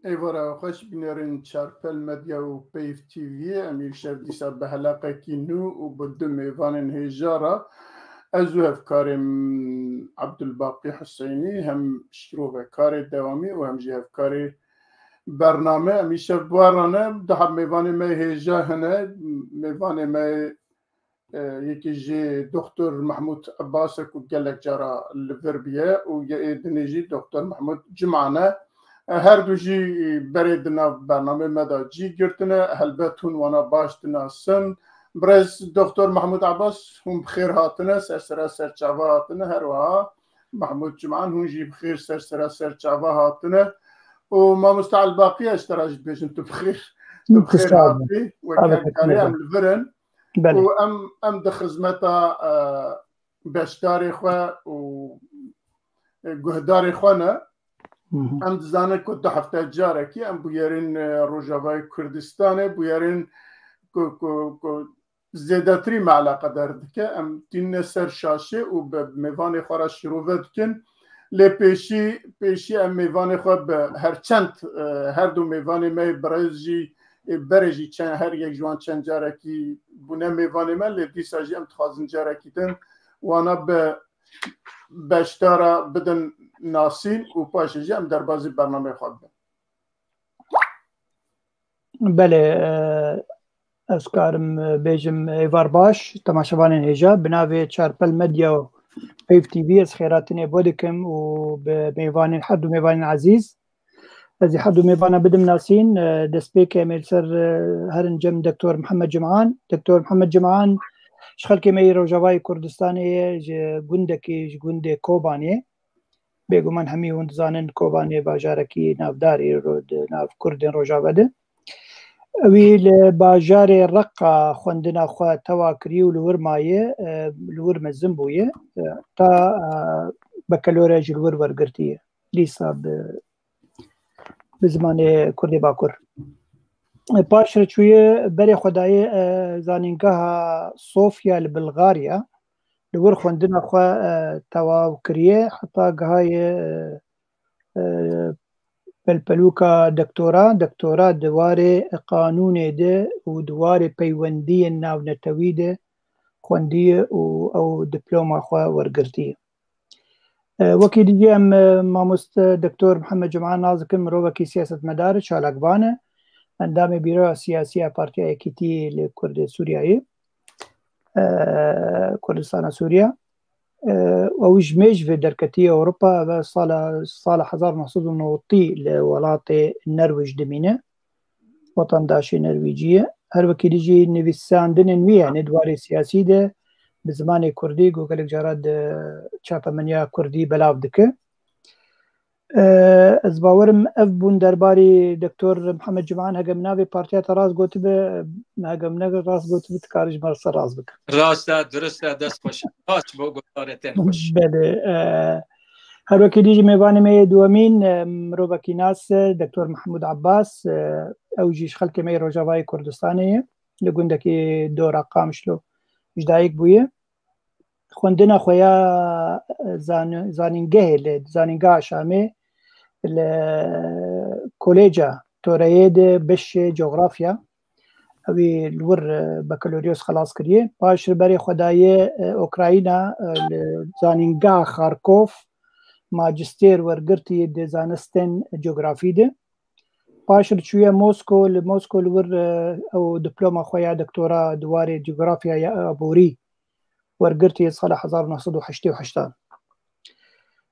ایوارا خوش بینارین چارپل مدیا و پیف تیوی امیر شب دیسا به حلقه کی نو و بدو میوانن هجارا ازو هفکارم عبدالباقی حسینی هم شروع کار دوامی و هم جی هفکار برنامه امی شب بوارانه ده میوان می هجا هنه میوان می یکی جی دکتر محمود عباس کو گلک جارا لوربیه و یه دنیجی دکتر محمود جمعانه هر دو جی بریدنا برنامه مدا جی گرتنه هلبتون وانا باشتنا سن برز دکتر محمود عباس هم بخیر هاتنه سرسرا سرچاوا هاتنه هر وها محمود جمعان هم جی بخیر سرسرا سرچاوا هاتنه و ما مستعل باقی اشتراج بیشن تو بخیر هاتی و کاری هم لورن و ام ده خدمتا بشداری خواه و گهداری خواه نه ام دزانه که دو هفته جاره کی ام بیارین روجاوای کردستانه بیارین زیادتری معلقه درد که ام تین سر شاشه و به میوان خورا شروع کن لی پیشی ام میوان خود به هر دو میوان می برزی چند هر یک جوان چند جاره کی بونه میوان من لی دیساجی ام تخوازن جاره کی دن وانا به بشتارا بدن ناسین و پاشجی هم در بازی برنامه خود بیم. بله از کارم بیجم ایوار باش تماشاوان هجا بناوی چارپل مدیا و پیف تیوی از خیراتنی بودکم و به میوان حد و میوان عزیز از حد و میوان بدم ناسین دست بیک امیل سر هرنجم دکتر محمد جمعان شخل که می روجاوای کردستانی گندکی گند کوبانی بگو من همی هند زانن کوبانی باجارکی نافداری رو ناف کردن روجاوا ده وی باجار رقا خوندنا خو تواکری و لور مایه لور مزم بویه تا بکالوریج لور ورگرتیه لیسا به زمان کردی باکر پاش رچویه بری خدای زانینگاه صوفیا لبلغاریا لور خوندنا خو تواکریه حتی گهای پلپلوکا دکتورا دوار قانون ده و دوار پیوندی ناونتوی ده خوندی او دیپلوما خو ورگرتی وکی دیگه ام ماموست دکتر محمد جمعان نازکم رو وکی سیاست مدار چالکبانه اندام بیرو سیاسی پارتی اکیتی لکرد سوریایی کردستان سوریا و جميج في دركتية أوروبا صال 1990 لولايات النرويج دمينة وطن داشي نرويجية هر وكي ديجي نويساندن نوية ندواري سياسي ده بزمان كردي قوكالك جاراد چاپا منيا كردي بلاو دكه از باورم اف بون درباري دكتور محمد جمعان هقم ناوي بارتيات راس قوت به هقم ناوي راس قوت به تكارج مرسى راس بك راسته درسته دست خوش پاس با گفتارتن خوش بله هر وکی دیجی میوانی می دوامین مروبکی ناس دکتور محمود عباس او جیش خلک می روجاوای کردستانه لگوندکی دور اقام شلو جدایک بویه خوندنا خویا زانینگاه شامه لکولیجا تورید بش جغرافیا اوی لور بکالوریوس خلاص کریه پاش بری خدای اوکراینا زانینگاه خارکوف ماجستیر ورگرتی ده زانستن جغرافی ده پاش چویه موسکو لور او دیپلوما خویا دکتورا دوار جغرافیا یا ابوری ورگرتی سال 1988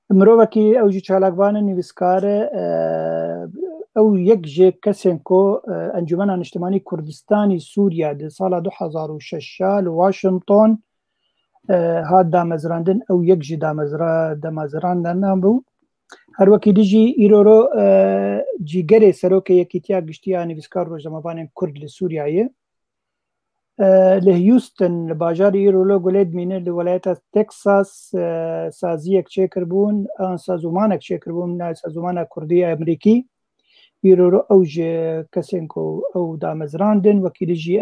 مروکی او جی چالاکوان نویسکار او یک جه کسین که انجمن اجتماعی کردستانی سوریا ده سال 2006 لواشنطن هاد دامزراندن او یک جه دامزراندن نام بو هر وکی دیجی ایرورو جیگره سروک یکیتیا گشتیا نویسکار روزنامه‌نگار کرد لسوریایه لهیوستن باجار ایرولو گلید مینه لولایت تکساس سازی یک چه کربون آن سازمان یک چه کربون نه سازمان کردی امریکی ایرولو اوج کسینکو او دامزراندن وکیلیجی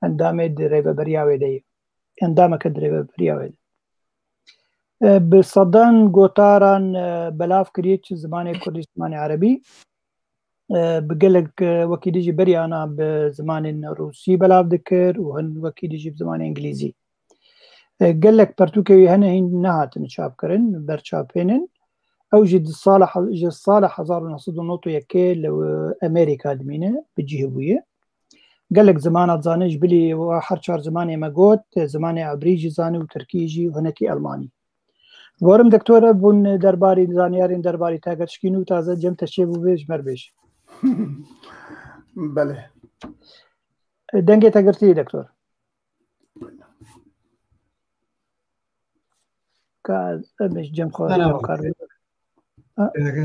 اندام دریو بریاوی دی اندام که دریو بریاوی دی بصدان گوتاران بلاف کریه چه زمان کردی زمان عربی بقلك وكي ديجي بري أنا بزمان روسي بلعب ذكر وهن وكي ديجي بزمان إنجليزي قلك برتوكي هنا هين نهات نشاب كرن برشابينن أو جد الصالح 1900 يكي لو أمريكا دمينة بجيهوية قلك زمان زانيش بلي واحد شهر زماني مقوت زماني عبريجي زاني وتركيجي وهنكي ألماني وارم دكتورة بون درباري زانيارين درباري تاقر شكينو تازه جم تشيبو بيش مربيش بله دنگه تاقرتي دكتور كاز مش جم خواه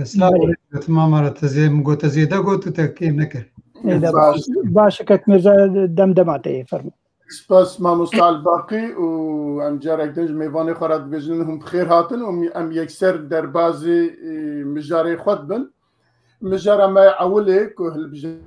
سلام تمام مرة تزي مقو تزي دا قوتو تاكيم نكر باش كت مرزا دمدماتي فرمو سپاس ماموستا الباقی و ام جارک دنج میوانی خورد بجنن هم بخیر هاتن و ام یکسر در بازی مجاری خود بن مجارا ما اوله که هل بجن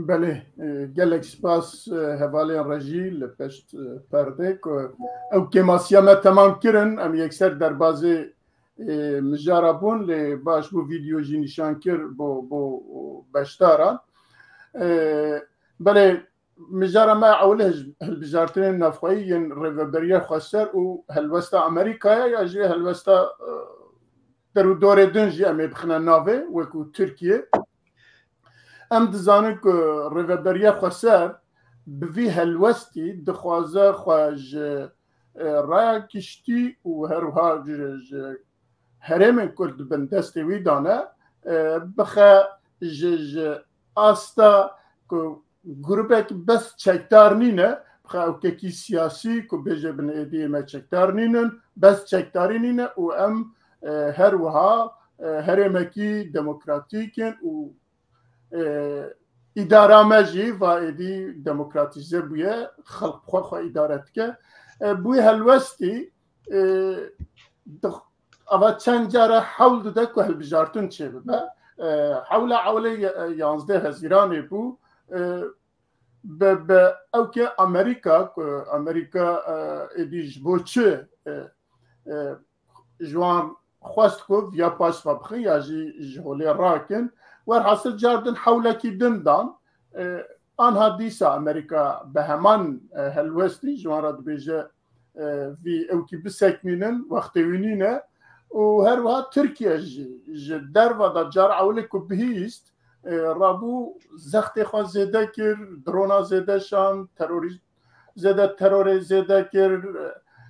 بله گلک سپاس حوالی رژی لپشت پرده که او کماسیامه تمام کرن ام یکسر در بازی مجارا بون لی باش بو ویدیو جی نشان کر بو بشتارا بله مجارا ما اوله هالبجارتين نفخوين ريفبريا خسر و هلوستا امريكا يا جي هلوستا درو دور دنجي ام بخنا نافي وكو تركيا ام دزانن که ریوبریا خسر بوی هلوستی دخوازه خواج رای کشتی و هروها هرم کرد بن دستی وی دانه بخه آستا که گروبه که بس چکتار نینه بخه اوکی سیاسی که بیجه بن ایدیه چکتار نینن بس چکتاری نینه و ام هروها هرمکی دموکراتیکن و اداره مجی و ایدی دموکراتیزه بویه خلق خواه ادارت که بوی هلوستی اما چند جاره حول داده که هلبجارتون چه ببه حول 11 هزیرانی بو به او که امریکا ایدی جبو چه جوان خواست که ویا پاس فبخی یا جهولی راکن ورحصل جاردن حولكي دندان آنها دیسا امریکا به همان هلوستی جوانراد بیجه في اوكي بسكمينن وقتوينينه وهروها تركيا جي در و جار عولك بهيست رابو زخت خوا زده کر درونا زده شان ترور زده کر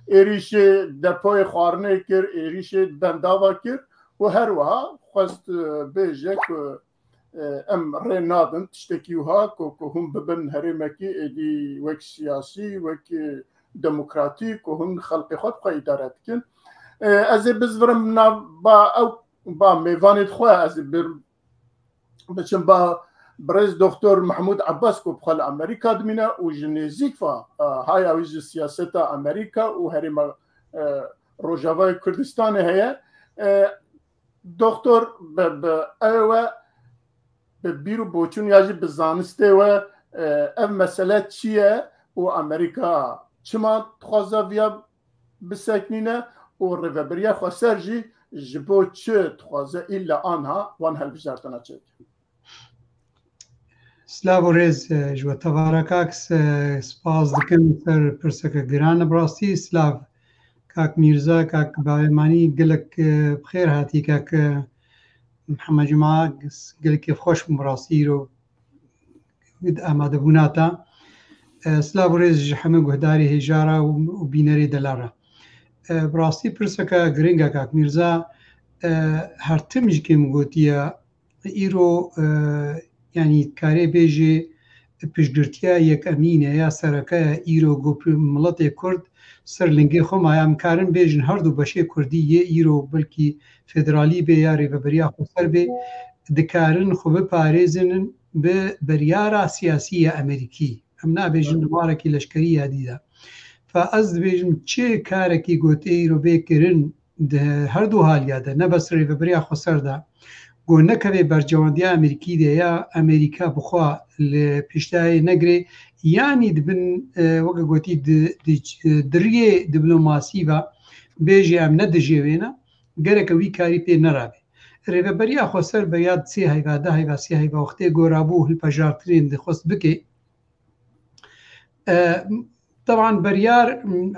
ایریش دپای خارنه کر ایریش بنداوا کر و هروها خواست بیجه که ام رنادن تشتكيوها كو هم ببن هرمكي ادي وك سياسي وك ديمقراطيك وهم خلق خود قا ادارات كن از بزورم با او با ميفاني خوا از بچم با برز دكتور محمود عباس كو بخل امريكا دمينا و جنيزيك فا هاي اوج سياستا امريكا و هرم روجاوا كردستان هي دكتور او بیرو بوچون یاجی بزانسته و اف مسئله چیه و امریکا چما تخوازه ویا بسکنینه و ریوبریا خسر جی جبو چه تخوازه ایلا آنها وان هل بجارتنا چه سلاو ریز جو تبارکاکس سپاس دکن سر پرسک گران براستی سلاو کاک میرزا کاک باویمانی گلک بخیر هاتی کاک محمد جماعة قال كيف خوش مراسيرو آماده بوناتا سلاو ريز حمق وهداري هجارة وبيناري دلارة براستی پرسەکە گرنگە کاک میرزا هەرتمژکێم گوتیە ئیرۆ ینی کارێ بێژێ پشتگرتیا یەک ئەمینە یا سەرەکەیە ئیرۆ مڵەتێ کورد سەر لنگێ خۆمایان کارن بێژن هەردوو بەشێ کوردی یە ئیرۆ بەلکی فێدرالی بێ یا ڕێبەبەریا خۆسەر بێ دکارن خۆ بپارێزن بە بەریارە سیاسیە ئەمریکی ئەم نابێژن دووارێکی لەشکری یادیدا فەز دەبێژم چێ کارێکی گوتێ ئیرۆ بێکردن هەردوو حالیادە نەبەس ڕێبەبەریا خۆسەردا گۆ نەکەوێ بەرجەوەندی ئەمریکی دێ یا ئەمریکا بخوا لە پیشتایی نەگرێ یانی دبن وەکە گوتی دریێ دیبلۆماسیڤە بێژی ئەم نەدەژێوێنە گەرەکە وی کاری پێ نەرابێ ڕێبەبەریا خۆسەر بە یاد سێ هەیڤا دە هەیڤا سێ هەیڤا وەختێ گۆرابوو هەلپەژارترێن دەخواست بکێ طبعا بەریار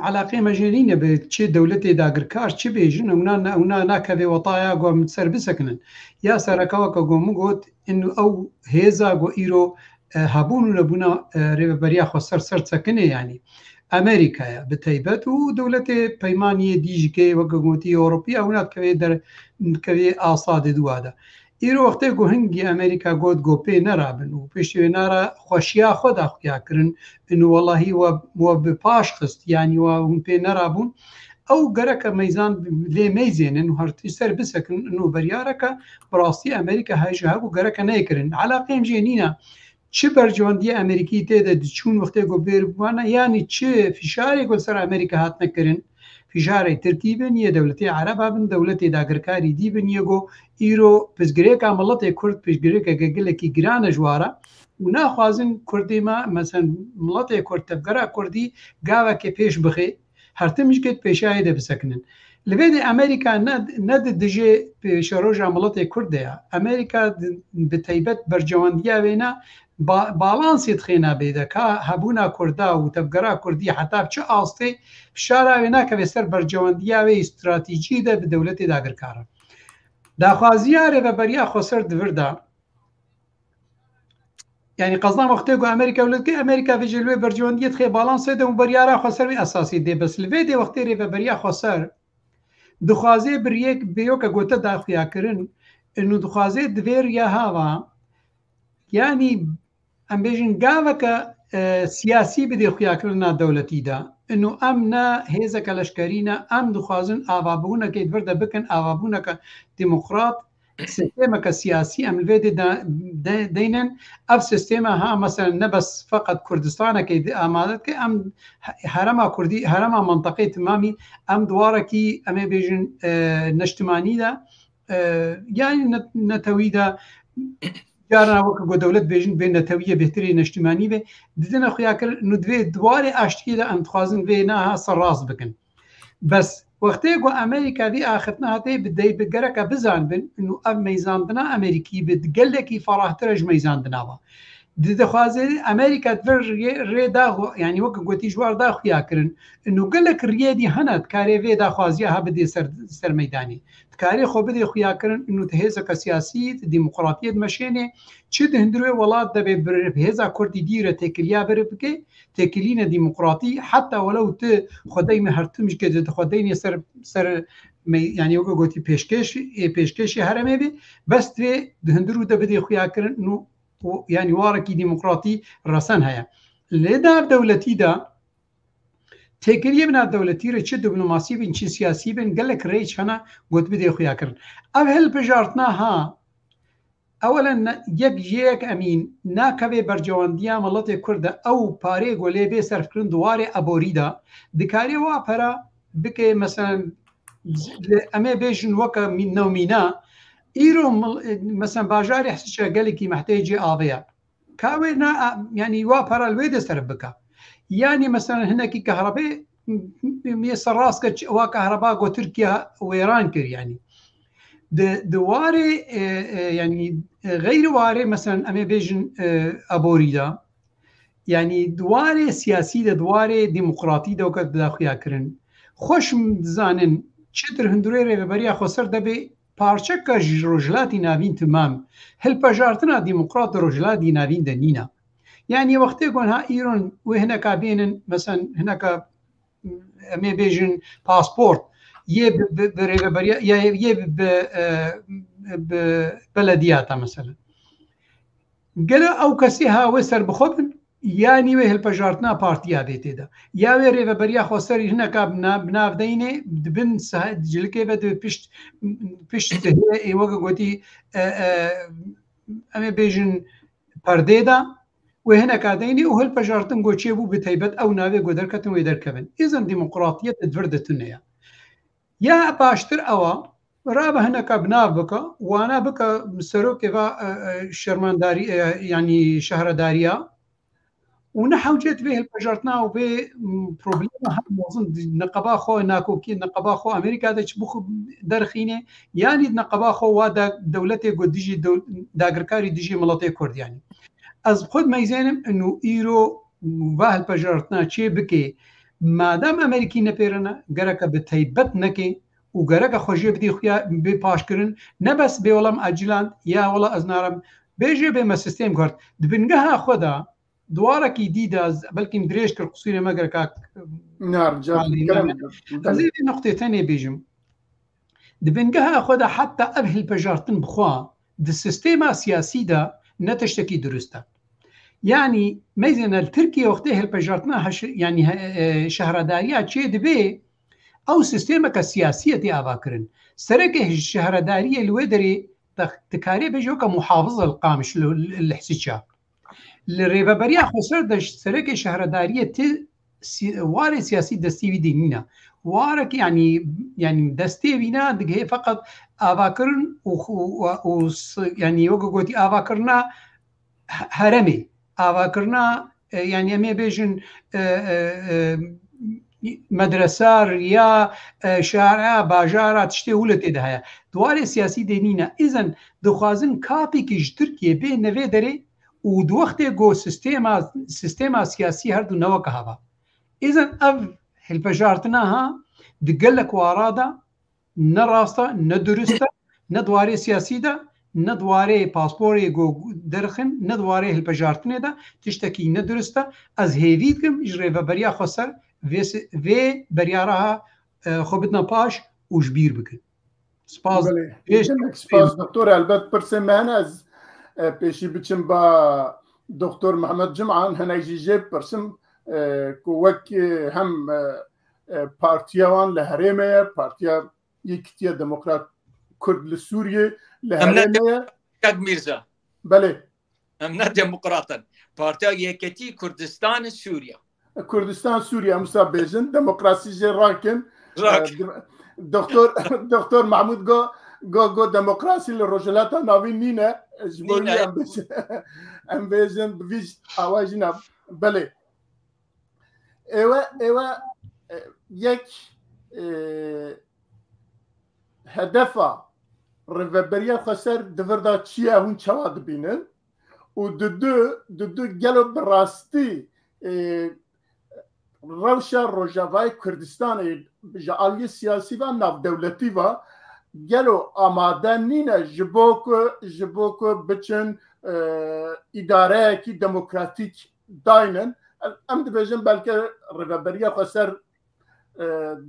علاقەی مەژێنینە بێ چێ دەولەتێ داگرکار چ بێژن ئەونا ناکەوێ وەتایە گۆم سەر بسەکنن یا سەرەکەوەکە گۆم گوت ئەو هێزا گۆ ئیرۆ هەبوون و نەبوونە ڕێبەبەریا خۆسەر سەر چەکنێ ینی ئەمریکایە بتەیبەت و دەولەتێ پەیمانیە دیژکێ وەکە گوتی ئەوڕۆپی ئەو ناتکەوێ دەرکەوێ ئاسادە دووادە ئیرۆ وەختێ گۆ هەنگی ئەمریکا گۆت گۆپێ نەرابن و پێشوێنارە خۆشییا خۆدا خویاکردن وەڵاهی وە بپاش خست ینی وا هون پێ نەرابوون ئەو گەرەکە مەیزان لێ مەیزێنن و هەرتی سەر بسەکن و بەریارەکە بڕاستی ئەمریکا هەیژە هەبوو گەرەکە نەیکردن علاقەیم ژێنینە چ بەرجەوەندی ئەمریکی تێدا چوون وەختێ گۆ بێربوانە ینی چ فیشارێک گۆ سەر ئەمریکا هات نەکردن فیشارەی ترکی بن یە دەولەتی عەرەبا بن دەولەتی داگرکاری دی بن یەگۆ ئیرۆ پزگرێکا مڵەتێ کورد پشتگرێکە گەگلێکی گرانە ژوارە و ناخوازن کوردیمە مەسەن مڵەتێ کورد تەبگەرا کوردی گاوەکێ پێش بخێ هەرتمیشکێت پێشایی دەبسەکنن لەبێدێ ئەمریکا نەد دژێ پێشەڕۆژە مڵەتێ کوردەیە ئەمریکا بتەیبەت بەرجەوەندیا وێنە باڵانسیت خێنا بێدەکا هەبوونا کووردا و تەبگەرا کوردی حتاب چه ئاستێ فشاراوێ ناکەوێت سەر بەرجەوەندیاوێ استراتیجیدا بە دەولەتی داگرکارە داخوازیە ڕێبەبەریا خۆسەر دوردا ینی قەزان وەختێ گۆ ئەمریکا ولەتکە ئەمریکا vێژێلوێ بەرجەوەندیت خێ باڵانسێدە و بەریارا خۆسەروی ئەساسی دێ بەس لەوێ دێ وەختێ ڕێبەبەریا خۆسەر دخوازێ بریەک بێیۆکە گۆتە داخویاکردن و دخوازێ دوێر یا هاوا ینی ئەم بێژین گاوەکە سیاسی بدێ خویاکردنا دەولەتیدا ئەنو ئەم نە هێزەکە لەشکەرینە ئەم دخوازن ئاوابوونەکەیت بردە بکەن ئاوابوونەکە دیموقرات سیستێمەکە سیاسی ئەم لێ دەینن ئەف سیستێمە ها مەسەن نەبەس فقط کوردستانەکەی ئامادەکە ئەم هەرەما کوردی هەرەما منطقەی تمامی ئەم دووارەکی ئەمێ بێژن نەشتمانیدا یانی نەتەویدا جارنا وەکە گۆ دەولەت بێژن بێ نەتەویە بهتری نەشتیمانی بێ ددنە خویاکرد نودوێ دوارێ ئاشتیدا ئەم دخوازن بێ ناها سەرڕاست بکەن بەس وەختەیە گۆ ئەمریکا دی ئاخرتنا هاتەی بدەی بگەرەکە بزان بن و ئەم مەیزاندنا ئەمریکی بگەلێکی فەڕاحترەش مەیزاندناوە دەخوازێ ئەمریکا ڕێدا ینی وەکە گوتی ژوار داخویاکردن و گەلێک ڕێدی هەنات کارێ وێ داخوازیە ها بدێ سەر مەیدانی کارێ خۆ بدێ خویاکردن و هێزەکە سیاسی دیموقراتیت مەشێنێ چ هەندروێ وڵات دەبێ هێزا کوردی دیرە تێکلیا بەرە بکەی تێکلینە دیموقراتی حتا وەلەو ت خۆدەی هەرتمش کە خۆدەینێ سەر ینی وەکە گوتی پێشکەشی هەرەمێ بێ بەس توێ هەندرو دەبدێ خویاکردن و ینی وارەکی دیموقراتی ڕەسەن هەیە لێدا دەولەتیدا تێکریە بنا دەولەتیرە چه دیبلۆماسی بن چی سیاسی بن گەلێک ڕێچ هەنا گوت بدێ خویاکردن ئەو هەلبژارتنا ها ئەوەلەن یەک ئەمین ناکەوێ بەرجەوەندیە مەڵەتێ کوردە ئەو پارێ گۆلێ بێ سەرفکردن دووارێ ئەبۆریدا دکارێ وا پەرە بکێ مەسەن ئەمێ بێژن وەکە نەومینا ئیرۆ مەسەن باژاری حسچە گەلێکی مەحتێجی ئاڤەیە کاوێ ینی وا پەرە لێ دەسەر بکە یانی مەسەن هەنێکی کەهرەبێ سەرڕاستکە وا کەهرەبا گۆ تورکیا وێران کرد ینی دوارێ ینی غەیر وارێ مەسەن ئەمێ بێژن ئەبۆریدا ینی دوارێ سیاسی دە دوارێ دیموقراتی دەوکە داخویاکردن خۆشم دزانن چتر هەندروێ ڕێبەبەریا خۆسەر دەبێ پارچەکە ڕۆژلاتی ناوین تمام هەلپەژارتنا دیموقرات ڕۆژلاتی ناوین دەنینە یعنی وەختێ گۆنها ئیرۆن وێ هەنەکا بێنن مەسەن هەنەکە ئەمێ بێژن پاسپۆرت یە بەڕێوەبەریە یە بەلەدیاتە مەسەلەن گەلە ئەو کەسی هاوێ سەر بخۆ بن یانی وێ هەلپەژارتنا پارتیا بێ تێدا یاوێ ڕێڤەبەریا خۆسەری هەنەکە بناودەینێ دبن جلکێ بە پشت ئێوەگە گوتی ئەمێ بێژن پەردێدا وێ هەنەکادەینێ و هەلپەژارتن گۆچێ بوو بتەیبەت ئەو ناوێ گۆ دەرکەتن وێ دەرکەبن ئێزن دیموقڕاتیەت دڤردەتونەیە یا باشتر ئەوە ڕابە هەنەکە بناو بکە وانە بکە سەرۆکێڤ شەرمانداری ینی شەهرەداریە و نەحەوجێت بێ هەلپەژارتنا و بێ پرۆبلێمە هەموازن نەقەبا خۆ ناکۆکی نەقەبا خۆ ئەمریکا دەچ بخ دەرخینێ یانی نەقەبا خۆ وا دەولەتێک گۆ دژی داگرکاری دژی وڵاتێ کوردیانی ئەس خۆت مەیزێنم ئەنو ئیرۆ وا هەلپەژارتنا چێ بکێ مادام ئەمریکی نەپێرەنە گەرەکە بتەیبەت نەکێ و گەرەکە خۆشیێ بدی خویا بێ پاشکردن نەبەس بێ وەڵام ئاجیلاند یا وەڵا ئەزنارم بێژێ بێمە سیستێم کرد دبنگەها خۆدا دوارەکی دیدا بەلکیم درێژ کرد قسوورێ مەگەر کاک نقطێتەنێ بێژم دبنگەها خۆدا حتا ئەv هەلپەژارتن بخوا د سیستێما سیاسیدا نەتشتێکی دروستە یعنی مەیزێنە ترکیە وەختەی هەلپەژارتنا ینی شەهرەداریە چێ دەبێ ئەو سیستێمەکە سیاسیەتی ئاواکردن سەرەکە شەهرەداریە لێ دەرێ تکارێ بێژەوە کە محافظ القامش لە حسیچا لە ڕێڤەبەریا خۆسەر دەشت سەرەکە شەهرەداریە وارێ سیاسی دەستیوی دینینە وارەکی ینی دەستێوینا دگهەیە فقط ئاواکردن ینی وەگە گوتی ئاواکردنا هەرەمێ ئاواکردنا ینی ئەمێ بێژن مەدرسار یا شارع باژارە تشتێ و لە تێدا هەیە دوارێ سیاسی دێنینە ئیزن دەخوازن کاپێکیش ترکیە بێ نەوێ دەرێ و دووەختێ گۆ سیستێما سیاسی هەردوو نەوەکە هەبا ئیزن ئەv هەلپەژارتنا ها دگەل لە کوارادا نەڕاستە نەدروستە نەدوارێ سیاسیدا نەدوارێ پاسپۆرێ گۆ دەرخن نەدوارێ هەلپەژارتنێدا تشتێکی نەدروستە ئەس هێوی بکەم ژ ڕێڤەبەریا خۆسەر vê beryaraha xwe bidna paş û ji bîr bikin. Spas doktor elbet pirsê me hene ez pêşî biçim ba Doktor Mehmed Cim'an hinek jî jê pirsim ku wek hem partiya wan li Herêmê ye Partiya Yekîtiya Demokrat Kurd li Sûriyê li Herêmê ye Mirza belê em ne demokratin Partiya Yekîtî Kurdistanê Sûriya Kurdistan Sûriya Musa bêjin demokrasî jê rakin Doktor Mahmud got demokrasî li Rojhilata navî nîne ji bo wî em bêjin bi vî awa jî ne belê êwe yek hedefa rêveberiya xweser divir da çi ye hûn çawa dibînin û du gelo bi rastî rewşa Rojavayê Kurdistanê ji aliyê siyasî ve navdewletî ve gelo amade nîne ji bo ku biçin îdareyekî demokratîk daynin em dibêjin belke rêveberiya xweser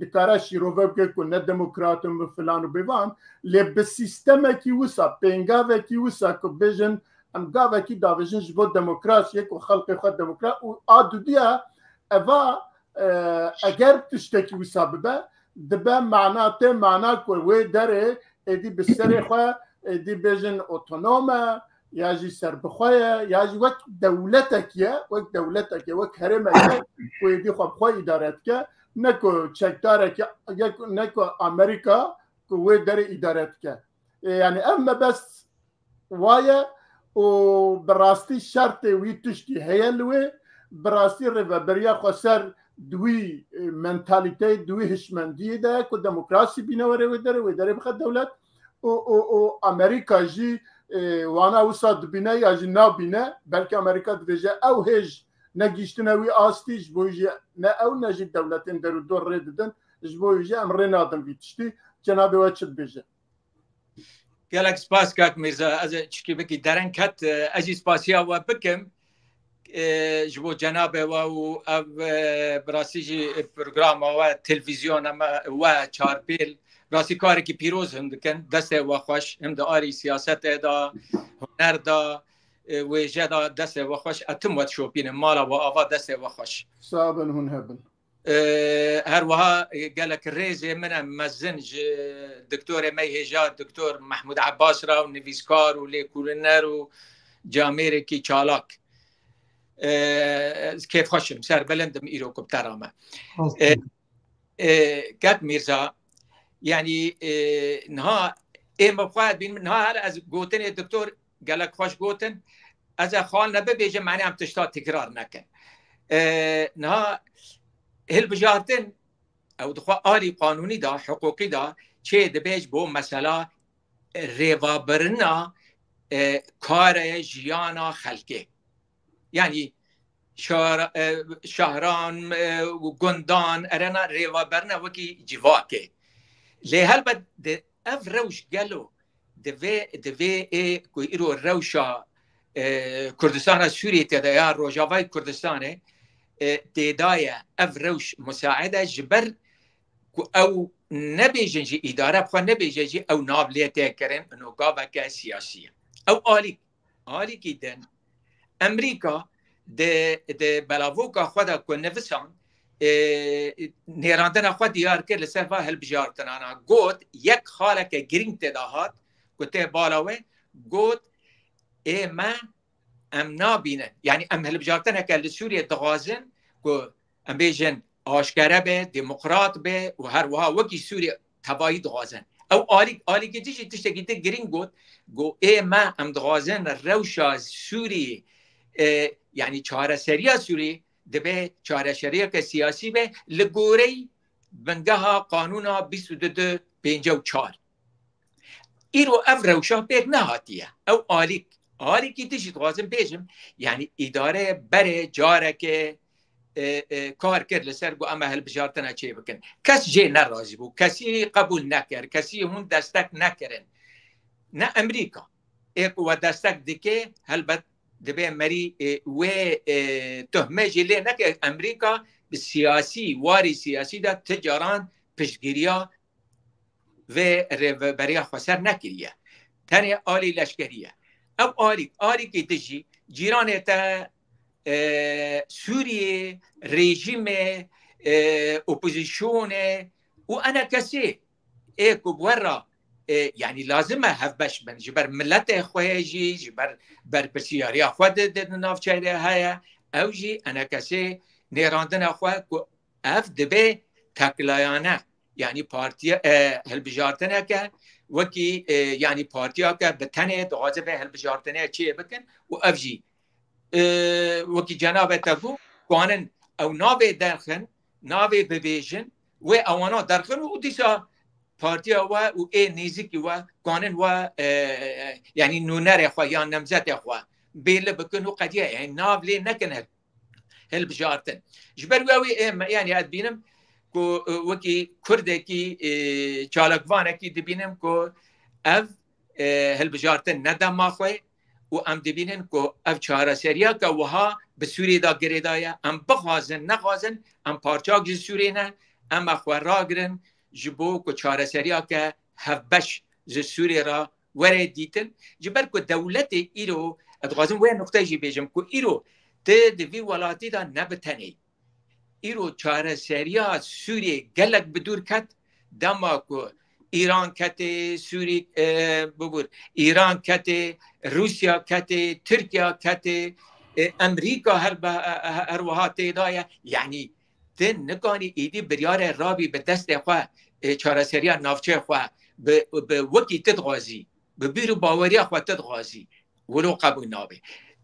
dikare şîrove bike ku ne demokratin bi filan û bêvan lê bi sîstemekî wisa pêngavekî wisa ku bêjin em gavekî davêjin ji bo demokrasiyê ku xelkê xwe demokrat û a dudiya eva eger tiştekî wisa bibe dibe mena tê mena ku wê derê êdî bi serê xwe êdî bêjin otonome ya jî serbixwe ye ya jî wek dewletek ye wek herêmek ye ku êdî xwe bi xwe îdare dike ne ku çekdarekî ne ku Amerîka ku wê derê îdare dike yani ev mebest waye û bi rastî şertê wî tiştî heye li wê bi rastî rêveberiya xweser di wî mentalîteyê di wî hişmendiyê de ku demokrasî bîne were wê derê bixe dewlet û Amerîka jî wana wisa dibîne ya jî nabîne belkî Amerîka dibêje ew hêj negîştine wî astî ji bo jî ne ew ne jî dewletên derûdor rê didin ji bo jî em rê nadin vî tiştî cenabê we çi dibêje gelek spas kak Mirza ez çikî bikî dereng ket ez jî spasiya we bikim جبو جناب و براسي برنامج و تلفزيون و چارپیل راسی کاری که پیروز هم دکن دست و خوش هم داری سیاست دا هنر دا و جدا دست و خوش اتم وقت شوپین مالا و آوا دست و خوش صابن هون هبن هر وها قالك الريزي من مزنج دكتور ميهجا دكتور محمود عباس را ونفيسكار وليكولنر وجاميركي تشالاك كيف خشم سر بلندم إيرو كبترامة قد ميرزا يعني نها مبقاد بين نها هلا از قوتن الدكتور قالك خوش قوتن از خال نبي بيجي معني عم تشتات تكرار نكن نها هل بجارتن او دخوا آلی قانونی دا حقوقی دا چه دبیج بو مسئله ریوابرنا کار جیانا خلقه یعنی شهران و گندان ارنا ریوابرنا وکی جواکه لیهل بد اف روش گلو دوی کو ایرو روشا کردستان سوریه تدایا روجاوای کردستانه تدايا أفروش مساعدة جبر أو نبي جنجي إدارة بخوا نبي جنجي أو نابلية تكرن إنه قابك سياسية أو آلي كيدن أمريكا de بلاوكا خدا كون نفسان نيراندنا خوا ديار كر لسفا هالبجارتن أنا قوت يك خالك جرين تداهات كتير بالاوي قوت ما ام نابینن یعنی ام هلبجارتن هکل سوریه دغازن که ام بیجن آشکره به دموکرات به و هر وها وکی سوریه تبایی دغازن او آلی که دیشی تشتگیده گرین گو ما ام دغازن روشا سوریه یعنی چاره سریع سوریه دبه چاره شریع که سیاسی به لگوری بنگه قانونا 2254 ایرو اف روشا بیگ نهاتیه او آلی کی تیجی توازن بیجم یعنی اداره بره جاره که کار کرد لسر گو اما هل بجارتنا چه بکن کس جه نرازی بو کسی قبول نکر کسی هون دستک نکرن نه امریکا ایک و دستک دکه هل بد دبه مری و تهمه جلی نکه امریکا سیاسی واری سیاسی دا تجاران پشگیریا و بریا خسر نکریه تنه آلی لشکریه او آلی که تجی جیران تا سوریه رژیم اپوزیشون و انا کسی ایکو بورا يعني لازم هفبش من جبر ملت خويجي جبر بر بسياري خود ناف چايده هيا اوجي انا كسي نيراندن خو اف دبي تاكلايانا يعني بارتي هالبجارتنا ك وكي يعني بارتيا ك بتنه دغازه هالبجارتنا چي بكن وافجي وكي جناب تفو قانن او ناوي درخن ناوي ببيجن و اوانا درخن و ديسا پارتیا و ای نیزکی و قانون و یعنی نونر خو یا نمزت خو بیل بکنو قضیه یعنی نابلی نکنه هل بجارتن جبر وی یعنی اد بینم کو وکی کرده کی چالکوانه کی دبینم کو اف هل بجارتن ندم خو و ام دبینن کو اف چهار سریا که وها به سوری دا گریدایا ام بخوازن نخوازن ام پارچاک سوری نه ام اخو راگرن جبو کو چاره سریا که هفبش ز سوریه را وره دیتن جبر کو دولت ایرو ادغازم و نقطه جی بیجم کو ایرو ته دوی ولاتی دا نبتنی ایرو چاره سریا سوریه گلک بدور کت دما کو ایران کت سوری ببور ایران کت روسیا کت ترکیه کت امریکا هر وها تیدایا یعنی تن نکانی ایدی بریار رابی به دست خواه چاره سریا نافچه خواه به وکی تدغازی به بیرو باوری خواه تدغازی ولو قبول نابه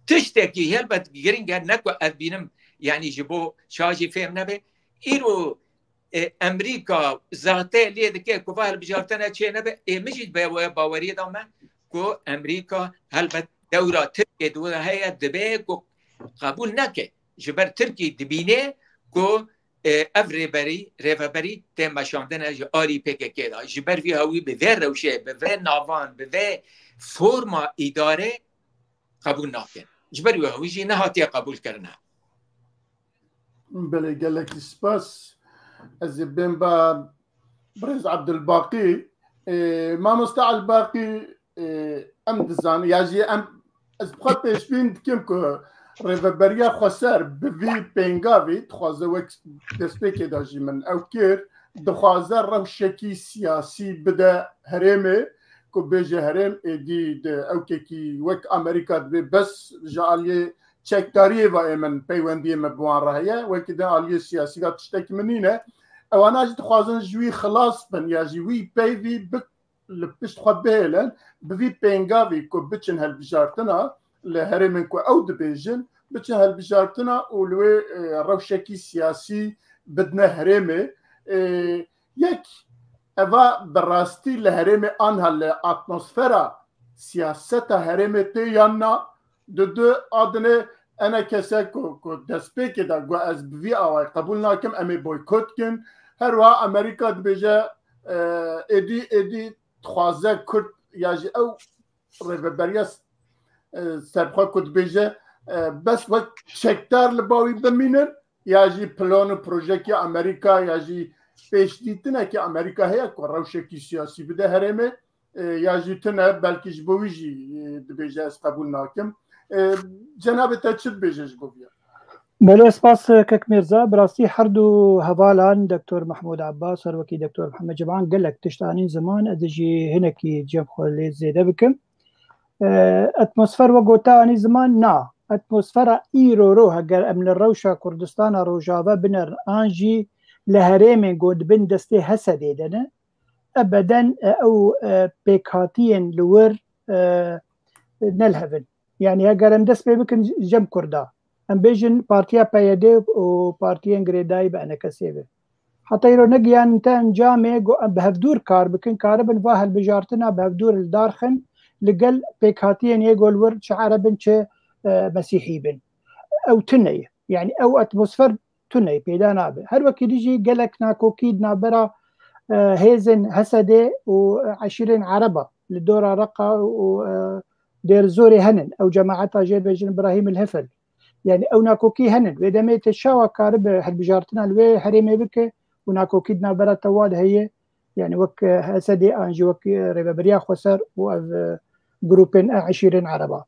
تشتکی هل بد گرینگر نکو ادبینم یعنی جبو شاجی فهم نبه ایرو امریکا ذاته لیده که کفا هل بجارتنه چه نبه مجید به باوری دامه که امریکا هل بد دورا ترکی دورا هیا دبه که قبول نکه جبر ترکی دبینه که اف ریوبری تم شاندن آری پک کدا جبر وی هاوی به ور روشه به ور ناوان به ور فرما اداره قبول نکن جبري ويجي نهاتي قبول كرنا. بله قالك سباس از بين با برز عبد الباقي ما مستع الباقي ام دزان ياجي ام از بخواد پیش بین دکم که ریوبریا خسر بوی پینگاوی تخوازه وقت دسپیک داجی من او کر دخوازه روشکی سیاسی بده هرمه که بیجه هرم ایدی او که وقت امریکا دبی بس جالیه چکداری و ایمن پیوندی مبوان رهیه وقت ده آلیه سیاسی که تشتک منینه اواناج دخوازن جوی خلاص بن یا جوی پیوی بک لبشت خود بهلن بوی پینگاوی که بچن هالبجارتنا لهرمن که او دبیجن بچن هالبجارتنا ولوی روشکی سیاسی بدنا هرمه یک اوا براستی لهرمه آنها لاتمسفرا سیاست هرمه تیانا دو آدنه انا کسی که دست پیک دا گو از بوی آوای قبول ناکم امی بویکوت کن هر وا امریکا دبیجه ایدی تخوازه کرد یاجی او ریوبریاس سرخوا کد بیجه بس وقت شکتار لباوی بمینن یاجی پلان و پروژه امریکا یاجی پیش دیتنه که امریکا هیا که روشکی سیاسی بده هرمه یاجی تنه بلکه جبویجی بیجه از قبول ناکم جناب تا چد بیجه جبویه بله سپاس کک میرزا براستی هر دو هوالان دکتور محمود عباس هر وکی دکتور محمد جبان قلک تشتانین زمان ادجی هنکی جم خلی زیده بکم اتمسفر و گوتا آنی زمان نا اتمسفر ایرو رو اگر امن روشا کردستان روجاوه بنر آنجی لهرمن گود بن دسته حسده دنه ابدا او پیکاتین لور نلهفن يعني اگر ام دست بکن جم کردا ام بیجن پارتیا پیاده و پارتیا گریدای بأنا کسیبه حتى يرو نجيان انت انجامه بهفدور كار بكن كاربن واهل بجارتنا بهفدور الدارخن لقل بيكاتين يقول ورد شعر بنش مسيحي بن او تني يعني او اتموسفير تني بيدا نابه هر وقت يجي قالك ناكو كيد نابرا هيزن هسده و20 عربه للدوره رقه ودير زوري هنن او جماعتها جيب بيجن ابراهيم الهفل يعني او ناكوكي هنن ودميت الشاوى كارب حد بجارتنا الوي حريمي بك وناكوكي نابرا توال هي يعني وك هسدي انجي وك ريبابريا خسر و جروبين 20 عربه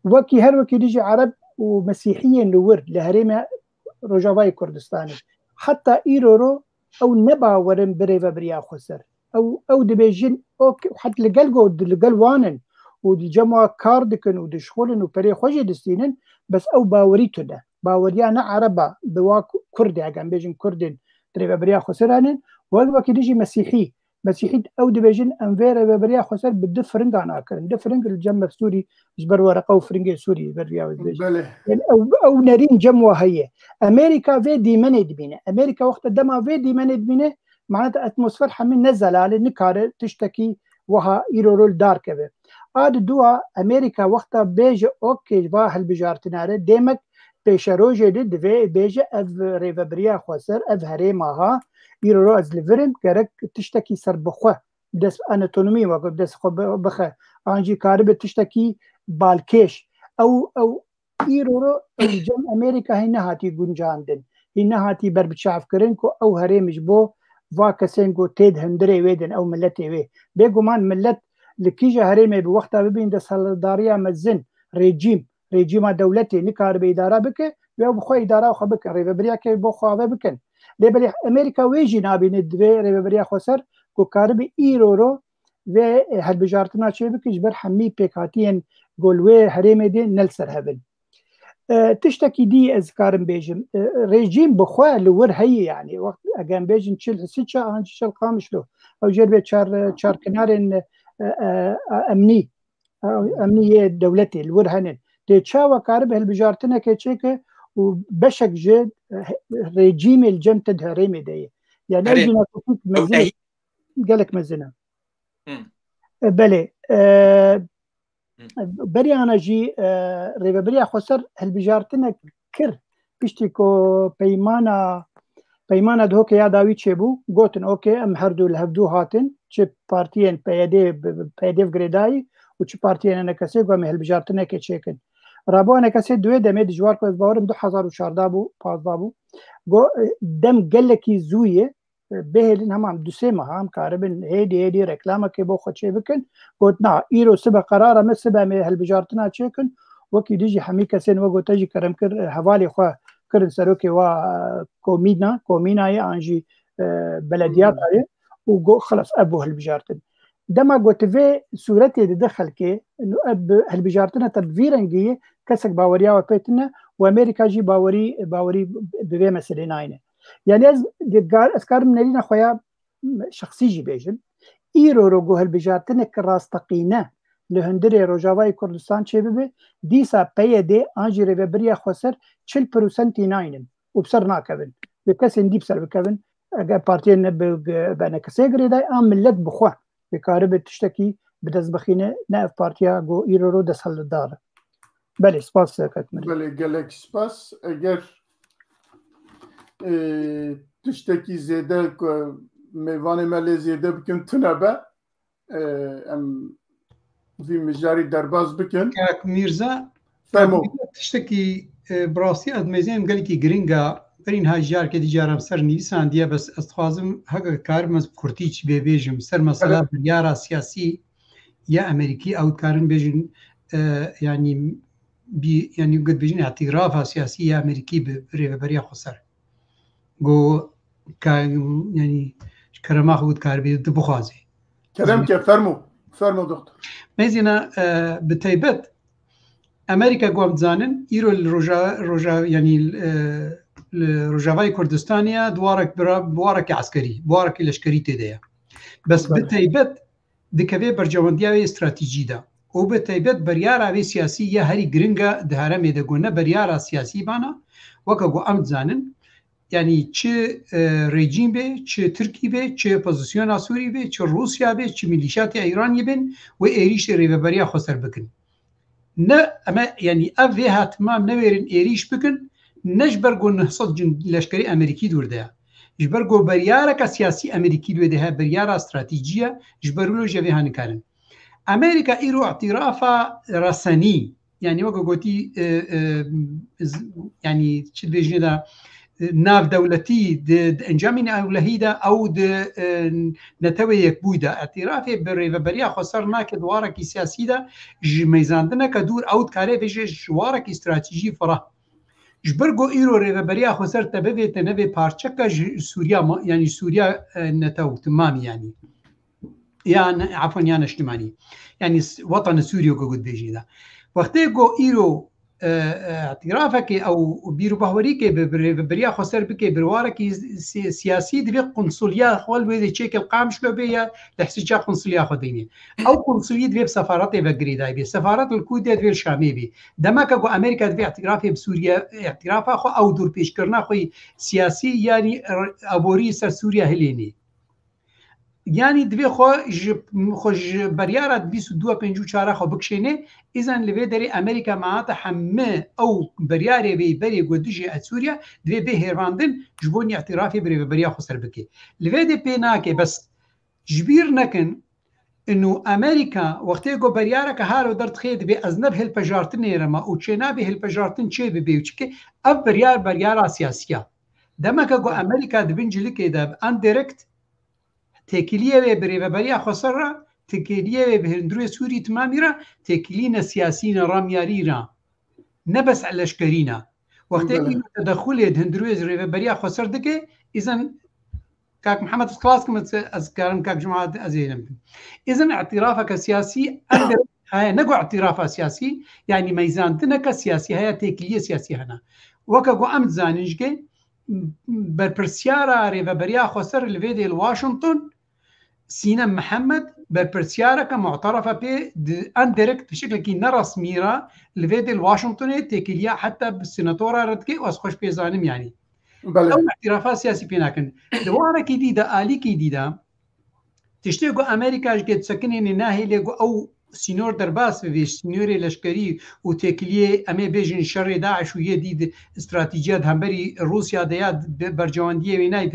وكي هر وكي يجي عرب ومسيحيين لورد لهريمه روجافاي كردستاني حتى ايرورو او نبا ورم بريبابريا خسر او دبيجن اوكي حتى لقلقو لقلوانن ودجمع كاردكن ودشخولن وبري خوجي دستينن بس او باوريتنا باوريانا عربا بواك كردي عم بيجن كردن ريبابريا خسرانن والوقت يجي مسيحي او دبيجن انفير ريبابريا خسر بالدفرنج انا كان دفرنج الجمع سوري جبر ورقه وفرنجي سوري بريا يعني او نارين جموه هي امريكا في دي من دبينه امريكا وقت دما في دي من دبينه معناتها اتموسفير حمل نزل على نكار تشتكي وها ايرول دار كبه آد دوا امریکا وقتا بیجه اوکی واهل بجارتناره دیمک پیشروجه دید و بیجه اف ریوبریا خسر اف هریما ها ایرو از لیورن کرک تشتکی سر بخواه دست اناتومی و دست خو بخه آنجی کارب تشتکی بالکش او ایرو جم امریکا هی نهاتی گنجاندن هی نهاتی بر بچاف کرن کو او هریمش بو وا کسین کو تید هندری ویدن او ملتی وی بگمان ملت لكيجا هريمي بوقتها ببين دس هالداريا مزن ريجيم دولتي نكار بإدارة بك بيو بخو إدارة وخبك ريبابريا كي بخو بكن لبلي أمريكا ويجي نابي ندوي ريبابريا خسر كو كاربي إيرورو و هالبجارتنا شي بك جبر حمي بيكاتين قولوي هريمي دي نلسر هبل تشتكي دي أذكارم بيجم ريجيم بخو لور هي يعني وقت أجان بيجن تشيل حسيتشا أنش شل قامش له أو جربي تشار كنارن امنيه دولتي الورهنن تشاوا كارب هالبجارتنا كيتشيك وبشك جد ريجيم الجم تدهريمي دي يعني اجينا كنت مزنه قالك مزنه بلي بري انا جي ريبابريا خسر هالبجارتنا كر بيشتيكو پیمانه دو که یاداوی چه بو گوتن اوکی ام هر دو لهفدو هاتن چه پارتیین پیدیف گریدای و چه پارتیین نکسی گو مهل بجارتنه که چیکن رابوانه کسی دوی دمه دجوار که از باورم 2014 بو 15 بو گو دم گلکی زویه بهلین هم دو سه ماه هم کاربن هیدی رکلامه که بو خود چه بکن گوت نه ایرو سبه قراره مثل سبه می هلبجارتنا چه کن وکی دیجی همی کسین و گوت تجی کرم کر حوالی خو کرن سروکی و کومینای آنجی بلدیات هایی و گو خلاص ابو هلبجارتن دما گوت في صورتي دخل كي انه اب هالبجارتنا تبفيرنجي كسك باوريا وبيتنا وامريكا جي باوري بفي مسليناينه يعني از اسكار منالينا خويا شخصي جي بيجن ايرو روغو هالبجارتنا كراستقينا لهندري روجاواي كردستان شبه ديسا باي دي انجي ريبريا خسر 40% ناينن وبصرنا كبن بكسن دي بسر بكبن اجا بارتين بنا كسيغري داي ملت بخوا بكارب تشتكي بدز بخينه نائب بارتيا جو ايرو دس هالدار بله سپاس کتمر بله گلک سپاس اگر تشتكي زيادة ميواني مالي زيادة بكن تنبا ام في مجاري درباز بكن كاك ميرزا فهمو تشتكي براسي ادميزين قال لك جرينجا برين هاجار كدي جارم سر نيسان ديا بس استخازم هكا كارمز كورتيش بيجم سر مسألة بريارة سياسي يا امريكي او كارن بيجن يعني يعني قد بيجن اعتراف سياسي امريكي بريا خسر جو كان يعني كرما خود كاربي دبخازي كلام كيف فرمو دكتور ميزينا بتيبت امريكا قوم زانن يرو الرجا يعني الرجاوي كردستانيا دوارك عسكري بوارك لشكري تديا بس بتيبت دكبي برجوانديا استراتيجي دا وبتيبت بريارة في سياسية هري جرينجا دهرمي دقونا بريارة سياسي بانا وكاقو أمد زانن يعني چه ريجيم بي چه تركي بي چه بوزيسيون سوري بي چه روسيا بي چه ميليشيات ايراني بين وإيريش ريفبريا خسر بكن نا أما يعني أفيها تمام نويرن إيريش بكن نجبرگو نهصد جن لشکری امریکی دور ده جبرگو بریاره که سیاسی امریکی دور ده بریاره استراتیجیه جبرولو جوی هنکارن امریکا ایرو اعترافا رسنی يعني وقت قلتي يعني شد بيجي ده ناف دولتي انجامين اولهيدا او نتوي يكبودا اعترافي بريا خسرنا كدوارك سياسي ده ميزاندنا كدور او كاري بيجي جوارك استراتيجي فرا جبرگو ایرو ریوبریا خسر تبه تنوی پارچکا سوريا يعني سوريا نتو تمام يعني عفوا يعني اجتماعي يعني وطن سوريا قد بيجي ده وقتی گو ایرو اعترافك او بيرو بهوريك بريا خسر بك بروارك سياسي دبي قنصليه خول ويدي تشيك القامش لو بيا تحسيجا قنصليه خديني او قنصليه دبي بسفارات بغريدا بي سفارات الكويت دبي الشامي بي دمك جو امريكا دبي اعتراف بسوريا اعتراف اخو او دور پیش کرنا خو سياسي يعني ابوري سر سوريا هليني يعني دبي خوش بريارة 22 خو بكشينه إذن لبي داري أمريكا معاتا حمى أو بريارة بي قدوشي سوريا دبي بهيرواندن جبوني اعترافي بريا خسر بكي لبي دي بيناكي بس جبير نكن إنه أمريكا وقتي جو بريارة كهارو درت خيد بي أزنب هالبجارتن يرما وچينا بي هالبجارتن چي بي وچكي أب بريارة سياسية دمك جو أمريكا دبنجلكي دب انديركت تكليه بريبريا خسرة تكليه بهندروي سوري تماميرا تكلينا سياسيين راميارينا نبس على لشكرينا وقت تدخل هندروي بريبريا خسر دكي اذا كاك محمد خلاصكم اذكرم كاك جماعه ازينم اذا اعترافك سياسي هاي نقو اعتراف سياسي يعني ميزان تنك سياسي هي تكليه سياسي هنا وكاكو امد زانجكي بربرسيارة ريفبريا خسر الفيدي الواشنطن سينا محمد بربرسيارة كمعترفة بي انديركت بشكل كي نرس ميرا الفيدي الواشنطني تكليا حتى بالسيناتورة ردكي واسخوش بيزانم يعني او اعترافات سياسي بيناكن دوارة كديدة آلي كديدة تشتيقو أمريكا جد سكنيني ناهي ليقو او سينور درباس في سينوري لشكري وتكليه امي بيجن شر داعش ويديد استراتيجيات همبري روسيا دياد برجوانديه ويناي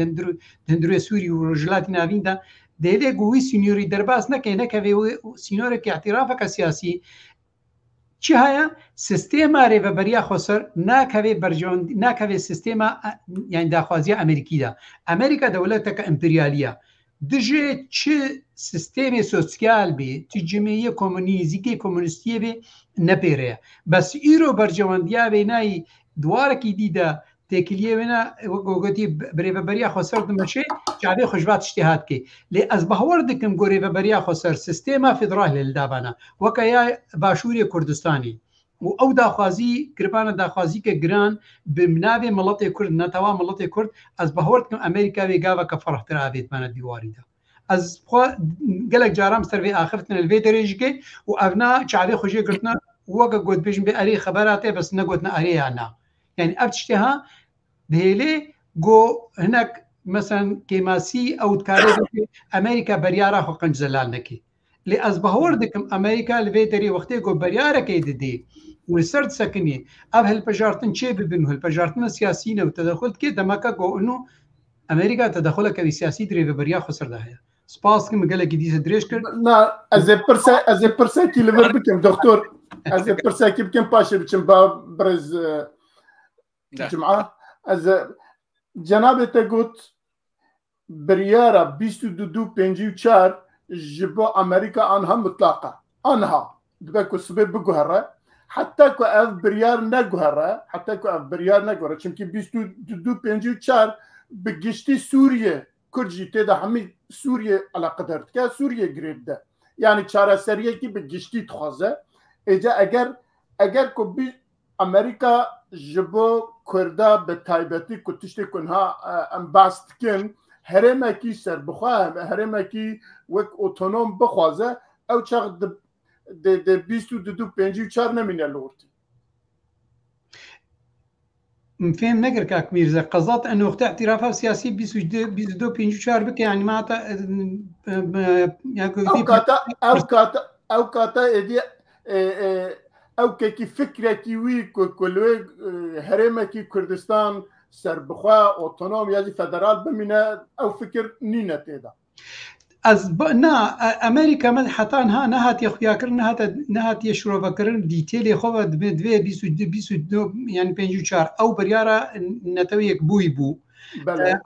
دندرو سوري ورجلات نافين ديلي قوي سينوري درباس نكي نكي سينوري كاعترافك سياسي چی هەیە سیستێما ڕێبەبەریە خۆسەر ناکەوێت سیستێما یان داخوازیە ئەمریکیدا ئەمریکا دەوڵەتەکە ئیمپریالیە دژێ چ سیستێمی سۆسیال بێ تجمعیە کۆمونیزیکی کۆمونیستیە بێ نەپێرەیە بەس ئیرۆ بەرژەوەندیا بێنایی دوارێکی دیدا تێکیلیێوێنە وەگۆگەتی برێبەبەریە خۆسەر دمەشێ جاابێ خوشبات شتێهاتکێ لێ ئەس بەهەوەر دکم گۆرێبەبەریە خۆسەر سیستێما فیدرال لە لەدابانە وەکە یا باشووری کوردستانی و ئەو داخوازی گربانە داخوازیکە گران بمناوێ مڵەتی کورد نەتەوا مڵەتی کورد ئەس بەهەوەر دکم ئەمریکا وێگاوە کە فەڕەحتر ئابێتمانە دیواریدا ئەس gelek caram ser vê axirtin li vê derêjikê û ev na çavê xwejê girtina weke gotbêjin bê erê xebera tê bes negotina erê ya na yani ev tiştê ha dihêlê got hinek mesela kêmasî ew dikarê Amerîka beryara xwe qenc zelal nekê lê ez bihawar dikim Amerîka li vê derê wextê got beryarekê didê û li ser disekinî ev hilpejartin çê bibin hilpejartina siyasî ne û tedexul dike demeka got nû Amerîka tedexulekevî siyasî di rêveberiya xwe ser de heye سپاس که مگلکی دیز درێژ کرد نا ez ê pirsekî li vir bikim doktor ez ê pirsekî bikim paşê biçim ba birêz cuma ez cenabê te got biryara 2254 ji bo Amerîka anha mutlaqa anha dibe ku sibê biguhere heta ku ev biryar neguhere heta ku ev biryar neguhere çünkü 2254 bi giştî Sûriye Kürtjî têde hemî Sûriye alaqedar dike Sûriye girêv de yani çareseriyekî bi giştî dixwaze êca eger ku bî Amerîka ji bo Kurda bi taybetî ku tiştê ku niha em behs dikin herêmekî serbixwe herêmekî wek otonom bixwaze ew çax di 2254 nemîne li ortî فهم نقر كاك ميرزا قصات انه وقت اعترافها سياسي 2254 بك يعني معناتها او كاتا ادي او كي فكره كي وي كل هرمكي كردستان سربخوا اوتونوم يعني فدرال بمنا او فكر نينا تيدا از نا امریکا من حتی نه نهات یخیا کردن نهات یشرو کردن دیتیل خو د 22 یعنی 54 او بریاره نتوی یک بوی بو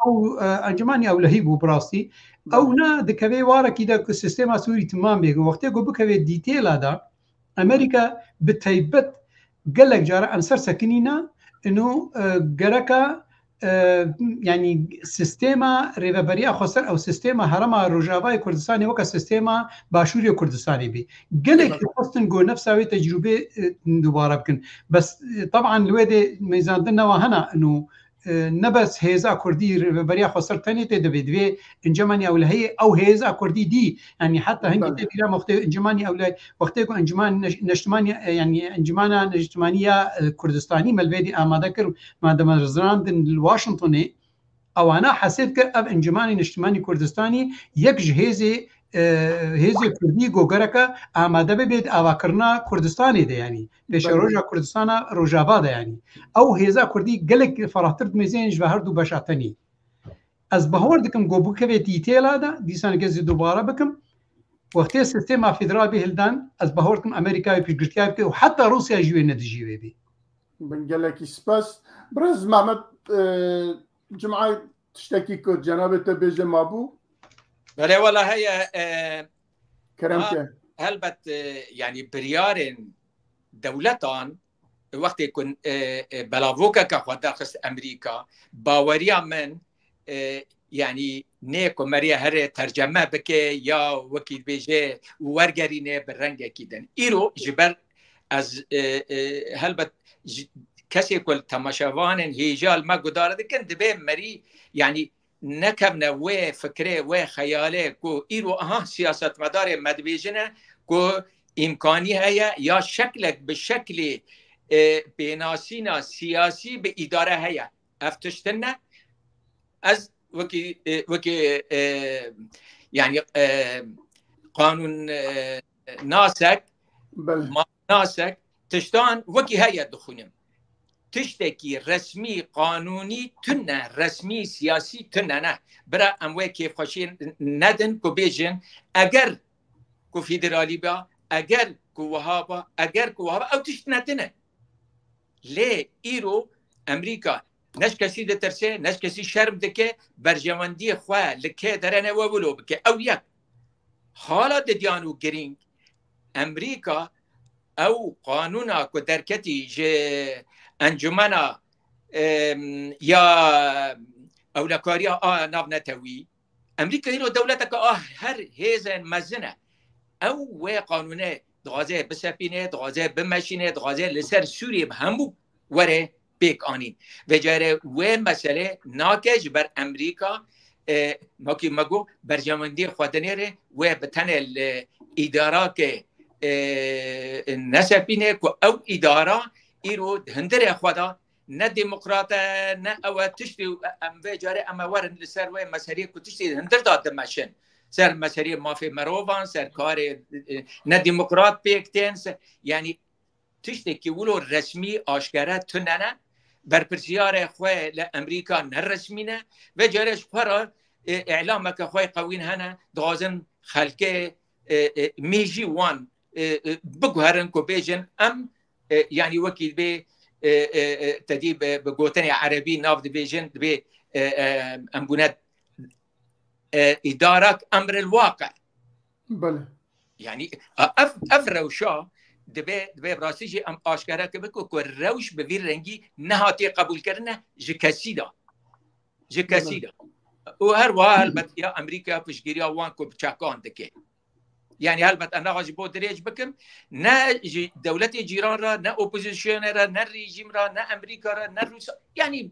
او انجمانی او لهی بو براستی او نه د کوي واره کی د سیستم سوري تمام به وخت کو بکوي دیتیل ادا امریکا بتیبت قالك جاره انصر سكنينا انه جركا يعني سيستما ريفابريا خسر او سيستما هرما روجافاي كردستاني وكا سيستما باشوري كردستاني بي قالك خصن جو نفسها تجربه دوباره بكن بس طبعا الوادي ميزان دنا وهنا انه نبس هيزا كردي ريفابريا خسر ثاني تدبي انجماني او هي او هيزا كردي دي يعني حتى هنجي تبيرا مخت انجماني او وقتكم انجمان نجتماني يعني انجمانا نجتمانيه كردستاني ملبدي امادكر ما دمرزران الواشنطني او انا حسيت كاب انجماني نجتماني كردستاني يك جهيزي هيزي كردي جوجركا اماده بيد اواكرنا كردستاني ده يعني بيش روجا كردستانا روجابا ده يعني او هيزا كردي قالك فرحترد ميزين جبهر دو بشاتني از بهور دكم جوبو كفيتي تيلا ده ديسان جزي دوباره بكم وقت السيستم فيدرال بهلدان از بهوركم امريكا بيجرتيا وحتى روسيا جوي ندجي بي بنقلك سباس برز محمد جمعه تشتكي كو جنابته بيجي مابو بله والله هي كرمته هلبت يعني بريارن دولتان وقت يكون بلاوكا كخوات خص امريكا باوريا من يعني نيكو مريا هر ترجمه بك يا وكيل بيجي ورغرينه بالرنگ كيدن ايرو جبر از هلبت كسي كل تماشاوان هيجال ما قدار دكن دبي مري يعني نكبنا و فكره و خياله كو ايرو سياسه مدار مدبيجنه كو امكاني هيا يا شكلك بالشكل بيناسينا سياسي باداره هيا افتشتنا از وكي يعني قانون ناسك ما ناسك تشتان وكي هيا دخونم تشتكي رسمي قانوني تنه رسمي سياسي تنه نه برا اموه كيف خشين ندن كو بيجن اگر كو فيدرالي با اگر كوهابا اگر كوهابا او تشتنتنا ليه ايرو امريكا نش كسي دترسي نش كسي شرم دكه برجمندي خوا لكه درنه وولو بك او يك حالا ديانو جرينج امريكا او قانونا كدركتي ج انجمنا يا او لكاريا ناف نتوي امريكا هيرو دولتك هر هيزن مزنه او و قانونه دغازه بسفينه دغازه بمشينه دغازه لسر سوريا بهمو وره بيك آنين وجاره و مسئله ناکج بر امریکا ناکی مگو برجامندی خودنیره و بتن الاداره که نسبینه که او اداره ایرو هندره خدا نه دموکرات نه او تشتی ام وجاره اما ورن لسر و مسئله که تشتی هندر داد ماشین سر مسئله مافی مروان سر کار نه دموکرات پیکتین یعنی تشتی که ولو رسمی آشکاره تننه برپرسیار خواه لأمریکا نرسمینه و جارش خورا اعلام که خواه قوین هنه دغازن خلقه میجی وان بگوهرن که بیجن ام یعنی وکیل به تدیب بگوتن عربی ناف دی بیجن به امبونت ادارك امر الواقع بله يعني اف روشا دبی براستی ام آشکارا که بکو که روش به ویر رنگی نهاتی قبول کردن جکسیدا و هر واه البته یا امریکا پشگیری وان کو بچاکان دکه یعنی البته انا غاجی بود دریج بکم نه دولت جیران را نه اپوزیسیون را نه رژیم را نه امریکا را نه روسا یعنی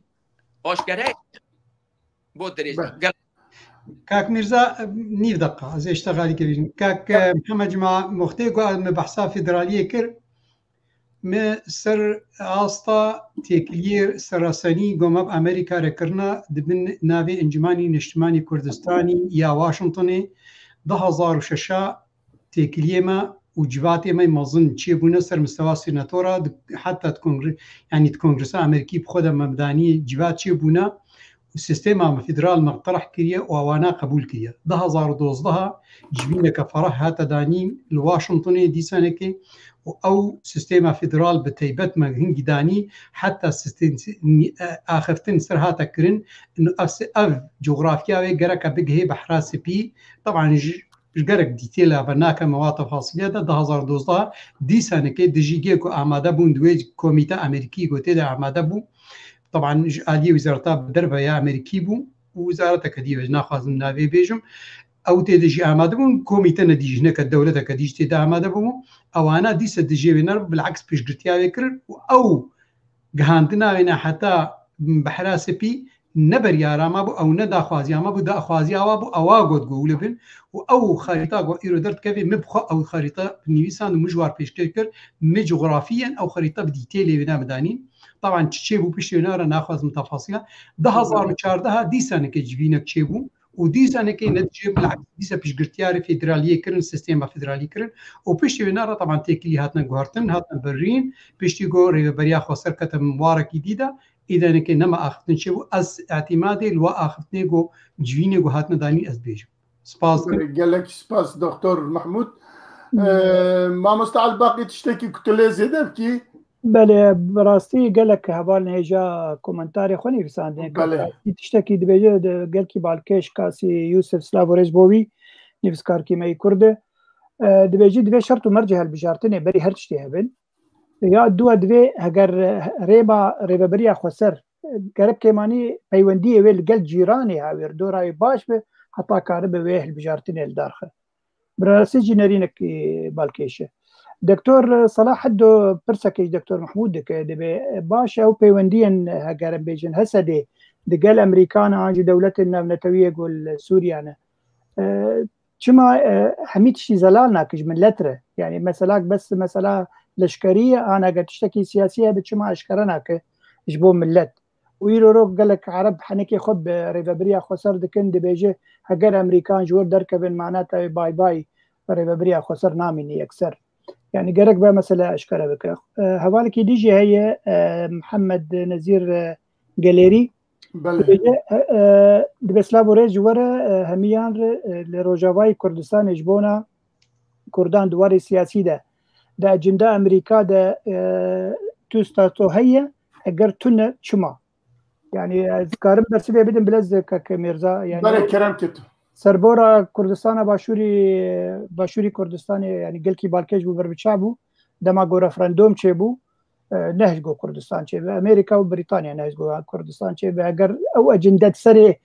آشکارا بود دریج كاك ميرزا نيف دقة زي اشتغالي كبير كاك محمد جماعة مختي قال مبحثة فيدرالية كر ما سر آستا تيكلير سراساني قوم بأمريكا ركرنا دبن نافي انجماني نجتماني كردستاني يا واشنطني 2006 تيكليما وجباتي ما يمظن شيء بنا سر مستوى سيناتورا حتى تكونغرس أمريكي بخدها مبداني جبات شيء بنا السيستم فيدرال مقترح كريه وانا قبول كريه 2012 جبينا كفرح هاتا داني الواشنطني دي سنكي او سيستم فيدرال بتيبت ما هنجي داني حتى سيستم اخرتن سر هاتا كرن انه اف جغرافيا وقرك بقهي بحراس بي طبعا جرك ديتيلا بناك مواطن فاصليه 2012 دي سنكي دجيجيكو اماده بون دوي كوميتا امريكي قوتي اماده بو طبعا آلية وزارتها بدربها يا أمريكي بو ووزارتها كديجة ناخذ من نافي بيجم أو تدجي أمادة بو كوميتا نديج هناك الدولة كديج تدا أمادة بو أو أنا دي سدجي بينار بالعكس بيش قرتيا بكر أو جهاندنا بينا حتى بحراس بي نبر يا راما بو أو ندا خوازي ما بو دا خوازي أو بو أواجد جوله بين أو خريطة جو إيرودرت كذي مبخ أو خريطة نيسان مجوار بيش كر مجغرافيا أو خريطة بديتيلي بينا مدانين طبعا تشيبو بيشينارا ناخذ من تفاصيلها 2014 دي سنه كجبينا تشيبو ودي سنه كي نتجي بالعكس دي سنه بيشغرتياري فيدراليه كرن سيستم فيدرالي كرن وبيشينارا طبعا تيكلي هاتنا غورتن هاتنا برين بيشتيغو ريبريا خسر كتم مبارك جديده اذا نكي نما اخذن شيبو از اعتمادي لو اخذني جو جويني جو هاتنا داني از بيجو سباس قالك سباس دكتور محمود ما مستعد باقي تشتكي كتله زياده بكي بله براستی گلک هوال نهجا کومنتاری خونی رسانده که تشتکی دبیجه گلکی بالکش کاسی یوسف سلاورج بوی نفسکار کی می کرده دبیجه دبی شرط و مرجع البجارتنه بری هر تشتی هبن یا دو دبی اگر ریبا بریا خسر گرب کمانی پیوندی ویل گل جیرانی هاویر دورای باش به حتی کار به ویل بجارتنه الدارخه براستی جنرینک بالکشه دكتور صلاح حدو برسكي دكتور محمود دبي باشا وبيوندين هاجر بيجن هسدي دقال امريكان عاجي دولتنا بنتويه يقول سوريا شما حميد شي زلالنا كج من لتره يعني مسألة بس مسألة لشكريه انا قد تشتكي سياسيه بتشما اشكرنا كجبو ملت ويرو قال لك عرب حنكي خب ريفابريا خسر دكن دبيجي هاجر امريكان جور دركبن معناتها باي باي ريفابريا خسر نامني اكثر يعني جرك بقى مثلا اشكالها بك هوالك ديجي هي محمد نزير جاليري دبسلافو ريج ورا هميان لروجافاي كردستان جبونا كردان دواري سياسي ده دا اجندا امریکا دا توستاتو هي اگر تونه چما يعني ذكرم بس بدم بلزك كميرزا يعني بله کرم کت سربورا كردستان باشوري كردستان يعني قلكي بالكيج بو بربچابو دما جو رفراندوم چبو نهج جو كردستان چه امريكا وبريطانيا نهج جو كردستان چه اگر او اجنده سري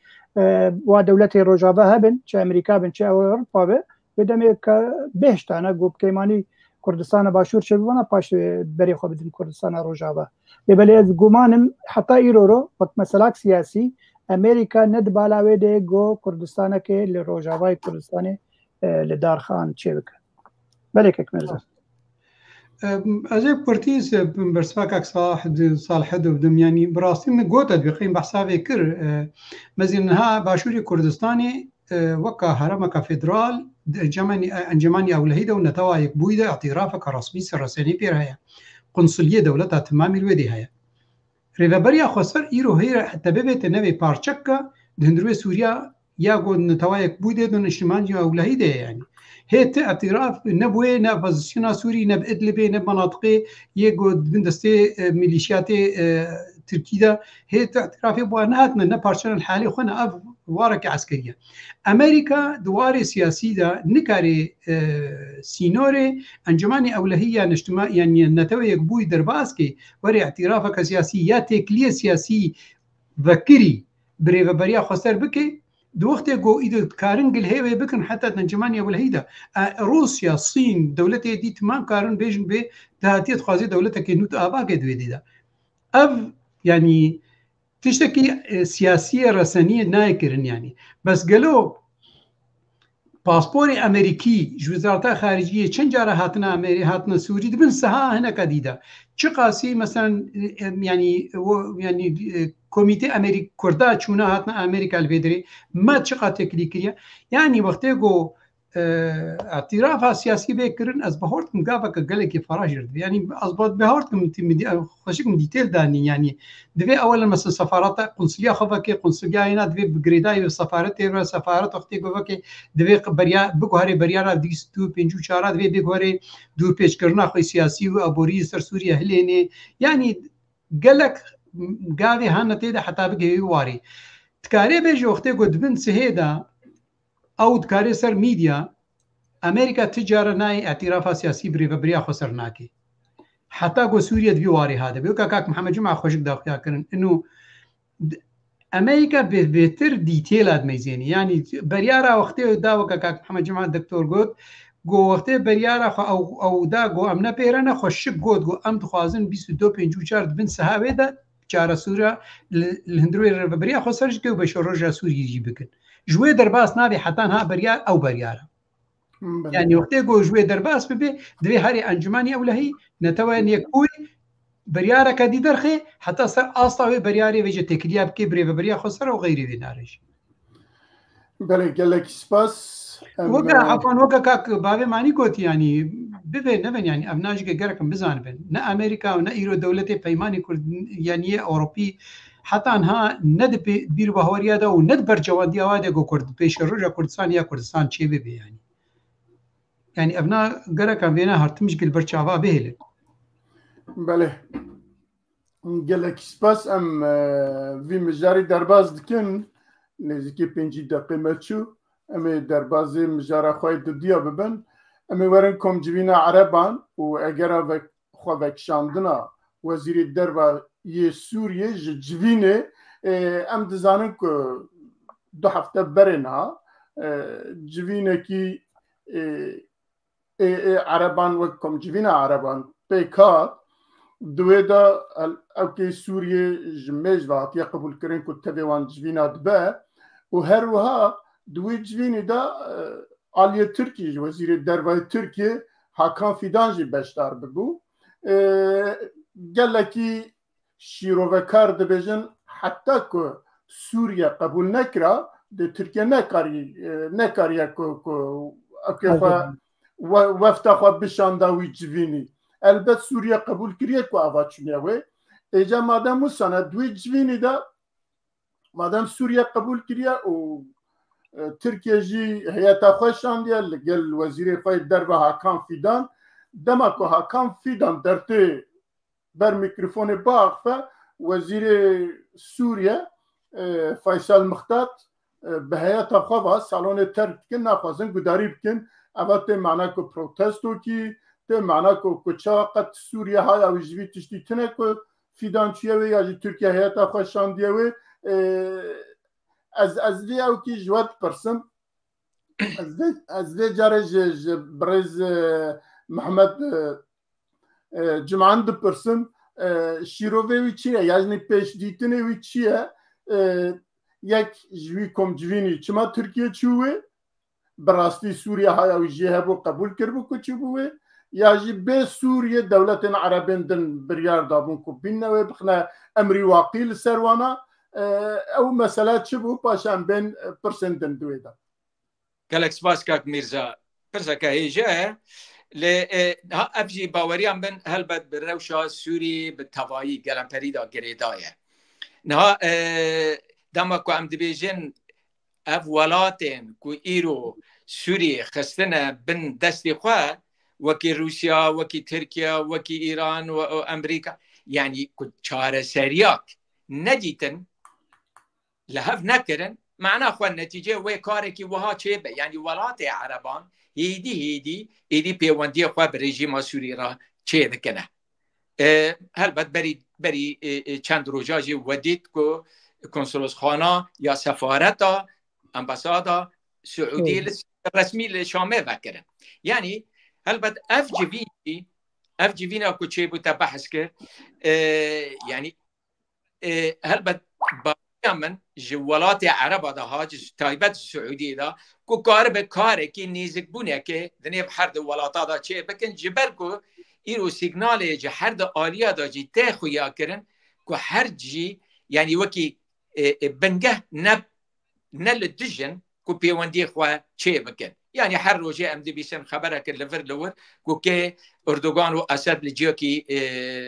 و دولت روجابه هبن چه امريكا بن چه اوروبا بدم بهشتانه جو كيماني كردستان باشور چه بنا پاش بري خو بدن كردستان روجابه بل از گمانم حتی ایرورو وقت مسئله سیاسی امریکا ند بالاوی ده گو کردستان که لروجاوای کردستان لدارخان چه بکن بله که مرزا أجيب كورتيز برسفاك صالح بدم يعني براستي من قوة بقيم بحسابي كر مزينها باشوري كردستاني وكا هرمك فيدرال أنجماني أولهيدا ونتوايك بويدا اعترافك رسمي سرساني بيرهايا قنصلية دولتها تمامي الودي هيا ريفابريا خسر إيرو هي حتى ببيت نبي بارشكا دهندروي سوريا ياغو نتوايك بويدا دون اجتماعي أولهيدا يعني هي اعتراف نبوي نبوزيشنا سوري نب إدلبي نب مناطقي ياغو بندستي ميليشياتي تركيا هي اعترافي بوانهاتنا نبارشنا الحالي خونا أف وارك عسكرية أمريكا دواري سياسي دا نكاري سينوري أنجماني أولهية نجتماع يعني نتويك بوي درباسكي وري اعترافك سياسي يا تكلية سياسي ذكري بريفا بريا خسر بكي دو وقت جو إذا كارن قل هيوي بكن حتى أنجماني أولهية روسيا الصين دولتي دي تمام كارن بيجن بي دهاتيت خوازي دولتك نوت آباك دوي دي دا أف يعني تشتكي سياسية رسانية نايكرن يعني بس قالوا باسبوري أمريكي وزارة خارجية چند جارة هاتنا سوري دبن سها هنا كديدة چقاسي مثلا يعني كوميتي أمريكي كردا چونا هاتنا أمريكا الفيدري ما چقا تكليكية يعني وقتيقو اعترافها سياسي بيكرن از بهورتكم قافك قالك فراجر يعني اضبط بهورتكم خشكم ديتيل داني يعني دبي اولا مثلا سفارات قنصليه خفكي قنصليه هنا دبي بجريداي السفارات تبع سفارات وقتي قفكي دبي بريا بقهري بريا ديستو بنجو شارات دبي بقهري دور بيش كرنا خو سياسي وابوري سر سوريا هليني يعني قالك قاضي هانتي ده حتى بقي واري تكاري بيجي وقتي قد بن سهيدا او دكاري سر ميديا امريكا تجاره ناي اعتراف سياسي بريا خسر ناكي حتى جو سوريا دبيواري هذا بيوكا كاك محمد جمعه خوشك داخل كرن انه امريكا بيتر ديتيل اد ميزيني يعني بريارا وقتي داوكا كاك محمد جمعه الدكتور قلت جو وقتي بريارا او دا جو امنا بيرنا خوشك قلت جو ام تخوازن 22 54 بن سهاوي دا چاره سوريا الهندروي بريا خسرش كيو بشروجا سوريا يجي بكن جوي درباس نابي حتى ها بريار او بريارا يعني وقتی گو جوی درباس ببی دوی هری انجمانی اولهی نتوان یکوی بریاره کدی درخه حتی سر آستاوی بریاری ویجه تکلیه بکی بری و بریا خسر و غیری وینارش بله گلک سپاس وقا عفوا وقا كاك بابي ماني قلت يعني ببين نبن يعني ابناج جركم بزان بن نا امريكا ونا ايرو دولتي بيماني كرد يعني اوروبي حتى انها ند بير بهوريا دا وند برجواد ديواده جو كرد بيش رجا كردستان يا كردستان شي بي يعني ابناء جركم فينا هرتمش قل برچاوا بهله بله گلک سپاس ام وی مجاری درباز دکن نزدیکی 5 دقیقه مچو امی دربازی مجاره خواهی دودیا ببن امی ورن کم جوینا عربان و اگر خواه وکشاندنا وزیر دربا یه سوریه جوینه ام دزانن که 2 هفته برن ها جوینه کی عربان و کم جوینا عربان پیکات دوی دا اوکی سوریه جمیج وقت یا قبول کرن که تبیوان جوینا دبه و هر وها دوی جوینی دا آلیه ترکیه وزیر دربای ترکیه حکان فیدانجی بشتار ببو گلکی شیروکار دبیجن حتی که سوریه قبول نکرا ده ترکیه نکاریه که وفتا خواه بشانداوی جوینی البته سوریه قبول کریه که آواز چونیه ایجا مادم موسانه دوی جوینی دا مادم سوریه قبول کریه و ترکیه جی هیئت خواه شاندیه لگل وزیر خواه دربا حکام فیدان دما که هاکان فیدان درته بر میکروفون باغفه وزیر سوریه فیصل مختار به هیئت خواه سالن ترک کن نخواستن گداری بکن اول ته معنا که پروتستو کی ته معنا که کچا قد سوریه های او جوی تشتی تنه که فیدان چیه و یا جی ترکیه هیئت خواه شاندیه و از دی او کی جواد پرسم از دی جاره برز محمد جمعان دو پرسم شیروه وی چیه یعنی پیش دیتنه وی چیه یک جوی کم جوینی چما ترکیه چوه براستی سوریه های او جیه بو قبول کربو کچو بوه یا جی به سوریه دولت عربین دن بریار دابون کو بیننوه بخنا امری واقعی لسروانا او مسئله چه بو پاشان بین پرسندن دوی دا گلک سپاس کاک میرزا پرسا که هیجه افجی باوریان بن هلبت بروشا سوری بتوایی گلم پریدا گریدایه نه دما کو ام دبیجن اف ولاتن کو ایرو سوری خستنه بن دستی خواه وکی روسیا وکی ترکیه وکی ایران و امریکا یعنی کو چاره سریاک ندیتن لهف نکرن معنا خو نتیجه و کارکی وها چه یعنی ولات عربان هیدی پیوندی خو به رژیم سوری را چه دکنه البته بری چند روزاجی ودید کو کنسولوس خانه یا سفارت امباسادا سعودی رسمی لشامه وکرن یعنی البته اف جی وی چه بوده بحث کرد یعنی البته من جوالات عرب ده هاج تایبت سعودی ده کو کار به کاره کی نیزک بونه که دنیب هر دو ولاتا ده چه بکن جبر کو ایرو سیگنال جه هر دو آلیا ده جی ته خویا کرن کو هر جی یعنی وکی بنگه نل دجن کو پیوندی خو چه بکن یعنی هر روزه ام دی بیسن خبره که لور لور کو که اردوغان و اسد لجیو کی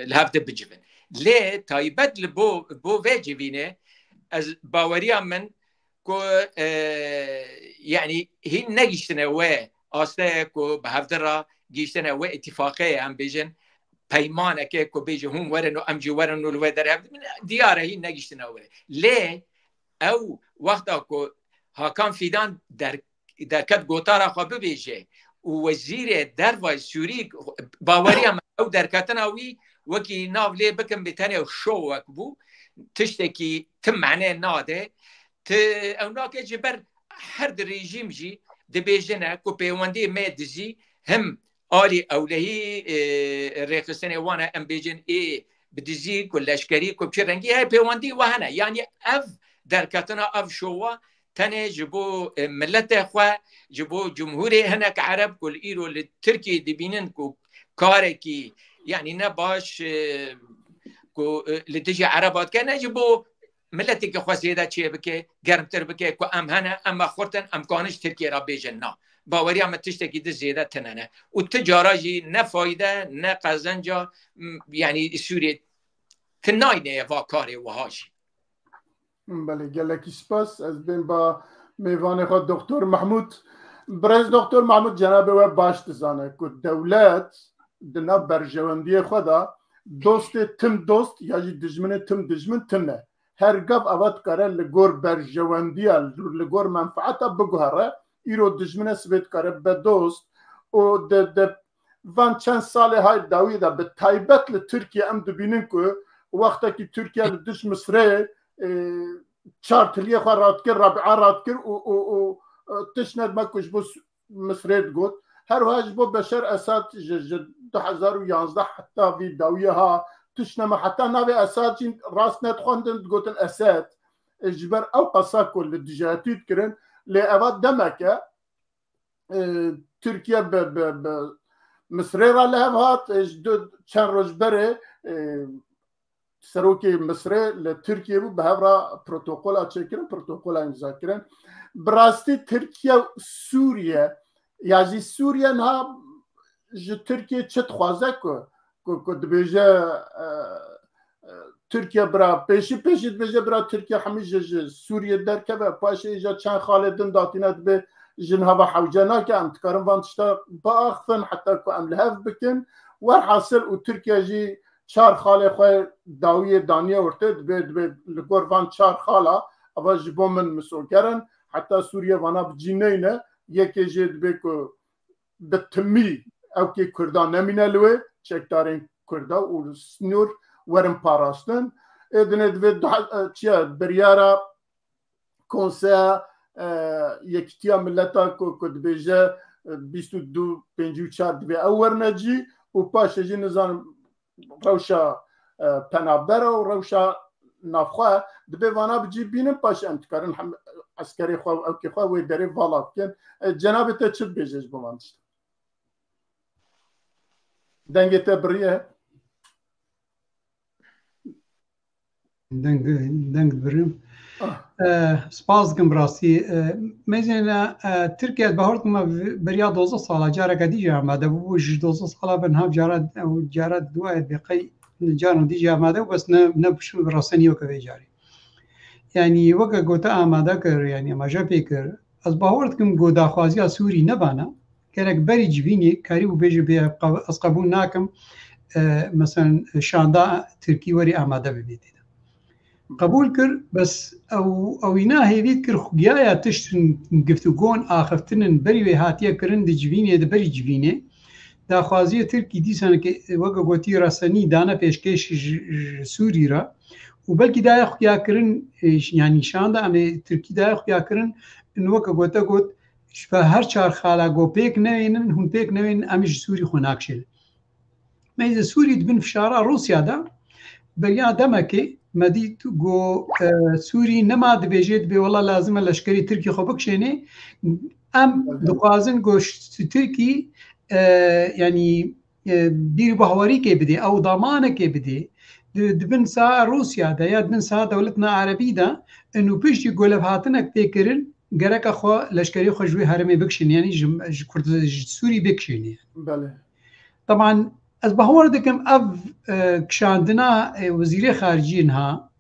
لهفت بجبن لی تایبت لبو وجبینه از باوریا من کو یعنی هی نگیشتنه و آسته کو به هفتره گیشتنه و اتفاقی هم بیجن پیمانه که کو بیجه هم ورن و امجی ورن و لوه در دیاره هی نگیشتنه و لی او وقتا کو هاکان فیدان در کت گوتارا خواه بیجه و وزیر در سوری باوریا من او در کتناوی وکی ناو لی بکن بتنه شو وکبو تشتكي تم معناه ناده اونا که جبر هر رژیم جی دبیجنه کو پیوندی مدزی هم آلی اولهی رخصتن وانا ام بیجن ای بدزی کو لشکری کو چرنگی های پیوندی وهنه یعنی اف در کتنا اف شوا تنه جبو ملت خو جبو جمهوری هناك عرب کل ایرو لترکی دبینن کو کاری کی یعنی نباش کو لتجي عربات كان يجبو ملتي كخوازيدا تشي بكي گرمتر بكي كو ام هنا اما خورتن امكانش تركيا را بيجنا باوري ام تشتكي د زياده تننه والتجاره جي نا فايده نا قزنجا يعني سوريا تناينه واكاري وهاش بله گلکی سپاس از بین با میوان خود دکتر محمود برز دکتر محمود جناب و باش تزانه که دولت دنا برجواندی خدا دوست تم دوست یا جی دجمن تم دجمن تنه هر گاب اوت کاره لگور برجواندی لگور منفعتا بگوهره ایرو دجمن سبت کاره به دوست و ده وان چند ساله های داوی ده به تایبت لترکیه ام دبینن که وقتا که ترکیه لدش مصره چارتلیه خواه راد کر رابعه راد کر و تشند مکش بو مصره گود هر واج بو بشر اساد 2011 حتى في داويها تشنم حتى نبي اساد راس ندخل قلت اساد اجبر او قصاكو للدجاتيت كرن لأباد دمكة تركيا ب مصريرا لهفات اجدود كان رجبري سروكي مصري لتركيا بهبرا بروتوكولا تشكرن بروتوكولا انزاكرن براستي تركيا سوريا يعني سوريا نها جو تركيا چت خوازه کو دبیجه ترکیه برا پیشی دبیجه برا ترکیه همیشه سوریه در که پاشه ایجا چند خالدن داتینت به جنها حوجنا كام تكرم فانتشتا باخفن حتى كو ام لهف بكن ورحاصل وتركيا جي شار خاله خو داويه دانيه ورتد بيد لغورفان شار خاله ابا جبون من مسوكرن حتى سوريا وانا بجينينا يكي جد بكو بتمي او كي كردان نمينلوي چکدارین کردا و سنور ورم پاراستن ادنه دوید چیا بریارا کنسه یکتیا ملتا کد بیجه 22-54 دوی اور نجی و پاشه جی نظام روشا پنابدر و روشا نافخواه دوی وانا بجی بینم پاشه امتکارن عسکری خواه او که خواه وی داری والا بکن جناب تا چه بیجهش بمانشت دنگ تبریه دنگ بریم سپاس دکم براستی میزنه ترکیه بهارت ما بریا 12 ساله جاره کدی آمده بو 12 ساله بنها جاره دو دقیقه جارو دی آمده بس نه بشو براسنی و که جاری یعنی وقت گوته آمده کر یعنی ماجا پیکر از بهارت کم گودا خوازی سوری نبانه كانك بري جبيني كاري وبيجي بها أسقبون ناكم مثلا شاندا تركي وري آماده ببيتي قبول كر بس أو يناهي بيت كر خجايا تشتن قفتوقون آخفتن بري وهاتيا كرن دي جبيني دا بري جبيني دا خوازية تركي دي سنة وقا قوتي راساني دانا بيشكيش سوري را وبلكي دا يخجا كرن يعني شاندا أمي تركي دا يخجا كرن إنه وقا قوتا قوت شبه هر چار خالا گو پیک نوینن هون پیک نوین امیش سوری خوناک شل میز سوری دبن فشارا روسیا دا بریا دمکه مدید گو سوری نما دبیجید بی والله لازمه لشکری ترکی خو بکشینه ام دقازن گو ترکی یعنی بیر بحواری که بده او ضمانه که بده دبن سا روسیا دا یا دبن سا دولتنا عربی دا انو پیشتی گولب هاتنک پیکرن گرک خو لشکری خوشوی هرمی بکشین یعنی کرد سوری بکشینی بله طبعا از بهور دکم اف کشاندنا وزیر خارجی انها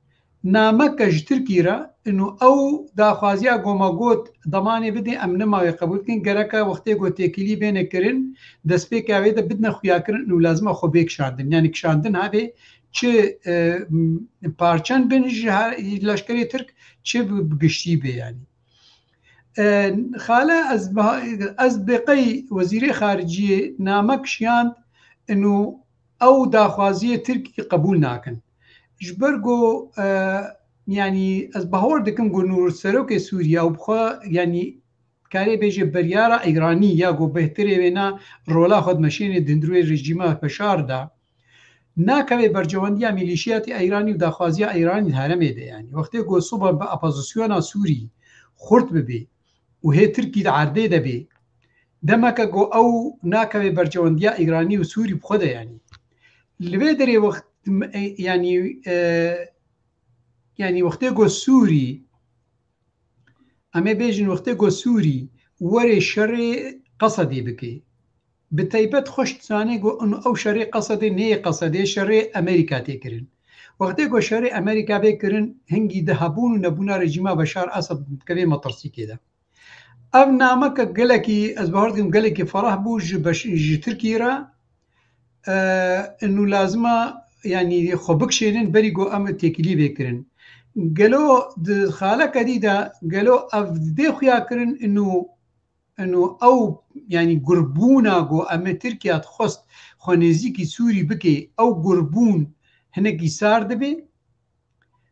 نامک ترکی را انه او داخوازیا گوما گوت ضمانه بده امن ما قبول کن گرک وقتی گوت تکلی بین کرن دست به که ده بدنا خویا کرن انه لازم خو بکشاندن یعنی کشاندن هبه چه پارچن بنج لشکری ترک چه بگشتی به یعنی خاله از بقي وزير خارجية نامك شيان انه او داخوازية تركي قبول ناكن جبرقو يعني از بهور دكم قو نور سروك سوريا وبخوا يعني كاري بيجي بريارة ايراني يا قو بهتري بينا رولا خود مشين دندروي رجيمة بشار دا ناكوي برجواندية ميليشيات ايراني وداخوازية ايراني هرمي ده يعني وقتی قو صوبة بأپوزيسيونا سوري خورت ببي وهي تركي عرضه دبي دمك جو او ناكوي برجوانديا ايراني وسوري بخده يعني اللي بيدري وقت يعني وقت جو سوري اما بيجن وقت جو سوري وري شري قصدي بكي بتيبت خوش ثاني جو انه او شري قصدي ني قصدي شري امريكا تكرن وقت جو شري امريكا بكرن هنجي ذهبون ونبونا رجيما بشار اسد كبي مطرسي كده اب نامك قالكي از بهردم قالكي فرح بوج باش تركي را انه لازمه يعني خبكشين بريغو ام تكلي بكرن قالوا خاله كديده قالوا اف دي خويا كرن انه او يعني قربونا جو ام تركيا تخص خونيزيكي سوري بكي او قربون هناك صار دبي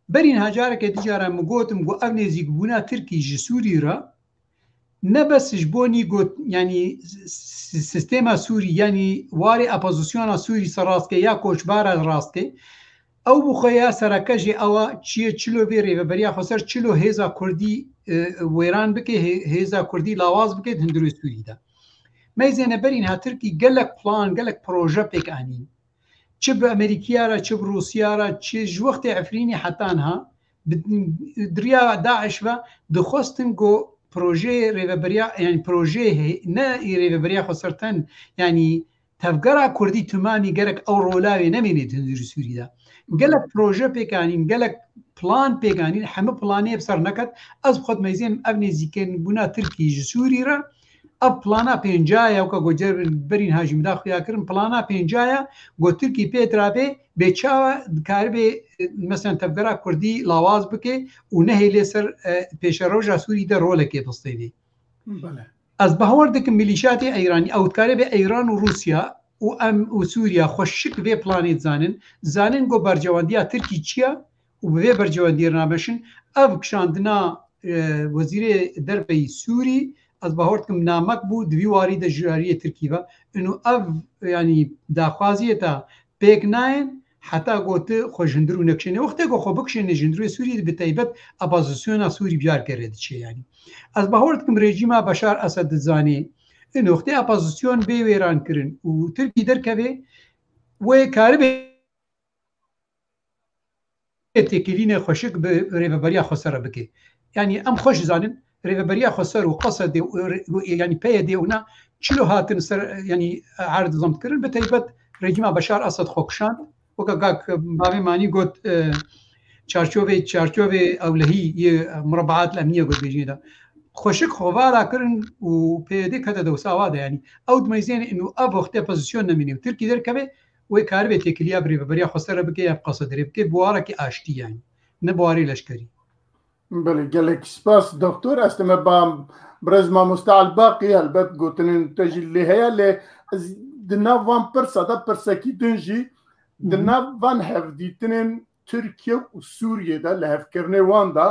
برين هاجاره كديجاره مغوتم جو ابني بونا تركي سوري را نبس جبوني قلت يعني سيستما سوري يعني واري أبوزيسيونا سوري سراسكي يا كوشبارا راسكي أو بخويا سركجي أو تشيلو بيري وبريا خسر تشيلو هيزا كردي ويران بكي هيزا كردي لاواز بكي هندروي سوري دا ما يزين برين ها تركي قالك بلان قالك بروجا بيك أنين تشب أمريكيارا تشب روسيارا تشج وقت عفريني حتانها دريا داعش و دخوستن جو بروجي ريفبريا يعني بروجي نا ريفبريا خسرتن يعني تفكرا كردي تمامي قالك او رولاوي نميني تندري سوريا قالك بروجي بيكانين قالك پلان پێگانین هەمە پلانەیە بسەر نەکەت ئەس خۆت مەزیێن ئەو نێزیکەن بوونا ترکی سووری رە ئەو پلانە پێنجایە وکە گۆجەر بەرین هاژیمدا خویاکردن پلانە پێنجایە گۆ ترکی پێترابێ بێچاوە کاربێ مەسەن تەبگەرا کوردی لاواز بکێ و نەهێ لێسەر پێشە ڕۆژە سووری دە ڕۆلەکێ دەستێنێ ئەس بەهەوەر دەکەم میلیشاتی ئەیرانی ئەوتکارە بێ ئەیران و رووسیا و سووریا خۆشک بێ پلانێت زانن گۆ بەرجەوەندیە ترکی چییە و بێ بەرجەوەندی ڕنابەشن ئەو کشاندنا وەزیرێ دەربەی سووری ئەس بەهۆردکم نامەک بوو دوی واری دەژاریە ترکی بە ئەو ینی داخوازیەتە پێک نایەن حتا گۆتە خۆ ژندر و نەکشێنێ وەختێ گۆ خۆ بکشێنێ ژندروی سووری بتەیبەت ئەپازیسیۆنە سووری بیارگەرێت چێ ینی ئەس بەهۆردکم ڕێژیما بەشار ئەسەد دزانێ نقطه اپوزیسیون به ویران کردن و ترکی درکوی و کاربه تکیلین خوشک به ریوبریا خسر بکه یعنی ام خوش زانن ریوبریا خسر و قصد یعنی پی دی اونا چلو هاتن سر یعنی عرض ضمت کردن به تایبت رژیم بشار اسد خوکشان و که باوی معنی گفت چارچوب اولهی مربعات الامنیه گفت بیجیده خوشک خوارا کردن و پیاده کده دوساواده یعنی او دمیزین انه اب وقت اپوزیسیون نمینی و ترکی درکبه و کاربه تکلیه بری بریا خسر بکه یا قصد بکه بواره که آشتی یعنی نه بواری لشکری. بله گلک سپاس دکتر استم با برزما مستعل باقی البته گوتنین تجلی هیا ل دنوان پرسادا پرسکی دنجی دنوان هفدیتنین ترکیه و سوریه دا لهفکرنه واندا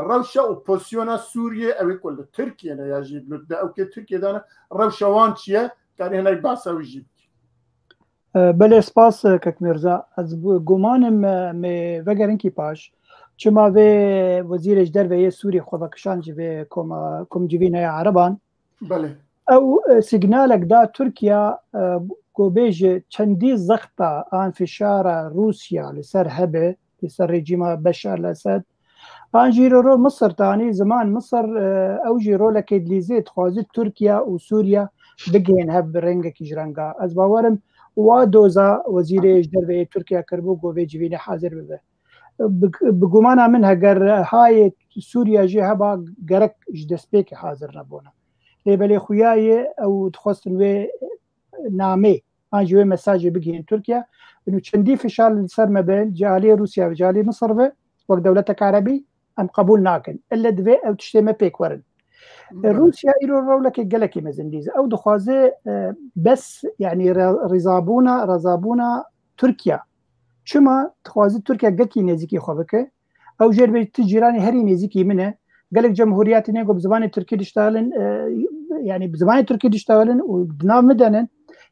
روشة اپوزیسیون سوریه اوی کل ترکیه نه یاجید لده او که ترکیه دانه روشة وان چیه کاری هنای باسا ویجید بله سپاس کک مرزا از گمانم وگرن کی پاش چما و وزیر در و سوری خودکشان جوی کم جوی نه عربان بله او سیگنالک دا ترکیه گوبیج چندی زخطه آن فشار روسیا لسر هبه لسر رژیم بشار الاسد آن جیرو مصر تانی زمان مصر او جیرو لکید لیزید خوازید ترکیه و سوریا بگین هب رنگ کیجرنگا از باورم و دوزا وزیر اجدر و ترکیه کربو گوه جوین حاضر ببه بگومانا من هگر های سوریا جی هبا گرک اجدسپیک حاضر نبونا لیبالی خویای او تخواستن و نامه آن جوه مساجی بگین ترکیه انو چندی فشال سر مبین جالی روسیا و جالی مصر و وقت دولتك عربي ام قبول ناكن الا دفي او تشتمه بيك ورن روسيا ايرو رولك قالك مزنديز او دخوازه بس يعني رزابونا تركيا شما تخوازه تركيا قالكي نزيكي خوبك او جربي تجيراني هري نزيكي منه قالك جمهوريات نيجو بزبان التركي دشتغلن يعني بزبان التركي دشتغلن وبنام مدنن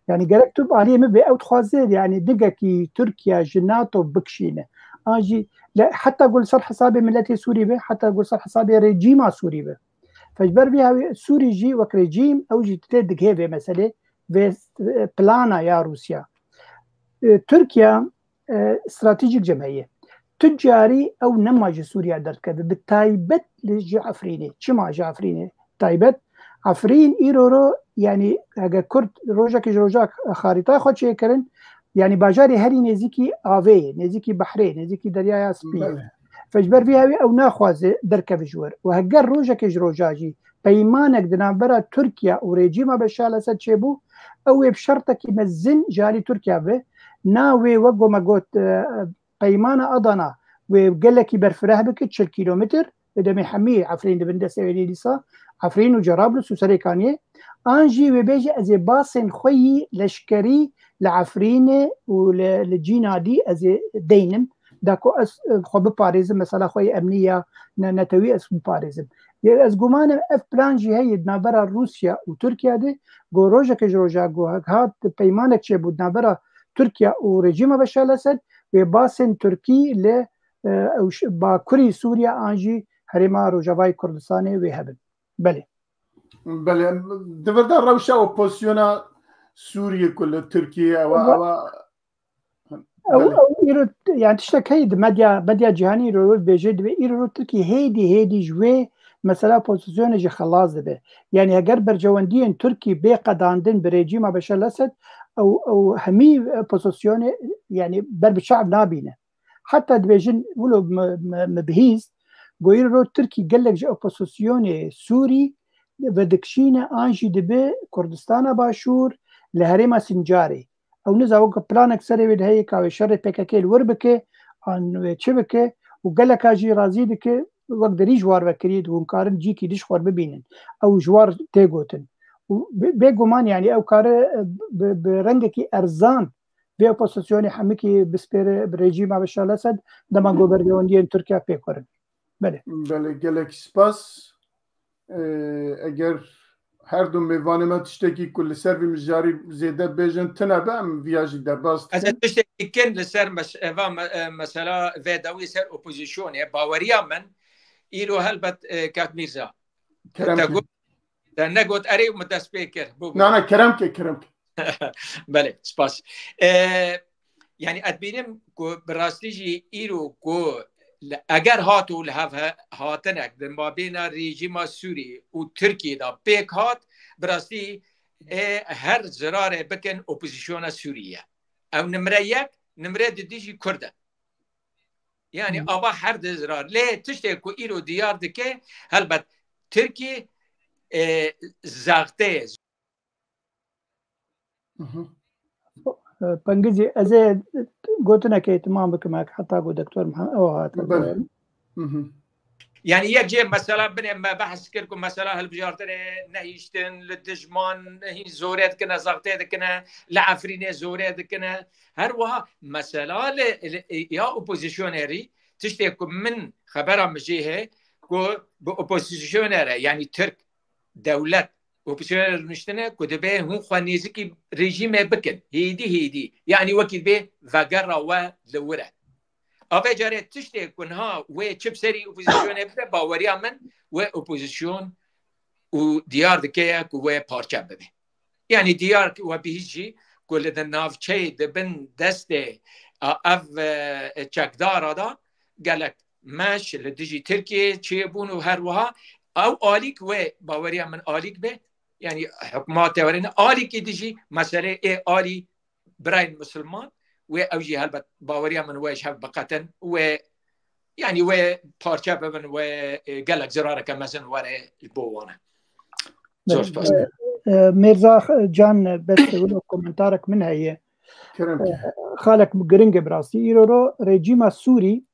يعني قالك تب عليه مبي او تخوازه يعني دقكي تركيا جناتو بكشينه اجي لا حتى اقول صار حسابي ملتي سوري به حتى اقول صار حسابي ريجيما سوري به فجبر بها سوري جي وك ريجيم او جي تدق هي مساله في بلانا يا روسيا تركيا استراتيجيك جمعيه تجاري او نماج سوريا دركه بالتايبت لجعفريني شما جعفريني تايبت عفرين ايرورو يعني اگر كرد روجاك خارطه خود شي كرن يعني باجاري هري نزيكي آوي نزيكي بحري نزيكي دريا سبي فجبر فيها او ناخوازه دركه بجور وهجر روجك جروجاجي بيمانك دنابرا تركيا وريجيما بشار الاسد شيبو او بشرطك يمزن جاري تركيا به ناوي وقو ما قلت بيمانه اضنا وقال لك برفره بك 10 كيلومتر دمي حمي عفرين دبنده سويلي لسا عفرين وجرابلس وسريكانيه انجي وبيجي ازي باسن خوي لشكري لعفرينه ولجينادي ازي دينم داكو خو بباريزم مثلا خوي امنيه نتوي اس بباريزم از گمان اف بلانجي هي دنابرا روسيا وتركيا دي جوروجا كجروجا جو هات بيمانك شي بدنابرا تركيا ورجيم بشار الاسد وباسن تركي ل باكوري سوريا انجي هرما روجاواي كردستاني وهبن بله دفردا روشا اوبوزيسيونا سوريا كل تركيا او يعني تشتكي مديا جهاني رو بيجد ايرو تركي هيدي جوي مثلا بوزيسيون جي خلاص ده يعني اگر برجواندين تركي بقداندن بريجيم بشار الاسد او همي بوزيسيون يعني بر بالشعب نابينه حتى دبيجن ولو مبهيز قويرو تركي قال لك جا اوبوزيسيون سوري بدكشينا انجي دبي كردستان باشور لهريما سنجاري او نزاوك بلانك سري ود هي كاوي شر بكك الوربكه ان تشبكه وقال لك اجي رازي دك وقت دري جوار وكريد ومقارن جيكي ديش خور ببينن او جوار تيغوتن بيغومان يعني او كار برنجكي ارزان بأوبوزيسيون حميكي بسبير بريجيم بشار الاسد دما غوبرديون تركيا بيكورن بله گلک سپاس اگر هر دو میوانمت تشتکی کل سر و مجاری زیده بیجن تنبه ام ویاجی در باست از تشتکی کن لسر مثلا ویداوی سر اپوزیشون باوریا من ایرو هلبت کاک میرزا کرم در نگوت اری و مدست بیکر نه کرم که بله سپاس یعنی ادبینم براستی جی ایرو کو اگر هاتو لهف هاتنک در مابین رژیم سوری و ترکیه دا پیک هات براستی هر زراره بکن اپوزیسیون سوریه او نمره یک نمره دیجی کرده یعنی آبا هر زرار لی تشته کو ایرو دیار دکه هلبت ترکیه زاغته بنجزي أزاي قلت لك اهتمام بكمك حتى أقول دكتور محمد أو هذا يعني يجي مثلا بني ما بحث كركم مثلا هالبجارتنا نهيشتن للدجمان هي زوريت كنا زغتيت كنا لعفريني زوريت كنا هروها مثلا يا اوبوزيشنري تشتكم من خبرها مجيها كو باوبوزيشنري يعني ترك دولة اوبوزيشنر نشتنا كدبه هون خوانيزكي ريجيم بكن هيدي يعني وكيل به فقرا ولورا أبى جاري تشتى كونها وشيب سري أوبوزيشن بده باوريا من وأوبوزيشن وديار دكيا كوه بارشة بده يعني ديار وبيجي كل الناف شيء دبن دسته أف تشكدار هذا قالك ماش لديجي تركيا شيء بونو هروها أو آليك وباوريا من آليك به يعني حكومات تورينا آليك يديجي مسألة إيه آلي براين مسلمان وأوجي هالبت باوريا من ويش هال بقتن و يعني و بارشة بمن وقالك زرارة مثلا ورا البوانا زوج بس ميرزا جان بس ولو كومنتارك منها هي خالك جرينج براسي إيرورو ريجيم السوري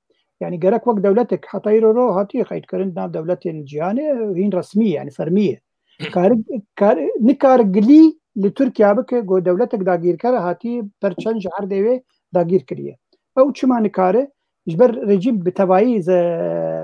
يعني جرك وقت دولتك حتى إيرورو هاتي خيط كرندنا دولة جيانة هين رسمية يعني فرمية نكارجلي لتركيا بك جو دولتك داگیر کر هاتی پرچن جهر دیوه داگیر کریه او چما نکاره جبر رژیم بتوایی ز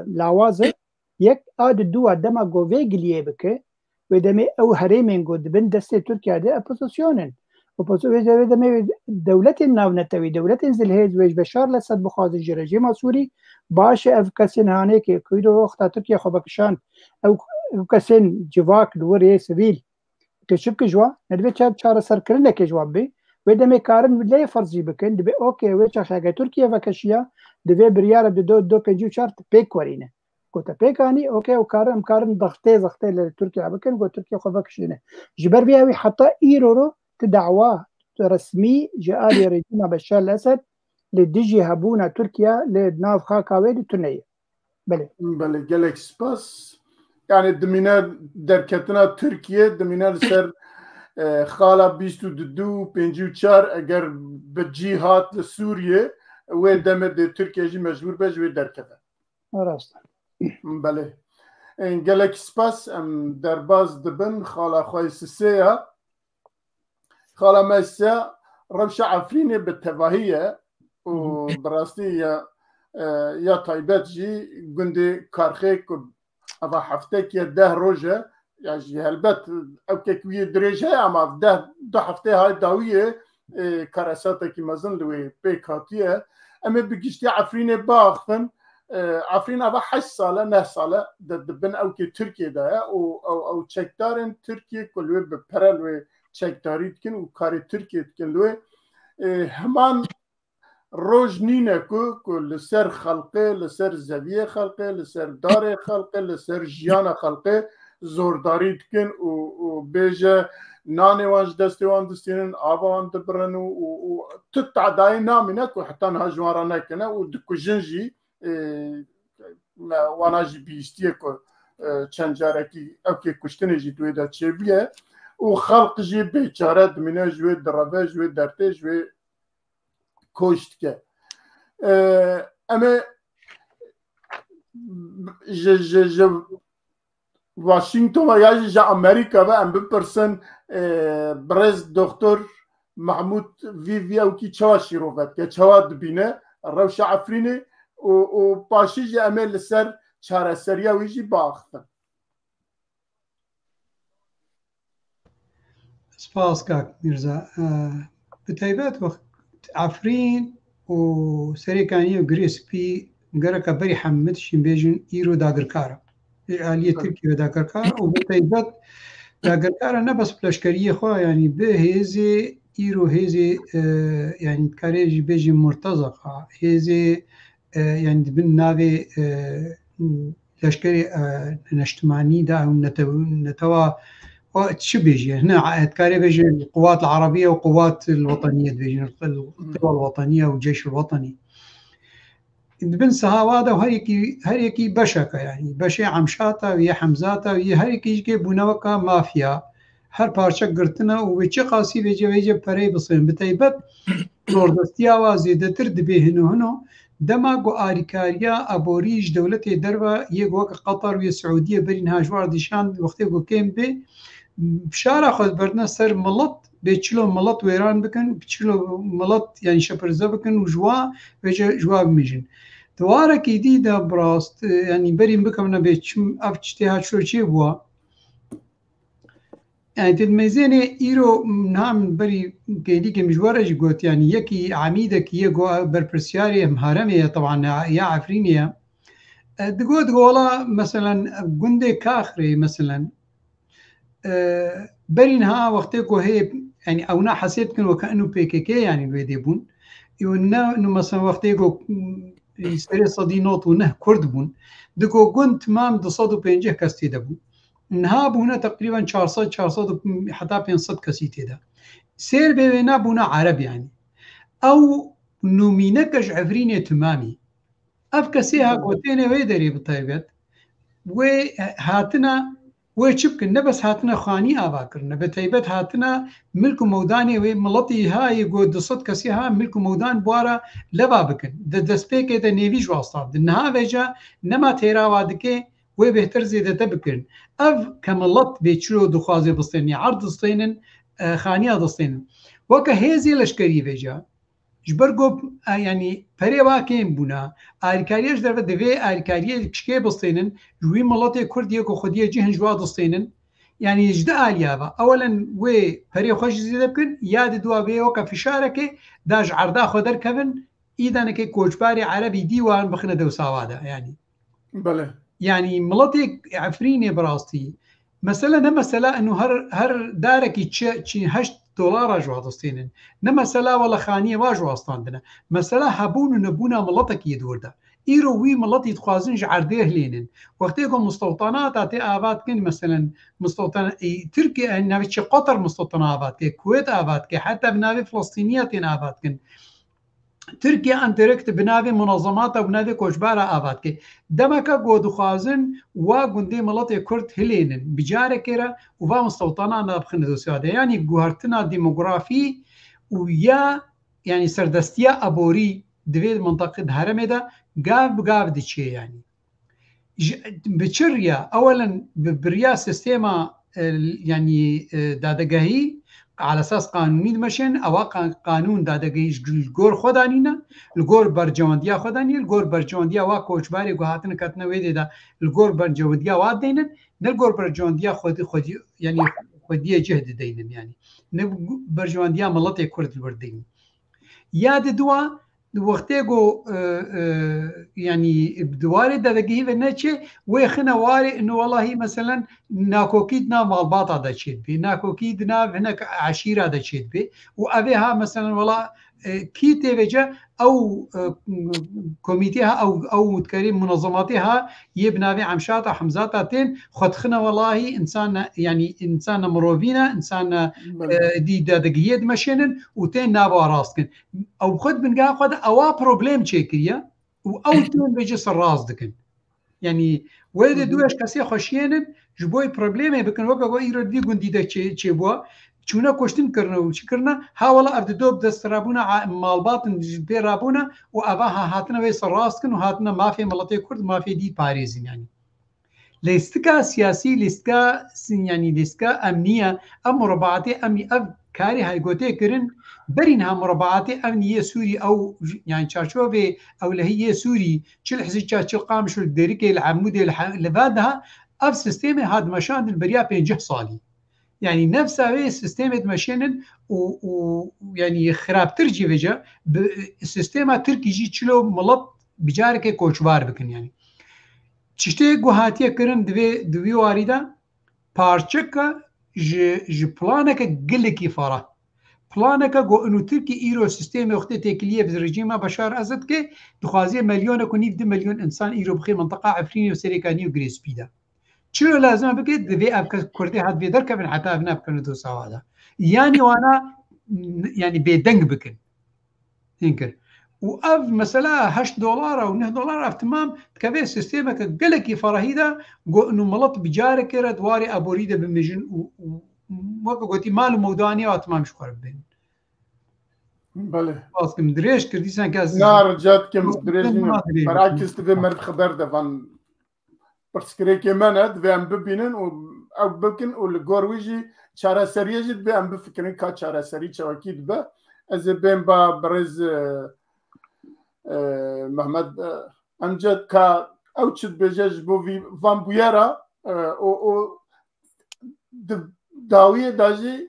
لاوازه یک آد دو دما گو ویگلیه بک و دمی او هریمین گو دبن دست ترکیا ده اپوزیسیونن اپوزیسیون دمی دولت ناو نتوی دولت زلهز ویج بشار لسد بخواز رژیم سوری باش اف کسین هانه که کویدو وقت ترکیا خو بکشان او کسین جواک دوری سیویل كشبك جوا ندبي شار سركرنا كجواب بي ودمي كارن لا فرضي بكن دبي اوكي ويش حاجه تركيا فكشيا دبي بريار دو بيجو شارت بيك ورينا كنت بيكاني اوكي وكارن ضغطي لتركيا بكن قلت تركيا خفكشينا جبر بيها حتى ايرورو تدعواه رسمي جاء رجيم بشار الاسد لديجي هبونا تركيا لناف خاكاوي لتونية بله جالك سباس يعني دمينا دركتنا تركيا دمينا سر خالا 22 اگر بجهات لسوريا ودم تركيا جي مجبور بجوي دركتا راست بله ان جالك سباس ام درباز دبن خالا خويسسيا خالا مسا رمشة عفريني بالتباهية وبراستي يا طيبات جي قندي كارخيك أبا حفتك يده روجة يعني هالبت أو كوي درجة أما ده دو حفتة هاي داوية كراساتك مازن لوي بيكاتية أما بيجي عفرين باخن عفرين أبا 8 سالة 9 سالة دبن أو كي تركيا ده أو تشكتارن تركيا كلوي ببرلوي تشكتاريت كن وكاري تركيا كن لوي همان روج نینه کو لسر خلقه لسر زویه خلقه لسر دار خلقه لسر جیان خلقه زورداری دکن و بیجه نانی وانج دستی وان دستینن آبا وان دبرن و تتعدای نامینه که حتی نه جوارا نکنه و دکو جنجی وانا جی بیستیه که چند جاره که او که کشتنه جی دوی دا چه بیه و خلق جی بیچاره دمینه جوی درابه جوی درته جوی کشت که اما واشنطن و یا جا امریکا و ام بپرسن برز دکتر محمود وی او کی چوا شیروفت که چوا دبینه روش عفرینه و پاشی جا امل سر چاره سریا ویجی باختن. سپاس کاک میرزا. بتایبەت وەخت عفرین و سەرێکانی و گرێسپی گەرەکە بەری حەمەتشین بێژن ئیرۆ داگرکارە عالیە ترکیە داگرکارە و بتایبەت داگرکارە نەبەس پلەشکەریە خوا ینی بە هێزێ ئیرۆ هێزێ ینی کارێژی بێژی مرتەزەقا هێزێ ینی دبن ناوێ لەشکەری نەشتمانیدا نەتەوە شو بيجي هنا كاري بيجي القوات العربية والقوات الوطنية بيجي القوى الوطنية والجيش الوطني بن سهاوادا وهريكي بشكا يعني بشي عمشاتا ويا حمزاتا ويا هريكي يجي بونوكا مافيا هر بارشا قرتنا وبيجي قاسي بيجي بري بصين بتايبت نوردستيا وزيدتر دبي هنو دماغو آريكاريا أبوريج دولتي دربا يقوك قطر ويا السعودية برينها جوار ديشان وقتي كيم بي بشارة خود برنا سر ملط بيتشلو ملط ويران بكن بيتشلو ملط يعني شبرزة بكن وجوا بيجا جواب ميجن دوارة كيديدة براست يعني بريم بكمنا بيتشم أفتشتها شو بوا يعني تدميزيني إيرو نعم بري كيديك مجوارج قوت يعني يكي عميدك يقو بربرسياري مهارمية طبعا يا عفرينية دقوت قولا مثلا قندي كاخري مثلا برينها وقتكو هي يعني او نا حسيتكن وكانه بي كي كي يعني الويديبون يونا انه مثلا وقتكو يسري صدينوت ونه كرد بون دكو كنت مام دصدو بينجه كاستي دبو انها بونا تقريبا 400 حتى 500 كاسيتي دا سير بينا بونا عرب يعني او نومينكش عفريني تمامي افكسيها قوتين ويدري بطيبت وهاتنا وشبكن نبس هاتنا خاني آواكرنا بتايبت هاتنا ملك موداني وملطي هاي قد صد كسيها ملك مودان بوارا لبابكن دسبيك ده نيفيج واصطاب دنها وجا نما تيرا وادكي وبهتر زيادة تبكن اف كملط بيتشلو دخوازي بسطيني عرض سطينن خانية دسطينن وكا هيزي لشكري وجا جبرگو يعني پروا كيم بونا آريكاريش در دوي آريكاريه كشكي بسطينن جوي ملاتي كرديه كو خديه جهن جوا دسطينن يعني يجدا اليابا اولا وي پري خوش زيده بكن ياد دوا بي وكا فشاركي داج عرضا خدر كفن ايدانكي كوچباري عربي ديوان بخنه دوساوادا يعني بله يعني ملاتي عفريني براستي مثلا انه هر داركي تشي هشت دولار جوا دستينن نما سلا ولا خانيه واجوا استاندنا مثلا هبون نبونا ملطك يدوردا ايرو وي ملطي تخوازن جعرديه لينن وقتيكم مستوطنات اتي ابات كن مثلا مستوطن تركيا انها قطر مستوطنات الكويت ابات حتى بنادي فلسطينيات ابات كن تركيا انتركت بنادي منظمات وبنادي كوشبارا ابات دمكا قود خوازن وغندي ملطي كرد هلينن بجاره كرا وفا مستوطنات بخنه دوسياده يعني جوهرتنا ديموغرافي ويا يعني سردستيا ابوري دويد منطقه هرمدا قاف ديشي يعني بتشريا اولا بريا سيستما يعني دادگاهي على اساس قانوني مشن او قانون دادگاهي الگور خدانينا الگور برجونديا خداني الگور برجونديا وا کوچباري گوهاتن کتنه ويدي دا الگور برجونديا وا دينن الگور برجونديا خود يعني خوديه جهد دينن يعني برجونديا ملطي كرد الوردين ياد دوا وقتيغو يعني بدواري دادگاهي ونچه ويخنا واري انه والله مثلا ناكوكيدنا مالباطا دا تشيد بي ناكوكيدنا هناك عشيره دا تشيد بي وابيها مثلا والله کی تێبێجە ئەو کۆمیتیها ئەو وتکاری منظماتیها یە بناوێ ئەمشاتە حمزاتە تێن خۆتخنە وەڵاهی ئینسانە ینی ئینسانە مرۆڤینە ئینسانە دیدادەگیە دمەشێنن و تێن ناوە ڕاستکن ئەو خۆت بنگا خۆدا ئەوە پرۆبلێم چێکریە و ئەو تێن بێجە سەر ڕاست دکن ینی وێدە دوێش کەسێ خۆشیێنن ji بۆی پرۆبلێمێ بکن وەکە ئیرۆ دی گوندیدە چێ بووە چوونە کوشتن کردنەوە و چیکردە هاوڵە ئەردۆ دەسترابوونە ماڵباتن پێرابوونە و ئەڤ هاتنەوەی سەرڕاستکن و هاتنە مافێ مەڵەتی کورد مافێ دی پارێزینانی لیستکە سیاسی لیستکە سنیانی لیستکە ئەمنیە ئەم مڕبعاتی ئەمی ئەv کاری هایگۆتێکردن بەرین ها مڕبعاتی ئەمنیە سووری ئەو یان چارچۆبێ ئەو لە هیە سووری چل حزی چاچل قامش دەریکێ لە عمودێ لەبادها ئەv سیستێمێ هاتمەشاندن بەریا 50 ساڵی يعني نفسها سيستم ماشينن و يعني خرابتر جيفجا سيستم تركي جي تشلو ملط بجارك كوچوار بكن يعني تشتي گوهاتيه كرن دوي واريدا بارچكا ج بلانك گلكي فرا بلانك گو انو تركي ايرو سيستم وقت تكليه في رجيم بشار اسد كي دخوازي مليون كونيف 2 مليون انسان ايرو بخي منطقه عفريني وسريكاني وغريسبيدا چرا لازم بگید دوی اب کردی حد بیدر که بن حتی اب نبکنه دو سواده یعنی وانا یعنی بیدنگ بکن اینکر و اف مثلا $8 و $9 اف تمام تکوی سیستم که گلکی فرهیده گو انو ملط بجاره کرد واری ابوریده بمجن و وقت گوتی مال مودانی و تمام شکر بین بله باز کم دریش کردی سن که از نار جد کم دریش برعکس دوی مرد خبر دوان پرسکریکی منه دوی هم ببینن و او بکن و لگورویجی چاره سریه جد دوی هم بفکرین که چاره سری چواکید به از بین با برز محمد امجد که او چد بجاج بو وان بویرا و داویه داجی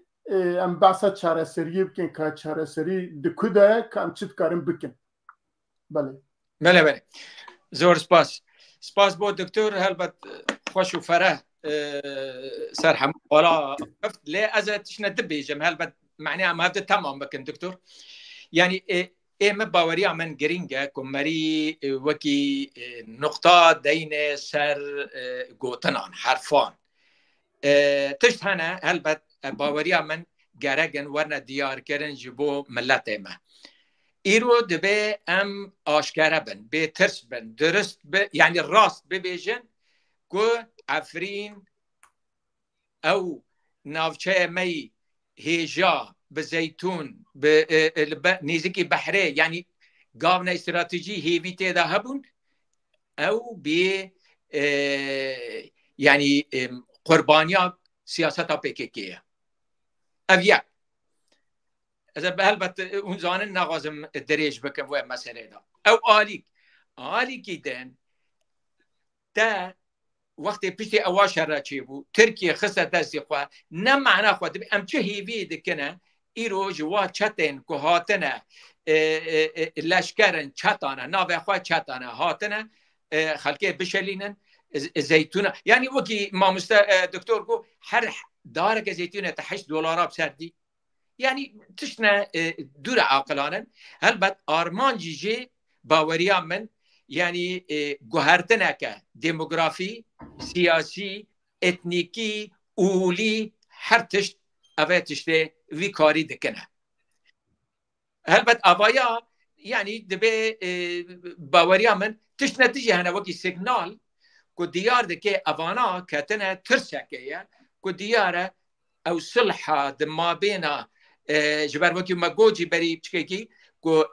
ام بحثا چاره سریه بکن که چاره سری دکوده که ام چد کارم بکن بله بله زور سپاس بۆ دکتۆر هەلبەت خۆش و فەرە سەر هەموو وەڵا لێ ئەزە تشنە دبێژم هەلبەت معنی ئەم هەفتە تەمام بکەن دکتۆر یعنی ئێمە باوەریان من گرینگە کۆمەری وەکی نقطە دەینێ سەر گۆتنان حرفان تشت هەنە هەلبەت باوەریان من گەرەگن وەرنە دیارکردن ji بۆ ملەت ئێمە ایرو دبه ام آشکاره بن به ترس بن درست یعنی راست ببیجن که افرین او نافچه می هیجا به زیتون به نیزکی بحره یعنی گاون استراتژی هیوی تیدا هبون او به یعنی قربانیا سیاست PKK او یک از البته اون زانن نغازم دریج بکن و مسئله دا او آلی کی دن تا وقتی پیشتی اواش را چی بو ترکیه خسته دستی خواه نه معنا خواه دبی ام چه هیوی دکنه ایرو جوا چتن که هاتنه لشکرن چتانه ناوه خواه چتانه هاتنه خلقه بشلینن زیتونه یعنی وکی ما دکتور گو هر داره که زیتونه تا $8 بسردی يعني تشنا دور عاقلانن هلبت آرمان جيجي باوريا من يعني جوهرتنا كديموغرافي سياسي اتنيكي اولي هر تشت اوه تشت وي كاري دكنا هلبت ابايا يعني دبي باوريا من تشنا تجي هنا وكي سيجنال كو ديار دكي افانا كاتنا ترسكيا كو دياره او صلحه دما بينا جبر وكي ماجوجي بري بشكيكي كو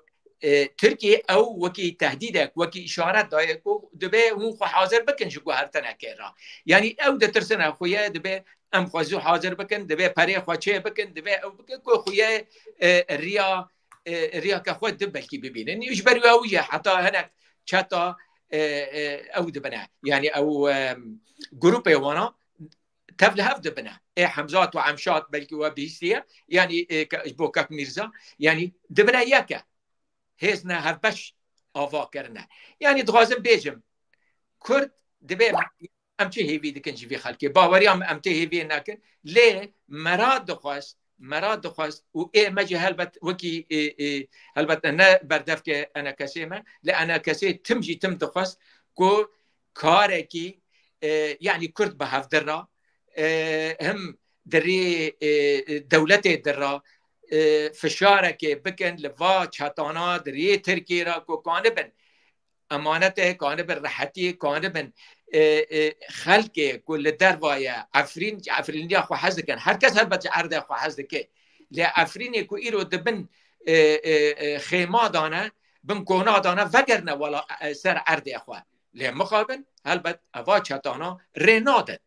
تركي او وكي تهديدك وكي اشارات دايكو دبي هو حاضر بكن جو هرتنا كيرا يعني او ده ترسنا خويا دبي ام خوازو حاضر بكن دبي بري خوچه بكن دبي او بكن كو خويا ريا كخوات دبلكي ببينن يجبروا هويه حتى هناك شتا او دبنا يعني او جروب وانا تفل هفد بنا حمزات وعمشات بلكي وبيسيا يعني بوكاك ميرزا يعني دبنا ياكا هزنا هفبش آوا کرنا يعني دغازم بيجم كرد دبي امچه هيوي دكن جي في خلقي باوري ام امته هيوي ناكن ليه مراد دخواست مراد خواست و مجي هلبت وكي هلبت أنا بردفك أنا كسيمة لأنا كسي تمجي تم دخواست كو كاركي يعني كرد بهفدرا هم دري دولتي درا فشارك بكن لفا چاتانا دري تركي را كو كانبن امانته كانبن راحتي كانبن خلق كل دروايا عفرين يا اخو حزكن هر كس هلبت عرض اخو حزكه لعفرين كو ايرو دبن خيما دانا بن كونا دانا وگرنا ولا سر عرض اخو لمقابل هلبت افا چاتانا رنادن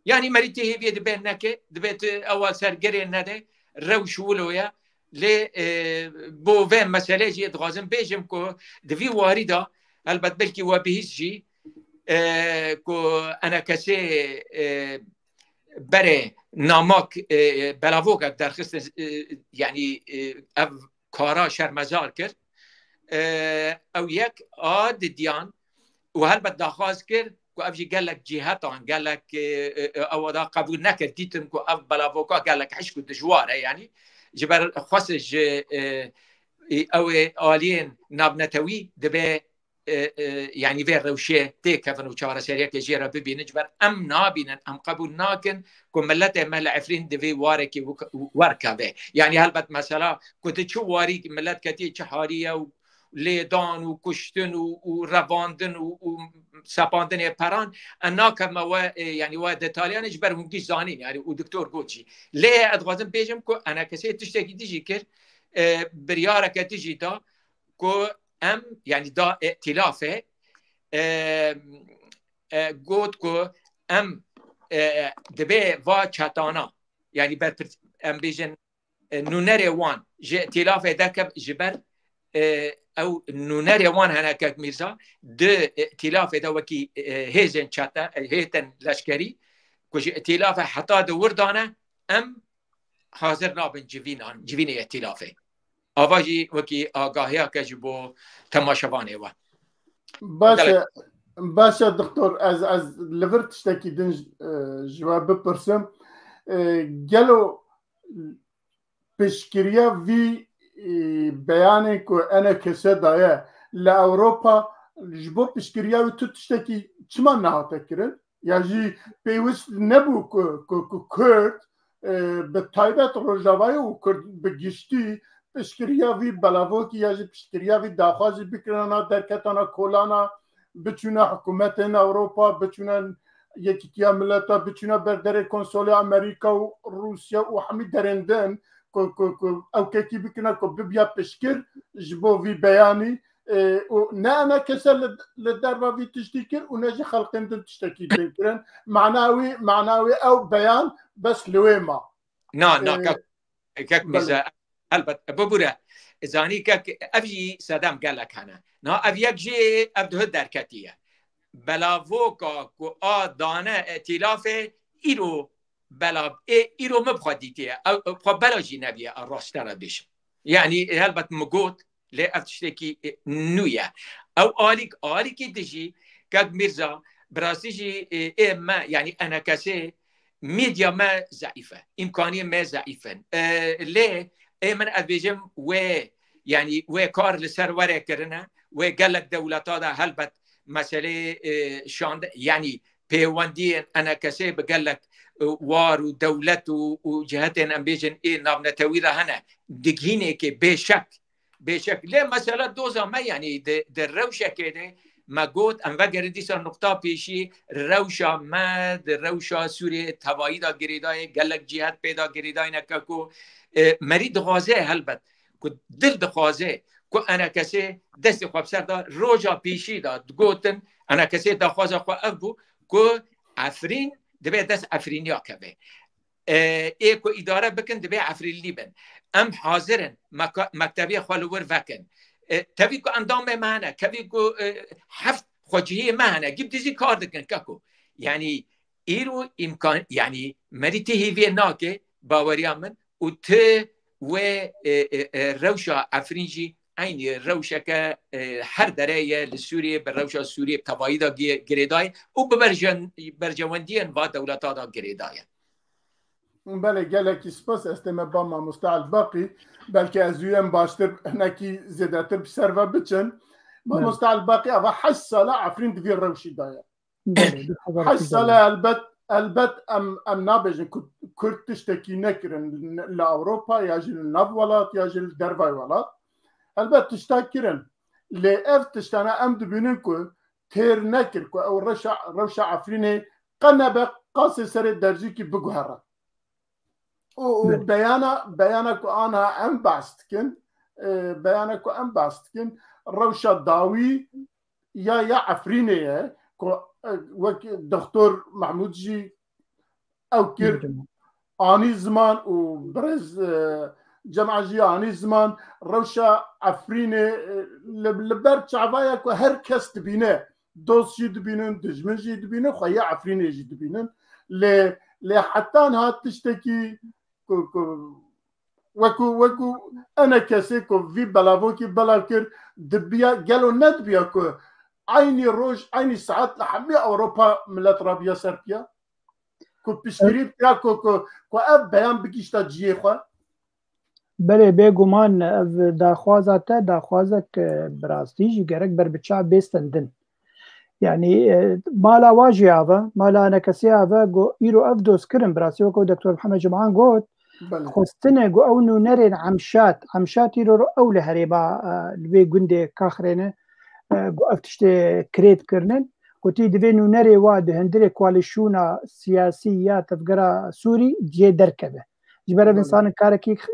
يعني مريتي هي دبن نكه دبت اول سر گري نده روش ولويا ل بو فهم مساله جي دغازم بيجم كو دفي وارده البت بلكي وبهيجي كو انا كسي بري نامك بلاوك درخست يعني كارا شرمزار كر او يك ديان وهلبت داخاز كر كو افجي قال لك جهاتان قال لك او دا قبول نكر ديتم كو اف بلاوكا قال لك حشكو دجواره يعني جبر خصج او الين نابنتوي دبي يعني في روشه تيكفن وشاره سريك جيرا ببين جبر ام نابين ام قبول ناكن كملته مل عفرين دفي واركي وركبه يعني هلبت مثلا كنت تشو واري ملت كتي چحاريه ليدان وكشتن ورواندن وساباندن بران انا كما يعني وا ديتاليان جبر ممكن زانين يعني ودكتور جوتشي ليه ادغازم بيجم كو انا كسي تشتكي تيجي كر بريارك تيجي دا كو ام يعني دا ائتلافه قلت كو ام دبي فا چاتانا يعني بر ام بيجن نونري وان جي ائتلافه داك جبر او نونري وان هناك ميرزا د ائتلافه دا وكي هيزن چاتا هيتن لشكري كو جي ائتلافه حتى دوردانه ام حاضر نابن جوين ائتلافه آواجی وکی آگاهی که با تماشاوانه و باشه دکتر از لورت تشتکی دن جواب بپرسم گلو پشکریا وی بیانه که انا کسی دایه لأوروپا جبو پشکریا وی تو تشتکی چما نهاته کرن؟ یا جی پیوست نبو که کرد به تایبت روژاوای و کرد بگیشتی پشکریا وی بلاوکی یا جی پشکریا وی داخوازی بکرنا درکتانا کولانا بچونه حکومت اروپا بچونه یکی کیا ملتا بچونه بردر کنسول امریکا و روسیا و همه درندن او کتی بکنه که ببیا پشکر جبو وی بیانی و نه انا کسر لدر و وی تشتی کر و نجی خلقندن تشتکی بکرن معناوی او بیان بس لوی ما نه كاك ميزا البته ببوره زانی که افجی صدام قال لك هنا نا افيك جي ابده دركتيه بلاوكا كو دانه ائتلافه ايرو بلا ايرو مبخديتيه او بلا جنبيه الراستره بيش يعني هلبت مقوت لا افتشتكي نويا او اليك دجي كاك ميرزا براسيجي ما يعني انا كاسي ميديا ما ضعيفه امكانيه ما ضعيفه ليه من ابيجم و يعني و كار لسر ورا كرنا وقال لك دولتا دا هلبت مساله شاند يعني بيواندي انا كسب قال لك وار ودولت وجهات امبيجن نابنا تويله هنا دقينه كي بشك ليه مساله دوزا ما يعني در روشه كده ما قلت ان وگر دیسا نقطه پیشی روشا مد روشا سوری توایی دا گریدای گلک جهت پیدا گریدای نککو مرید غازه هلبت که دل دخوازه که انا کسی دست خواب سر دا روژا پیشی دا گوتن انا کسی دا خوازه خواه ابو که افرین دبی دست افرینیا کبه ای که اداره بکن دبی افرین لیبن ام حاضرن مکتبی خوالور وکن تبي كو اندام معنا كبي كو حفت خوجيه معنا جيب ديزي كاردكن كاكو يعني ايرو امكان يعني مريتي هي ناكي باوريا من وت و روشا افرينجي عين روشا ك هر دريه لسوريا بالروشا السوريه بتوايدا جريداي وبرجوانديان با دولتا دا جريداي بله گلکی سپاس استمه با ما مستعل باقی بلکه از اویم باشتر هنکی زیادتر بسر و بچن ما مستعل باقی اما 8 ساله عفرین دوی روشی دایا 8 ساله البت ام نابجن کرد تشتکی نکرن لأوروپا یا جل ناف ولات یا جل دروای ولات البت تشتاكرن لأف تشتانا ام دبينن كو تير نكر كو او روشا عفريني قنبه قاسي سر درجي كي بقهرة وبيانا كو انا ام باستكن بيانا كو ام باستكن روشا داوي يا عفريني كو وك دكتور محمود جي او كير اني زمان وبرز جمع جياني زمان روشا عفريني لبر شعبايا كو هر كس تبينه دوس جي تبينن دجمن جي تبينه خويا عفريني جي تبينن ل حتى انها تشتكي وكو انا كسي كو في بلافو كي بلاكر دبيا قالوا ندبيا كو عيني روج عيني ساعات لحمي اوروبا ملت رابيا سربيا كو بشكري بتاع كو اب بيان بكيشتا جي خو بله بگومان داخوازه داخوازه که براستی جی گرک بر بچه بیستندن یعنی مالا واجی آوه مالا نکسی آوه گو ایرو اف دوست کرن براستی وکو دکتور محمد جمعان گوت خوستنه گو او نو نرین عمشات ایرو رو اول هریبا لوی گنده کاخرینه گو افتشته کرید کرنن گو تی دوی نو نری واده هندره کوالیشونا سیاسی یا تفگرا سوری جه درکبه جبر الانسان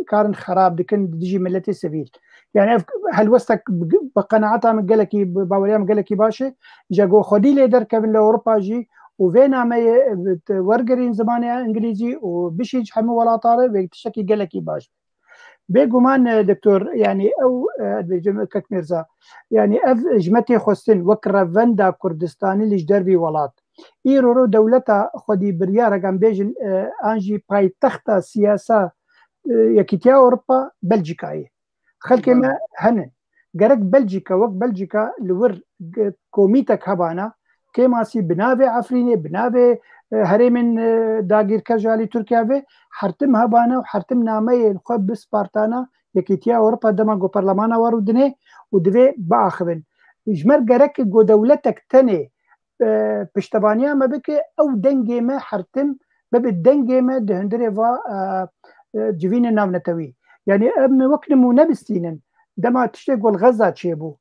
كارن خراب دكن ديجي ملتي سبيل يعني هل وستك بقناعتها من قالكي باوليا من قالكي باشا جاكو خدي لي دركب لاوروبا جي وفينا ما ورقرين زمانيا انجليزي وبشي حمو ولا طارب بيكتشكي قالكي باش بيقومان دكتور يعني او كك ميرزا يعني اف جمتي خصن وكرا فندا كردستاني اللي جدربي ولات ایرو دولتا خودی بریاره گم بیجن انجی پای تخت سیاسا یکیتیا اروپا بلژیکایی خلک ما هن گرک بلژیکا وقت بلژیکا لور کومیتک هبانا که ماسی بناوی عفرینی بناوی هرمن داگیر کجالی ترکیه و حرتم هبانا و حرتم نامه خود بسپارتانا یکیتیا اروپا دما گو پارلمانا ورودنه و دوی باخبن جمر گرک گو دولتک تنه پشتبانیا ما بکه او دنگی ما حرتم ببی دنگی ما دهندره و جوین ناونتوی یعنی ام وقت مو نبستینن دما تشتی گل غزه چه بو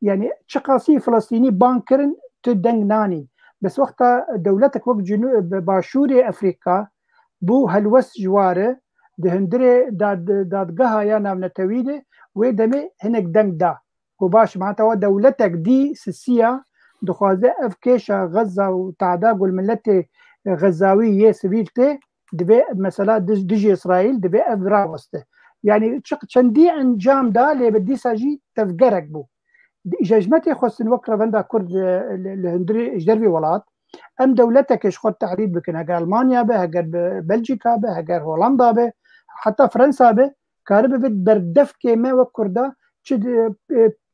یعنی چقاسی فلسطینی بانکرن تو دنگ نانی بس وقتا دولتك وقت جنوب باشور افریقا بو هلوس جواره دهندره دادگاه یا ناونتوی ده و دمه هنک دنگ دا و باش معناتها دولتك دي سسيه دخوازه اف كيشا غزة وتعدا قول ملتي غزاوية سبيلتي دبي مثلا دجي اسرائيل دبي اف راوسته يعني چندي انجام دا لي بدي ساجي تفقرك بو جاجمتي خصن وكرا فندا كرد الهندري جدربي ولات ام دولتك اش خد تعريب بكن هجر المانيا به هجر بلجيكا به هجر هولندا به حتى فرنسا به كارب بردف كيما وكردا چد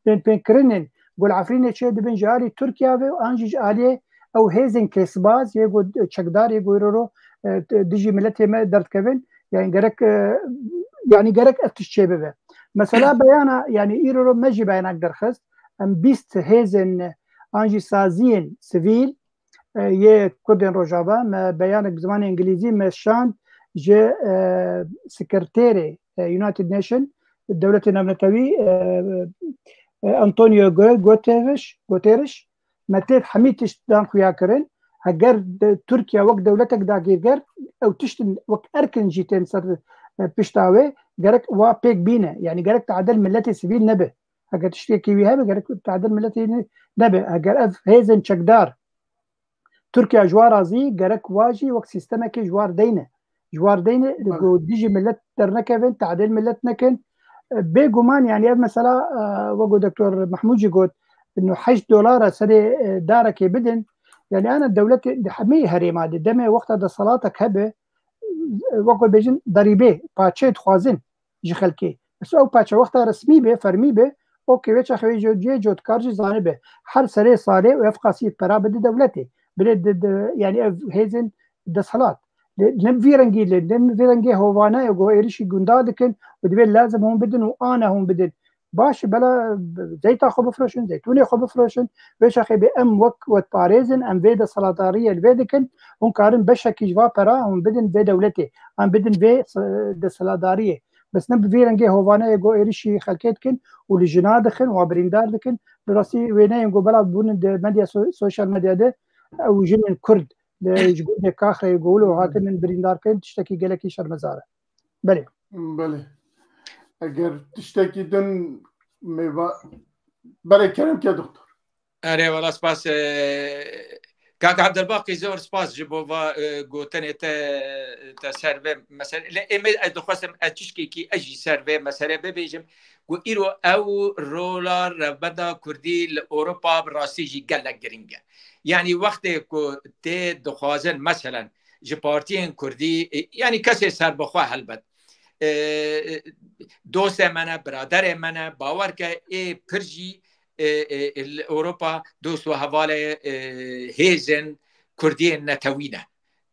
بين كرنن قول عفرينه چه دبن جاري تركيا و انجي عليه او هيزن كسباز يقول چقدار يقول رو دجي ملتي ما درت كفن يعني جرك افتشيبه به مثلا بيانا يعني ايرو ماجي بيانا درخست ام بيست هيزن انجي سازين سيفيل يه كودن روجابا ما بيانك بزمان انجليزي مشان جي سكرتيري يونايتد نيشن الدولة النمطوي انطونيو غوتيرش متى حميتش دان خويا كرن هجر تركيا وقت دولتك داغير او تشتن وقت اركن جيتين صار بيشتاوي جرك وا بيك بينا يعني جرك تعدل ملتي سبيل نبه هجر تشتكي بيها جرك تعدل ملتي نبه هجر اف هيزن چقدار تركيا جوار ازي جرك واجي وقت سيستمك جوار دينه ديجي ملت درنكفن تعدل ملت نكن بيجومان يعني مثلا وقو دكتور محمود جيقول انه $8 سري دارك بدن يعني انا الدولة حمي هريمة دمي وقت هذا صلاتك هبه وقو بيجن ضريبه باتشي تخوازن جخلكي بس او باتشي وقت رسمي به فرمي به اوكي ويش اخوي جوت كارجي زاني به هر سري صالي ويفقى سي برا بدي دولتي بريد يعني هيزن ده صلات لم فيرنجي هوانا يقو إيرشي قندادكن ودبي لازم هم بدن وأنا هم بدن باش بلا زيتا خو بفروشن زيتوني خو بفروشن باش اخي بام وقت باريزن ام فيدا سلطاريه الفيدكن هم كارن باش كيجوا برا هم بدن في دولتي ام بدن في د سلطاريه بس نب فيرنجي هوانا يقو إيرشي خلكتكن ولجنادكن وبرينداركن براسي وينا يقو بلا بون ميديا سوشيال ميديا ده او جن الكرد يقول لك اخر يقولوا هاتن من بريندار كنت تشتكي قالك شرمزاره بله اگر تشتكي دن ميوا بله كلام يا دكتور اره والله سپاس كاك عبد الباقي زور سپاس جبوا گوتن تا سرو مثلا لا دخواستم اتشكي كي اجي سرو مثلا ببيجم و ايرو او رولار بدا كردي لاوروبا براسي جي قالك جرينجا يعني وقت کو ته دخوازن مثلا جي بارتين كردي يعني كسي سر بخوا هلبت دوست منه برادر منه باور که ای پرجی اوروپا دوست و حواله هیزن کردی نتوینه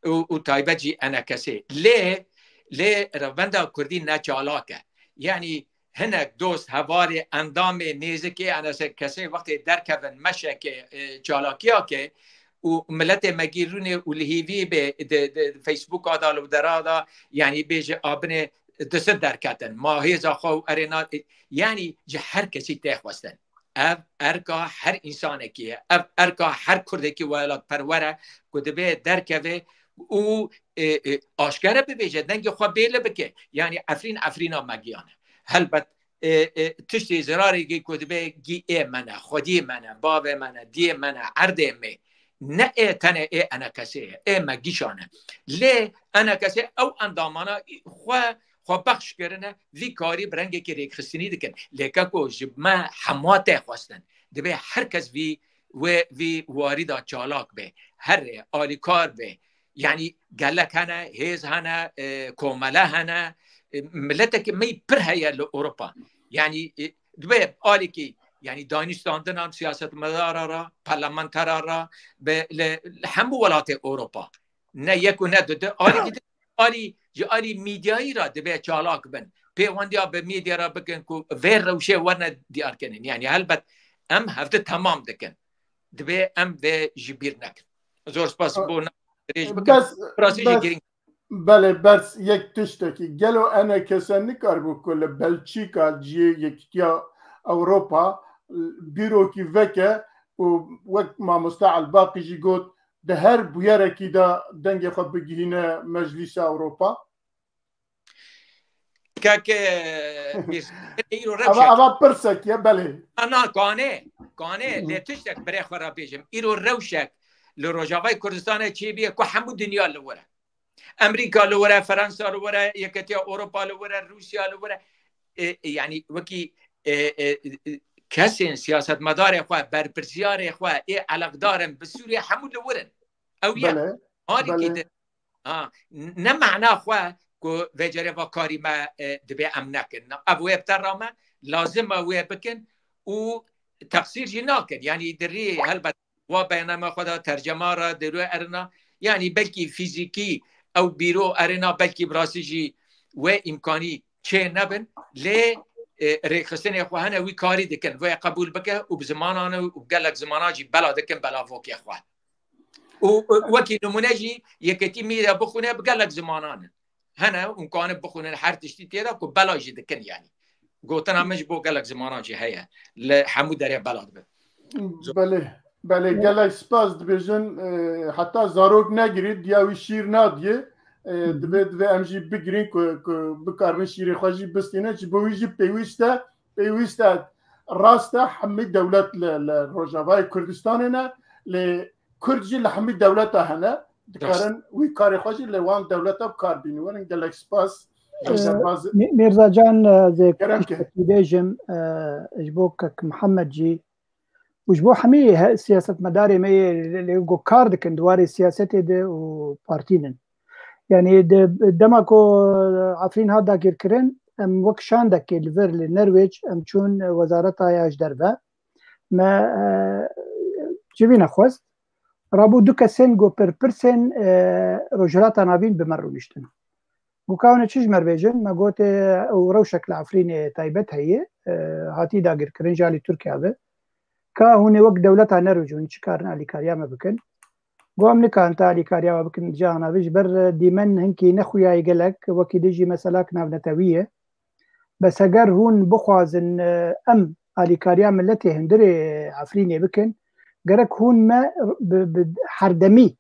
و تایبه جی انا کسی لی روانده کردی نچالاکه یعنی هنک دوست حواله اندام نیزه که انا کسی وقتی درکون مشه که چالاکی ها که و ملت مگیرونه و لحیوی به فیسبوک آدال و درادا یعنی بیجه آبنه دست درکتن ماهیزا خو ارنا یعنی جه هر کسی تخواستن اف ارکا هر انسانه کیه اف ارکا هر کرده کی ولات پروره کدبه درکوه او آشکاره ببیجه دنگ خو بیله بکه یعنی افرینا مگیانه هلبت تشتی زراری گی کدبه گی ای منه خودی منه باب منه دی منه عرده می نه ای تنه ای انا کسی ای مگیشانه لی انا کسی او اندامانا خو بخش کرنه وی کاری برنگه که ریک خستنی دکن لیکه کو جب ما حماته خواستن دبه هر کس وی واردا چالاک به هر آلی کار به یعنی گلک هنه هیز هنه کومله هنه ملته که می پر هیا لأوروپا یعنی دبه آلی که یعنی دانشتاندن سیاست مدار را پارلمانتر را به همه ولایت اروپا نه یک و نه دو آلی میدیایی را دبه چالاک بن پیوندیا به میدیا را بکن که ویر روشه ورنه دیار کنین یعنی البته ام هفته تمام دکن دبه ام و جبیر نکن زور سپاس بو بله بس یک تشتکی گلو انا کسان نکار بکل بلچیکا جی یکتیا اوروپا بیرو کی وکه و وقت ما مستعل باقی جی گوت ده هر بویرکی دا دنگ خود بگیهینه مجلس اوروپا که اما پرسک یا بله انا کانه لیتشتک برای خورا بیجم ایرو روشک لروجاوای کردستان چی بیه که همو دنیا لوره امریکا لوره فرانسه لوره یکتیا اروپا لوره روسیا لوره یعنی وکی کسی سیاست مدار خواه برپرسیار خواه ای علاق دارم به سوریه همون لورن او یا آری که نه معنا خواه که وجره و کاری ما دبی ام نکن ابوی بترامه لازم اوی بکن و تقصیر جی ناکن یعنی دری هلبت و بینما خدا ترجمه را درو ارنا یعنی بلکی فیزیکی او بیرو ارنا بلکی براسی جی و امکانی چه نبن لی ریخستن خواه وی کاری دکن وی قبول بکه و بزمانانه و بگلک زمانه جی بلا دکن بلا فوکی خواه و وکی نمونه جی یکتی میره بخونه بگلک زمانانه هنه امکانه بخونه هر تشتی تیره که بلا جی دکن یعنی گوتن همش بو گلک زمانه جی هیا حمو داره بلا دبه بله گلک سپاس دبیجن حتی زاروگ نگیرید یاوی شیر نادیه دبید ام جی بگیرین که بکارن شیر خواهی بستینه چی بوی جی پیوسته راسته همه دولت لروجاوای کردستان نه لکردجی لحمه دولت هنه دکارن وی کار خواهی لوان دولت ها کار بینوان گلک سپاس میرزا جان زي بيجم اجبوك محمد جي وجبو حمي سياسة مداري مي اللي يقول كاردك دواري سياستي دي وبارتينن يعني دمكو عفرين هذا كيركرين ام وك شاندك الفير للنرويج ام چون وزارتها ياش دربه ما جبين اخوست رابو دو کسین گو پرسن روجرات ناوین بمرونشتن وكاونه چیز مربیجن ما گوت او رو شکل عفرین تایبت هیه هاتی داگر کرن جالی ترکیه به که هونه وقت دولت نروجون چکارن الیکاریا ما بکن قوم نکان تا الیکاریا بکن جانا بیش بر دیمن هنکی نخویای گلک وکی دیجی مثلا کناب نتویه بس اگر هون بخوازن ام الیکاریا ملتی هندری عفرینی بکن گرک هون ما حردمی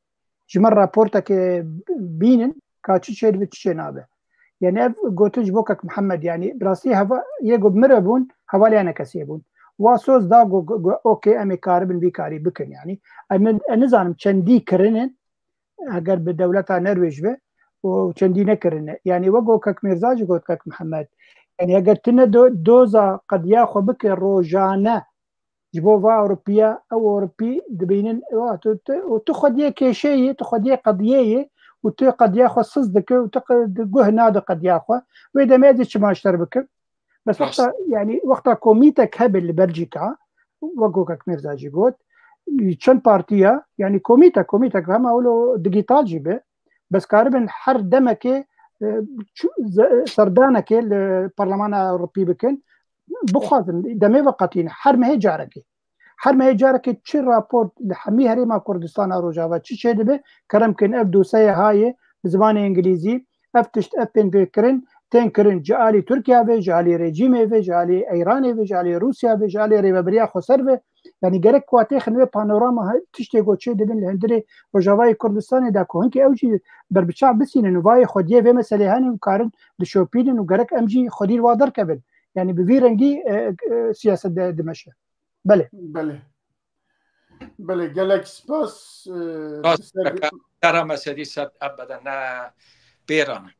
جمر راپورتا که بینن كاتشي شيء بتشي نابه يعني قلتج بوكك محمد يعني براسي هوا يجوب مربون حوالي انا كسيبون واسوس دا اوكي امي كاربن بيكاري بكن يعني النظام چندي كرنن اگر بدولتها نرويج به وچندي نكرن يعني وقوكك ميرزاج قلتك محمد يعني اگر تن دوزا قد ياخذ بك روجانا جبوفا اوروبيا او اوروبي دبينن وتاخذ كشيء تاخذ قضيه وتي قد ياخذ صدك وتقد نادى قد ياخذ واذا ما ادري ما اشتر بك بس وقتها يعني وقتها كوميتك هبل بلجيكا وقوكك ميرزاجي قلت شن بارتيا يعني كوميتك هم اولو ديجيتال جيبه بس كاربن حر دمك سردانك البرلمان الاوروبي بكن بخاطر دمي وقتين حر ما هي جارك تشي رابورت لحمي هريما كردستان روجاوا تشي شيء كرم كن ابدو سيا هاي بزبان انجليزي افتشت ابن بكرن تنكرن جالي تركيا في جالي ريجيم في جالي ايران في جالي روسيا في جالي ريبريا خسر يعني جرك كواتي خنوي بانوراما تشتي غوتشي دبن الهندري روجاوا كردستان دا كونكي اوجي بربشا بسين نوفاي خديه في مساله هاني وكارن لشوبيدن وجرك امجي خدير وادر كبل يعني بفيرنجي سياسه دمشق بله گلک سپاس ترى مسدي صد ابدا نا بيران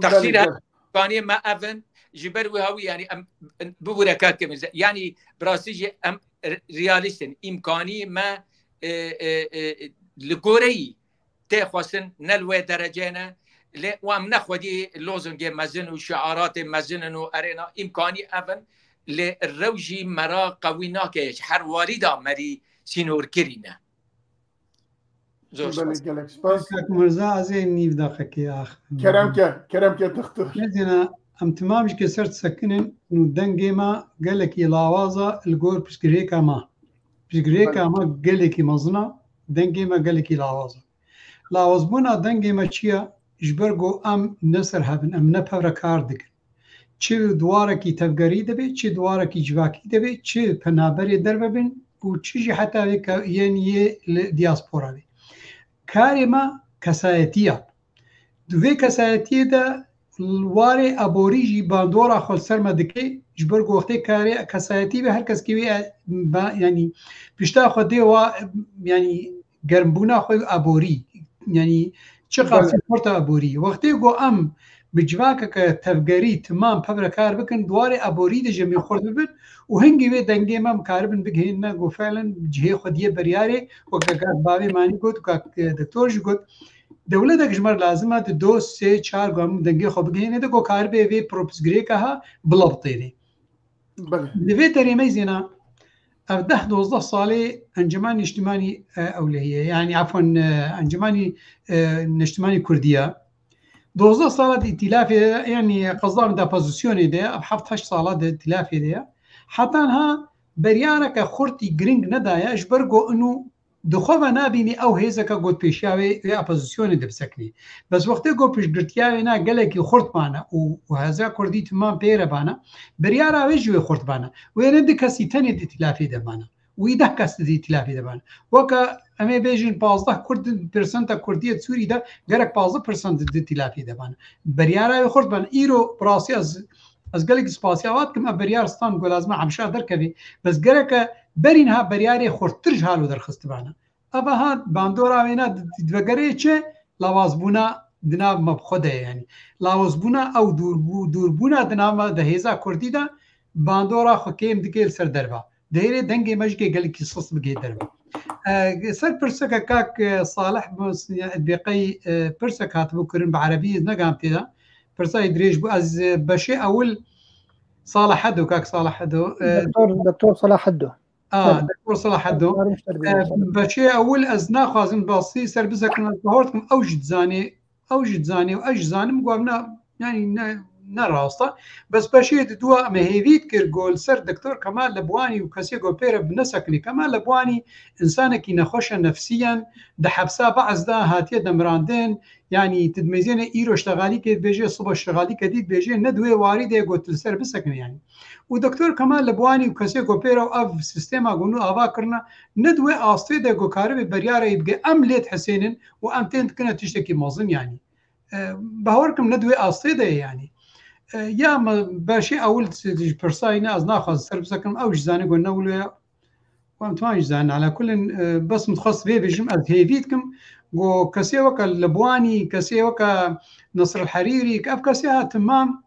تقصير كاني ما افن جبر وهاوي يعني بوركات كم يعني براسيجي ام رياليستن امكاني ما لغوري تخوسن نلوي درجانا وام نخودي لوزنج مزن وشعارات مزن وارينا امكاني افن للروجي مرا قويناكيش حر والدا مري سينور كرينا بله گلک سپاس مرزا ازي نيف داخكي اخ كرم دكتور مدينه ام تمامش كسرت سكنن انه دنجيما قالك يلاوازا الجور بسكريكا ما قالك مزنا دنجيما قالك يلاوازا لاوزبونا دنجيما چيا جبرگو ام نصر هبن ام نپور کاردك چه دوارکی تفگری دبی چه دوارکی جواکی دبی چه پنابری در ببین و چیزی حتی یعنی دیاسپورا بی کاری ما کسایتیه دوی کسایتیه ده واره ابوریجی باندورا خود سرما دکی جبر گوخته کاری کسایتی به هر کس که یعنی پیشتا خود دی و یعنی گرمبونا خود ابوری یعنی چه قاسی پورت ابوری وقتی گو ام بجواك كتفجري تمام ببر كار بكن دواري ابوري د جميع خرد ببن وهنجي وي دنجي ما مكاربن بجهنا جو فعلا جهه خديه برياري وكاك بابي ماني قلت وكاك دكتور جو دولتك جمر لازمه دو سه 4 گام دنجي خو بجهنا د جو كار بي في بروبسغري كها بلبطيني بله لفي تري ميزنا أفده 12 صالي أنجماني اجتماعي أولية يعني عفوا أنجماني اجتماعي كردية 12 صالة ائتلافي يعني قصدان دا بوزيسيوني ده 17 صالة ائتلافي ده حتى انها بريارك خورتي جرينج ندايا اجبرقو انه دخوة نابيني او هيزكا قد بيشاوي يا بوزيسيوني ده بسكني بس وقت قو بيش قرتياوي نا قالك خورت بانا وهذا كردي تمام بيرا بانا بريارا ويجوي خورت بانا ويرد كسي تاني ائتلافي ده بانا ويده كاس دي ائتلافي ده بانا وكا اما بيجين 15% كردية سوري ده غيرك 15% دي ائتلافي ده بانا بريارا خورت بانا ايرو براسي از قالك سپاسيوات كما بريارستان قول لازم عمشا دركبي بس قالك برينها برياري خورترج حالو درخست بانا ابا ها باندورا وينا دغري چه لاوازبونا دنا مبخده يعني لاوازبونا او دوربونا دنا دهيزا كردي ده باندورا خكيم دكيل سر دربا دهيري دنگي مجكي قالك صص بگي دربا سر برسك كاك صالح بقي برسك هاتبو كرن بعربي نقامتي ده برسا يدريج بو از بشي اول صالح حدو كاك صالح حدو دكتور صلاح حدو دكتور صلاح الدو بشي اول از ناخذ باصي سر بزكن ظهورتكم اوجد زاني واج زانم قامنا يعني نراستا بس بشي دوا مهيفيت كيرجول سر دكتور كمال لبواني وكسي غوبير بنسكني كمال لبواني انسانك نخوش نفسيا ده حبسا بعض ده هاتيه دمراندين يعني تدميزين ايرو اشتغالي كي بيجي الصبح اشتغالي كديد بيجي ندوي وارده قلت سر بسكني يعني ودكتور كمال لبواني وكسي غوبير اف سيستما قونو افا كرنا ندوي اصتي ده غوكاري برياره يبقى امليت حسين وامتين كنا تشتكي مازن يعني بهوركم ندوي اصتي ده يعني يا ما باشي اول برساينا از ناخذ سربسكم او جزاني قلنا ولا وانت ما جزان على كل بس متخصص فيه بيجم از هيفيتكم و كسي وكا لبواني كسي وكا نصر الحريري كاف كسيها تمام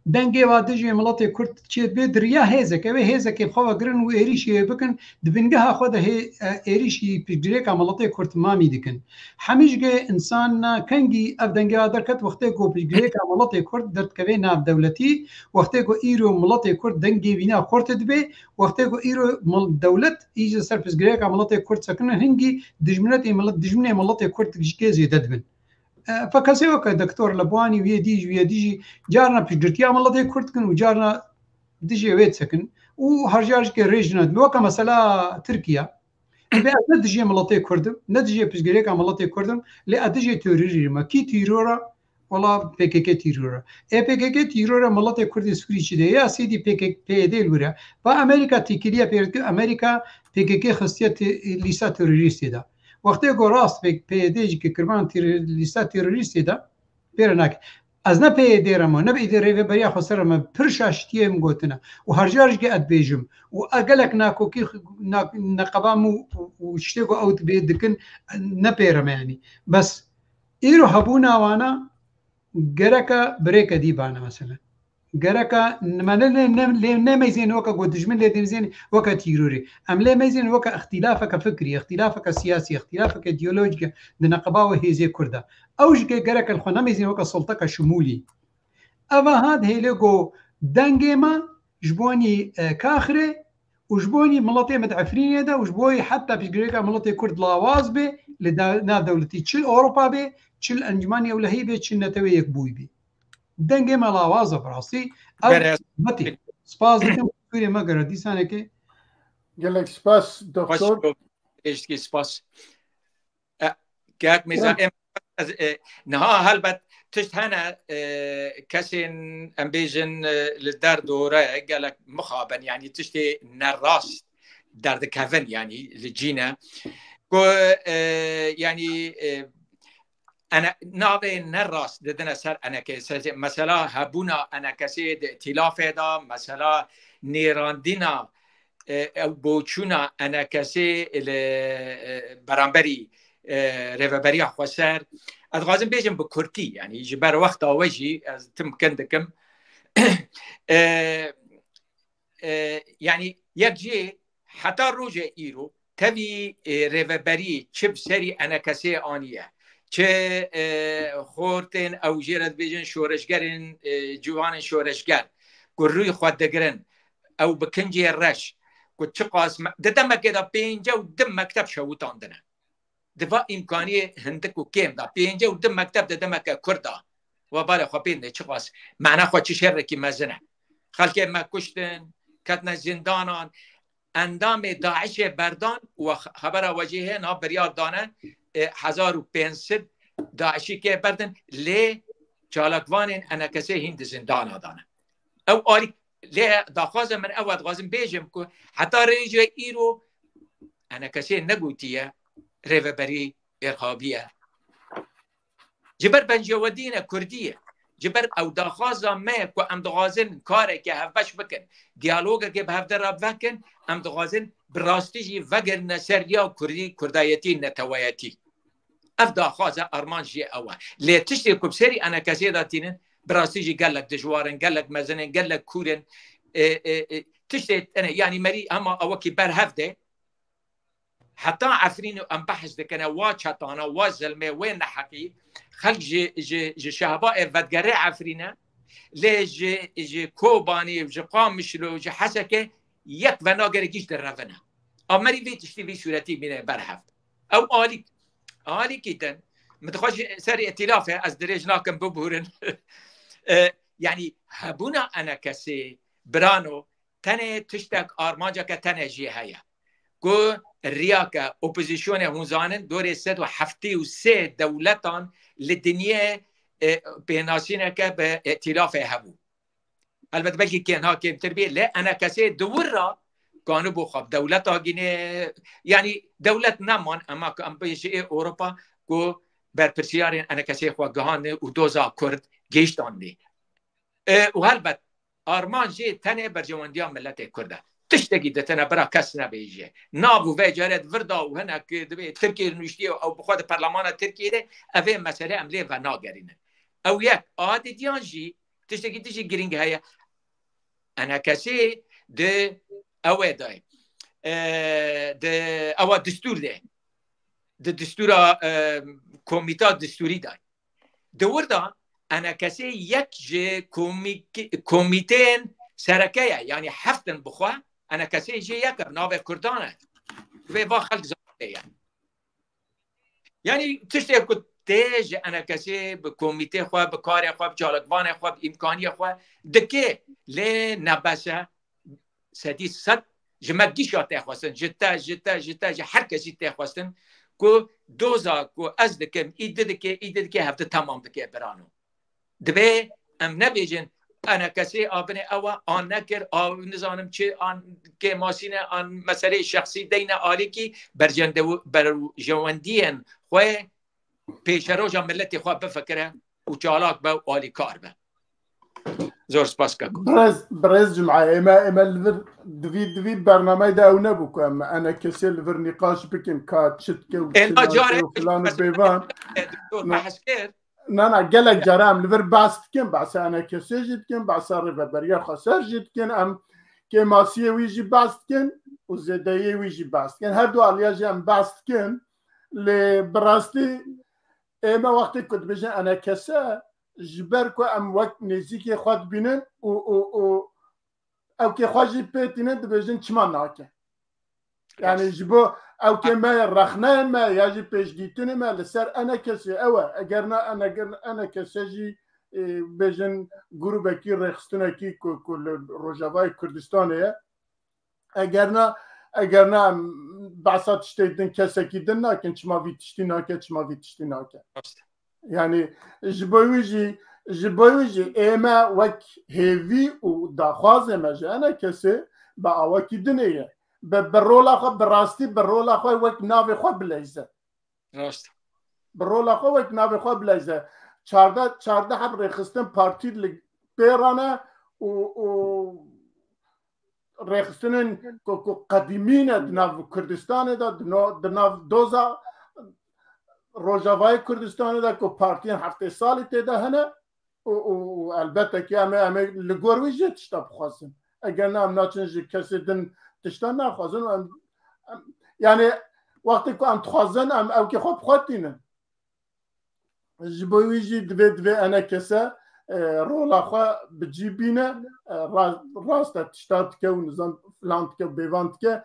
دنگي وادجي ملاتي كرت تشيت بدريا هيزك هيزك بخوا قرن وإيريشي بكن دبنجها خذ هي إيريشي بجريك ملاتي كرت مامي دكن حميجة إنسان كنجي أبدنجي دركت وقتكو بجريك ملاتي كرت درت كبينا دولتي وقتكو إيرو ملاتي كرت دنجي بينا كرت دبي وقتكو إيرو مل دولة يجي صار بجريك ملاتي كرت سكنه هنجي دجمنتي دجمنة ملاتي كرت جيزي ددبن فكسيوك دكتور لبواني ويديجي جارنا بجرتيا ملاتي كردكن وجارنا ديجي ويت سكن وهرجارج كي ريجنا بوكا مسألة تركيا ندجي ملاتي كردم ندجي بجريكا ملاتي كردم لأدجي تيروري ما كي تيرورا ولا PKK تيرورا PKK تيرورا ملاتي كردي سوري شده يا سيدي PKK الورا فأمريكا تيكيليا بيرتو أمريكا PKK خصيت ليسا تيروريستي دا وقتی که راست به دیجی که کرمان لیست تروریستی دا بیرنک از نه پیدا رما نه بیده ریوه بریا خسر ما پرشاشتیه مگوتنه و هر جارش که اد بیجم و اگلک ناکوکی نقبامو و شتیگو اوت بیدکن نه پیرم يعني بس ایرو هبونا وانا گرکا بریک دی بانا مثلا گرکا ما ميزين وكا قدجمن لي ميزين وكا تيروري ام لا ميزين وكا اختلافك فكري اختلافك سياسي اختلافك ايديولوجيا دنقباوه هي زي كردا اوج گركا الخنا ميزين وكا سلطك شمولي اما هاد هي لغو دنگما جبوني كاخره وجبوني ملطي مدعفرين دا وجبوي حتى بجريكا ملطي كرد لاواز بي لنا دولتي تشل اوروبا بي تشل انجمانيا ولا هي بي تشل نتوي يكبوي بي دنگه مالا آواز براستی بطی سپاس دکم توی ما گردی سانه که گلک سپاس دکتر اشتکی سپاس که میزان نها هلبت تشت هنا كسين امبيجن للدار دوره قالك مخابن يعني تشتي نراس دار كافن يعني لجينا يعني أنا ناضي نراس ددنا سر أنا كسي مثلا هبونا أنا كسي ائتلاف هذا مثلا نيراندينا أو بوچونا أنا كسي برانبري ريفبري خوسر أتغازم بيجم بكرتي يعني جبر وقت أوجي تمكن دكم يعني يجي حتى روجه إيرو تبي ريفبري شب سري أنا كسي آنية چه خورتن او جیرد بیجن شورشگرن جوان شورشگر گروی خود دگرن او بکنجی رش کو چه قاسم ددم کدا پنجا و دم مکتب شوتان دنه دفاع امکانی هندک و کم دا پنجا و دم مکتب ددم که کردا و بار خو پینده چه قاس معنا خو چه شر کی مزنه خلک ما کشتن کتن زندانان اندام داعش بردان و خبر وجهه نا بریاد دانه 1500 داعشی که بردن لی چالکوان انا کسی هند زندان آدانه او آری لی داخواز من اول غازم بیجم که حتی ریجو ایرو انا کسی نگوتیه ریوبری ارهابیه جبر بنجودین کردیه جبر او داخواز ما که ام دغازن کاره که هفش بکن دیالوگه که به هفته را بکن ام دغازن براستیجی وگر نسریا کردی کردایتی نتوایتی افدا خازه ارمانجی اول لی تشتی کبسری انا کسی داتینن براستیجی گلک دجوارن گلک مزنن گلک کورن تشتی انا يعني مري اما اوكي بر هفده حتى عفرين ام بحث دكنا واتشاتانا وزلمه وين حقي خلق جي شهباء ودگره عفرينه لي جي كوباني جي قامشلو جي حسكه یک و ناگرگیش در رفنه امری وی تشتی وی صورتی بینه برهفت او عالی کیتن متخوش سر ائتلافه از درج ناکم ببورن يعني هبونا انا كسي برانو تنه تشتك ارماجا كتنه جي هيا كو الرياكة اوبوزيشن هونزانن دور 173 دولتان للدنيا بيناسينا كبائتلاف هبو البته بلكي كان هاكم تربيه لا انا كسي دورا كانوا بخاب دولتها جيني يعني دولة نمان اما كان بيجي اوروبا كو برپرسیارین انا کسی خوا گهانه و دوزا کرد گیشتاندی و هلبت آرمان جی تنه برجواندیا ملت کرده تشتگی دتنه برا کس نبیجه نابو و جارد وردا و هنک دبی ترکیه نوشتی او بخواد پارلمان ترکیه ده اوه مسئله عملی و ناگرینه او یک عادی دیان جی تشتگی تشی گرینگ هیا انا کسی ده اوه دای ده اوه دستور ده دستورا کمیته دستوری دای دور دا انا کسی یک جه کمیتین سرکیه یعنی هفتن بخوا انا کسی جه یک ناو کردانه و با خلق زاده یعنی تشتی که تیج انا کسی به کمیته خوا به کار خوا به جالگوان خوا به امکانی خوا دکه لی نبسه سدی صد جمعگیش ها تخواستن جتا هر کسی تخواستن کو دوزا کو از دکم ایده که هفته تمام بکه برانو دبی ام نبیجن انا کسی آبنه اوا آن نکر آن نزانم چه آن که ماسینه آن مسئله شخصی دین آلی کی بر جواندین خواه پیش روژا ملتی خواه بفکره و چالاک با آلی کار با زور سپاس که برز جمعه اما دوی برنامه داو نبو که انا کسی لور نقاش بکن که چتکه و فلان و بیوان بحث کرد نه گلک جرام لور باست کن باست انا کسی جد کن باست ریبریا خسر جد کن ام که ماسیه ویجی باست کن و زدهی ویجی باست کن هر دو آلیاجی ام باست کن لی براستی اما وقتی کد بجن انا کسی جبر کو ام وقت نزدیکی خود بینن او که خواجی پیتینه دبیجن چما ناکه یعنی جبو او که ما رخنه ما یا جی پیشگیتونه ما لسر انا کسی اوه اگر نه انا کسی جی بیجن گروه کی رخستونه کی کل روجاوای کردستانه اگر نه بحثات شتیدن کسی کی دن ناکن چما ویتشتی ناکه يعني جبويجي اما وك هيفي وداخوازه مجا انا كسي باوكي دنيا بالرولا خو براستي بالرولا خو وك نافي خو بلايزه راست بالرولا خو وك نافي خو بلايزه 14 حب رخصتن بارتي اللي بيرانا و رخصتن قديمين دناف كردستان دناف دوزا روجاوای کردستان دا کو پارتین هفته سالی تیده هنه و البته که همه لگوروی جه تشتا بخواستن اگر نه هم ناچنجی کسی دن تشتا نخواستن یعنی وقتی که هم تخواستن هم او که خواب خواستینن جبوی جی دوی انا کسه رولا خواه بجی بینه راست تشتا که و نظام فلان که بیوان که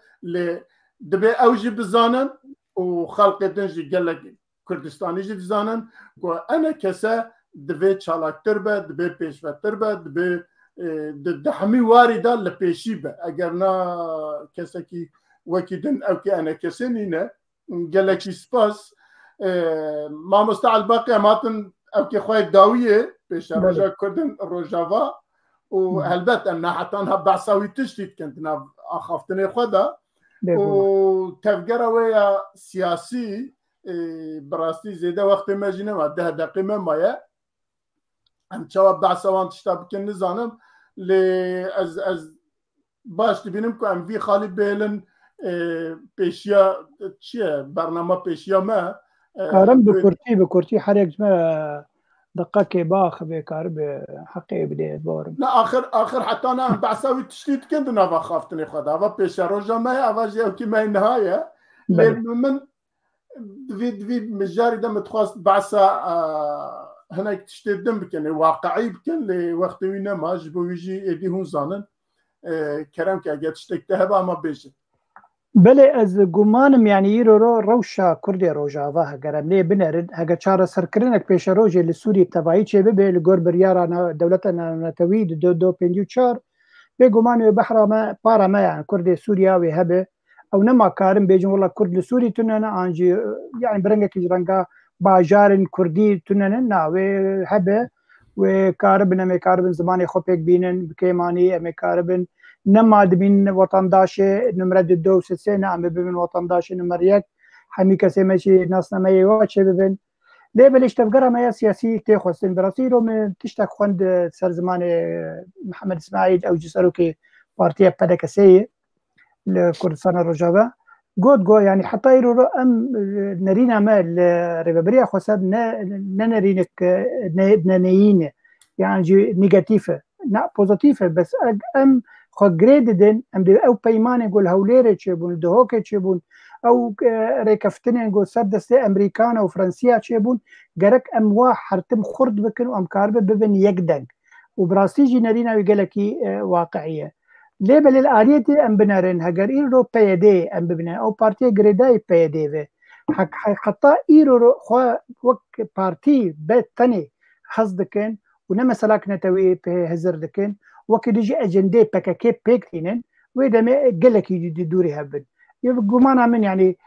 دوی او جی بزانن و خلق دنجی گلک کردستانی جی بزانن که انا کسه دوی چالاکتر به دوی پیشوتر به دوی ده همی واری دا لپیشی به اگر نه کسه کی وکی دن او که انا کسه نینه گلکی سپاس ما مستعال باقی اماتن او که خواهی داویه پیش روژا کردن روژاوا و البته ام حتی انها بحثاوی تشتید کندن آخافتنه خدا و تفکر ویا سیاسی براستی زیده وقت مجینه و 10 دقیقه مایه هم چوا بحثوان تشتا بکن نزانم لی از باش تبینم که ام وی خالی بیلن پیشیا چیه برنامه پیشیا ما کارم بکرتی هر یک جمعه دقیقه که باخ بکار به حقی بده بارم نه آخر حتی نه بحثاوی تشتید کند نوا خافتنی خدا و پیش روژا ما اواجی او که ما نهایه من دوی مجاری دم تخواست بحثا هناك تشتید دم بکنه واقعی بکن لی وقتی وی نماج بویجی ایدی هون زانن كرم كأجت اشتكتها بقى ما بيجي بله از گمانم یعنی ایرو رو روشا کردی روجاوا هگرم لی بنرد هگه چاره سرکرینک پیش روژه لسوری تبایی چه ببه لگور بریارا دولت نتوید 254 به گمان بحر ما پارا ما يعني كرد سوريا وهبه او نما كارم بيجن والله كرد لسوري تننا انجي يعني برنجك جرنجا باجار كردي تننا نا وهبه وكاربن ما كاربن زماني خوبك بينن بكيماني ما كاربن نما دبين وطن داشه نمره 2 سنه ام ببن وطن داشه نمره 1 همي كسي ماشي ناس ما يواچ ببن ليبل تفقرها ما سياسي تاخذ براسيل ومن تشتك خند سر زمان محمد اسماعيل او جسروكي بارتيه بدكسيه لكردستان الرجابه قد جو يعني حتى يرو ام نرينا ما الريبريا خسد نرينك نانيين يعني نيجاتيفه نا بوزيتيفه بس ام خو جريددن ام او بيمان يقول هوليري تشيبون دهوكي تشيبون او ريكفتنين يقول سدسه امريكانا وفرنسيه تشيبون جرك ام حرتم خرد بكن وام كاربه ببن يقدق وبراسيجي نرينا ويقلكي واقعيه ليبل الآلية ام بنارن هجر ايرو بيدي ام ببنا او بارتي جريداي بيدي في حقا ايرو خو وك بارتي بتني حصدكن ونما سلاك نتوي هزر دكن وكديجي اجندي بكاكي بيكتينن ويدا ما قلكي دوري هبن يبقوا معنا من يعني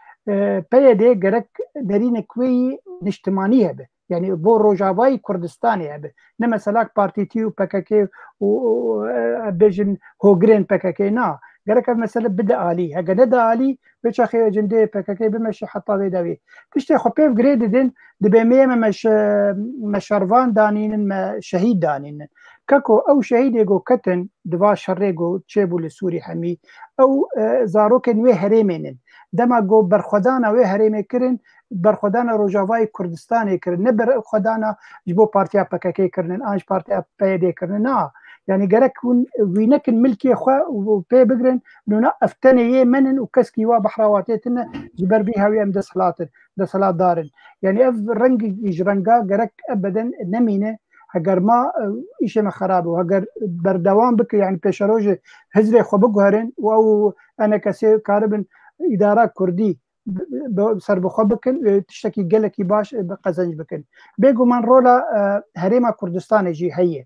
بيدي جرك دارين كوي نجتماني هبه يعني بو روجافاي كردستاني هبه نما سلاك بارتي تيو بكاكي وبيجن هوغرين بكاكي نا جرك مثلا بدا آلي هكا ندا آلي بيش اخي اجندي بكاكي بمشي حطا بيداوي تشتي خو بيف جريددن دبيمية مش شرفان دانين ما شهيد دانين كاكو او شهيد يقو كتن دوا شريقو تشيبو لسوري حمي او زاروكن وي هريمينن دما جو برخدانا وي هريمي كرن برخدانا روجاواي كردستاني كرن نبر خدانا جبو بارتيا بكاكي كرنن انج بارتيا بيدي كرنن نا يعني جرك وينكن ملكي اخوا وبي بقرن نونا افتني منن وكسكي وا بحراواتيتنا جبر بيها ويم دسلات دارن يعني اف رنج يجرنجا جرك ابدا نمينه هجر ما إيش ما خراب وهجر بردوام بك يعني بيشروج هزري خو بقهرن او انا كسي كاربن اداره كردي سر بخو بكن تشتكي قالكي باش بقزنج بكن بيجو من رولا هريمه كردستان جي هي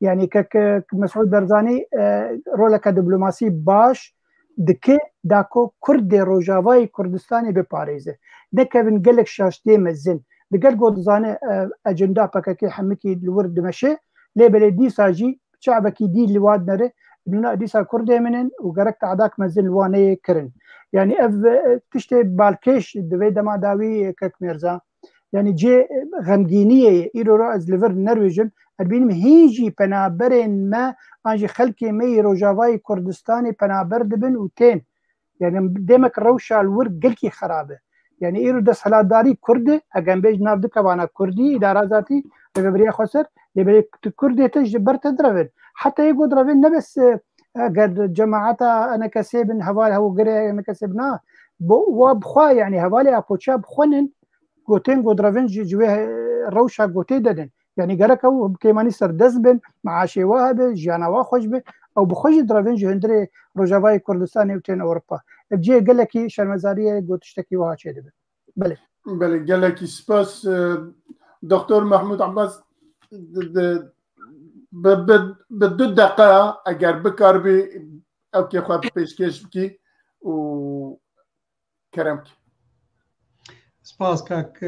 يعني مسعود برزاني رولا كدبلوماسي باش دكي داكو كرد روجافاي كردستاني بباريزه نكفن قالك شاشتي مزن بقال قد زانه اجندا بكاكي حمكي الورد مشي لي بلدي ساجي شعبكي دي اللي واد نره انه ديسا كردي منن وقركت عداك مزن واني كرن يعني اف تشتي بالكيش دوي ما داوي كك ميرزا يعني جي غمجينيه ايرو راز ليفر نرويجن البين هيجي بنابرن ما انجي خلكي مي روجافاي كردستاني بنابر دبن وتين يعني ديمك روشا الورق قلكي خرابه يعني ايرو دس حلاداري كردي اگم بيج ناف دكوانا كردي اداره ذاتي ببريا خسر لبري كردي تجبر تدرفن حتى يقول درفن نبس قد جماعتا انا كسبن هوال هو غري انا كسبنا وبخوا يعني هوالي ابوچا بخونن گوتين گودرفن جوه روشا گوتي ددن يعني جرك او كيماني سر دزبن مع شيوه به جانوا خوشبه او بخوش درفن جهندري روجافاي كردستان وتين اوروبا بجي قال لك شرمزاريه قلت تشتكي وها شي دبن بله قال لك سباس دكتور محمود عباس بدو دقيقه اگر بكاربي او كي خو بيشكش بكي و كرمك سپاس کاک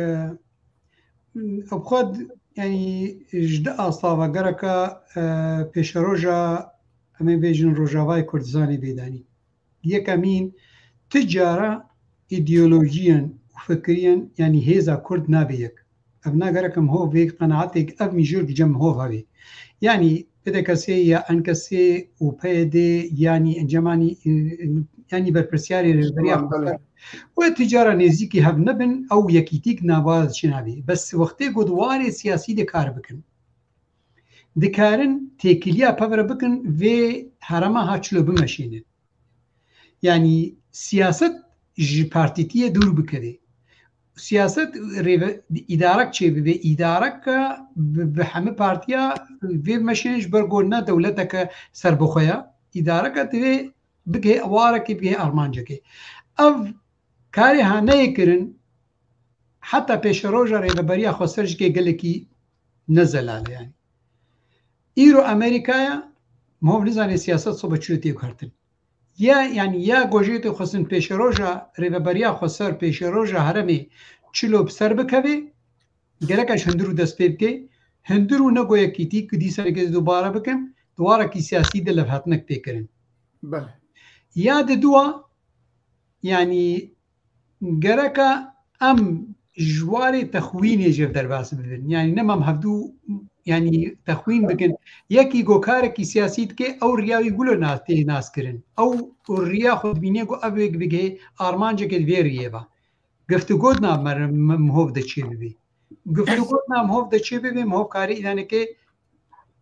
ابخد يعني جدا اصلا گرکا پیش روجا امی بیجن روجاوای کردستانی بیدانی یکمین تجاره ایدئولوژیاً وفكريا يعني هيزا كرد نابيك ابنا گرکم هو فيك قناعتك اب ميجور جم هو هاوي يعني بدا كسي يا انكسي وبيدي يعني انجماني يعني بالبرسياري بريا والتجارة نزيكي هب نبن أو يكيتيك ناباز شنابي بس وقتي قدواري سياسي دكار بكن دكارن تيكيليا بابر بكن في حرما هاتشلو بمشينه يعني سياسة جي بارتيتية دور بكده سياسة إدارك چه بي إدارك بحمي بارتيا في مشينش برقولنا دولتك سربخويا ئیدارەکە دەوێ بگێ ئەوارەکی بگێ ئەڵمانجەکەی ئەو کاری هانەیەکردن حتا پێشە ڕۆژە ڕێبەبەریە خۆسەرژگێ گەلێکی نەزەلالەیانی ئیرۆ ئەمریکایە مۆ نزانێت سیاست سۆ بەچێت تێکارتن یا ینی یا گۆژێتی خۆستن پێشە ڕۆژە ڕێبەبەریە خۆسەر پێشە ڕۆژە هەرەمێ چلۆ سەر بکەوێ گەلەکەش هەندر و دەست پێ بکەی هەندر و نەگۆیەکیتی کە دیسەرگەز دووبارە بکەن دووارەکی سیاسی دە لە هاتنەک پێکردن یا دەدووە ینی گەرەکە ئەم ژوارێ تەخوینێ ژێر دەرباس ببن ینی نەمام هەفتوو ینی تەخوین بکەن یەکی گۆکارێکی سیاسی دکێ ئەو ڕیاوی گولە ناتێ ناسکردن ئەو ڕیا خۆدبینێ گۆ ئەوێک بگێ ئارمانجێکت وێریێبە گفتوگۆت نامەر مهۆف دەچێ ببێ گفتوگۆت نامهۆف دەچێ ببێ مهۆف کاری ئیدانەکەی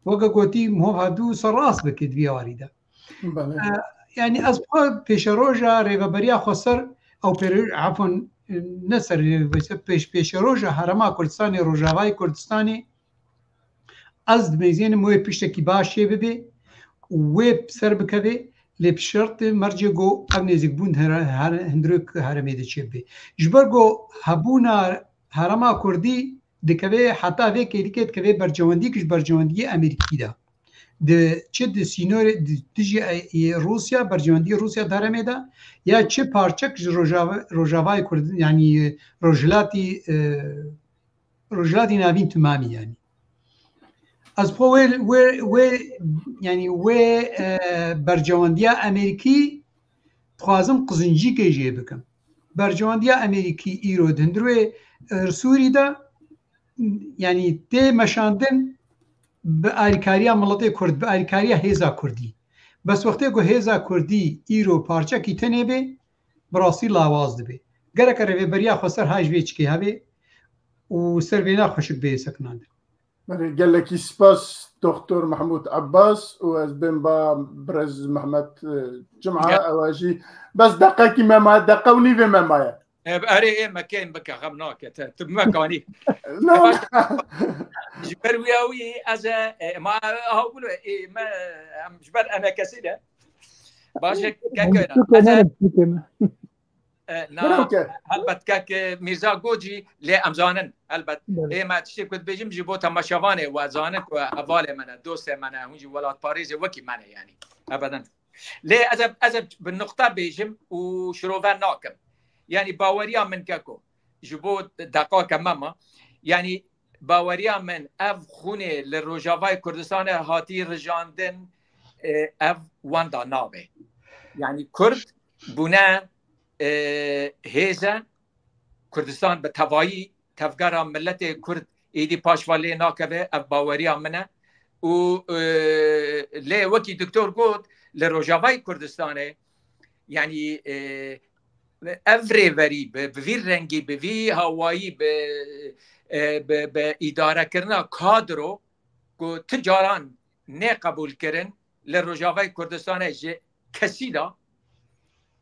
وەگە گوتی مهۆف هەردوو سەرڕاست بکرد ویاواریدا ینی ئەس پێشە ڕۆژە ڕێبەبەریە خۆسەر ئەو عفۆن نەسەر پێشە ڕۆژە هەرەما کوردستانی ڕۆژاوای کوردستانی ئەس دمەزیێنم وێ پشتێکی باشێ ببێ وێ سەر بکەوێ لێ پیشرت مەرجێ گۆ ئەم نێزیک بوون هەندرۆک هەرەمێ دەچێ بێ ژبەر گۆ هەبوونا هەرەما کوردی دەکەوێ حتا vê kêdikê dikevê bercewendî bercewendiyê Amerîkî de çi di sînorê dijî Rûsya bercewendiyê Rûsya deremê de ya çi parçek ji Rojavayê Kurdî yanî rojhilatî navîn timamî yanî ez xwe wê yanî wê bercewendiya Amerîkî dixwazim qizincîkê jê bikim bercewendiya Amerîkî îro hindirwê Sûrî de yani tê meşandin bi alîkariya miletê Kurd bi alîkariya hêza Kurdî bes wextê ku hêza Kurdî îro parçekî tenê bê bi rastî lawaz dibe gereke rêveberiya xweser ha ji vê çikê hebe û ser vê naxweşik bê sekinandin gelekî spas Doktor Mahmud Abbas û ez bên ba Birez Mehmet Cim'a ew jî bes deqekî memaye deqe û nîvê memaye erê ê mekên bike xem nakete tu mekanî ji ber wîya wî ez ê ma hewil me em ji ber em kesî de baş helbet kek Mîrza Gocî lê em zanin helbet ê me tiştê ku dibêjim ji bo temaşevanê we zanin ku hevalê me ne dostê me ne hûn jî welatparêzê wekî me ne yanî ebeden lê ez bi nuqta bêjim û şirover nakim yani baweriya min keko ji bo deqake me me yani baweriya min ev xûnê li Rojavayê Kurdistanê hatî rijandin ev wenda nabe yani Kurd bûne hêze Kurdistan bi tevayî tevgera milletê Kurd êdî paşva lê nakeve ev baweriya min e û lê wekî doktor got li Rojavayê Kurdistanê yani ev rêverî bi vî rengî bi vî hawayî bi îdarekirina kadro ku ti caran nêqebûl kirin li Rojavayê Kurdistanê ji kesî da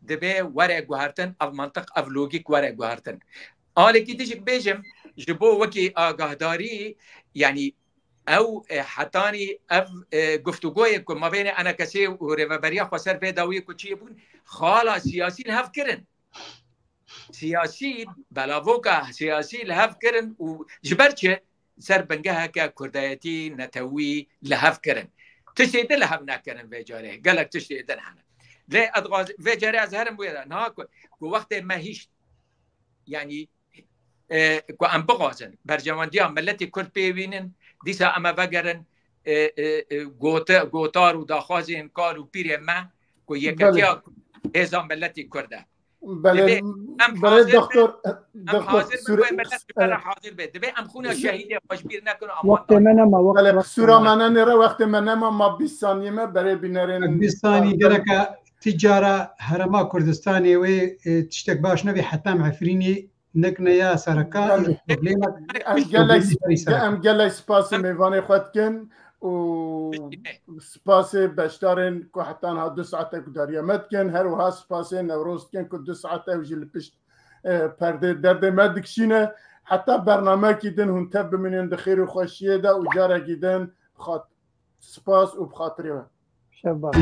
dibe were guhertin ev mantiq ev logîk were guhertin alekî dijik bêjim ji bo wekî agahdarî yani ew hetanî ev guftûgoyê ku mabênê enekesê û rêveberiya xweser vê dawiyê ku çi bûn xala siyasî li hev kirin siyasî belavoka siyasî li hev kirin û ji ber çi ser bingeheke kurdayetî netewî li hev kirin tiştê de li hev nekirin vê carê gelek tiştê din hene lê vê carê ez herim bûye de niha ku wextê me hîşt yani ku em bixwazin bercewendiya milletê Kurd pêwînin dîsa em vegerin gotar û daxwazên kar û pîrê me ku yeketiya hêza milletê Kurd e doktor hazir be dibe em xûna şehîdê xweşbîr nekin sura me nenêre wextê me nema ma 20 saniyê me berê bînerên 20 sanî gereka tîcara herema Kurdistanê wê tiştek baş nebî hetam efrînê nekine ya sereka em gelek spasê mêvanê xwe dikin û spasê beşdarên ku hetan ha 2 saetek ku deriya me dikin her wiha spasê Newroz dikin ku 2 saet ew jî li pişt perdê derdê me dikişîne heta bernamekî din hûn tev bimînin di xêr û xweşiyê de û carekî din spas û bi xatirê we شب باش.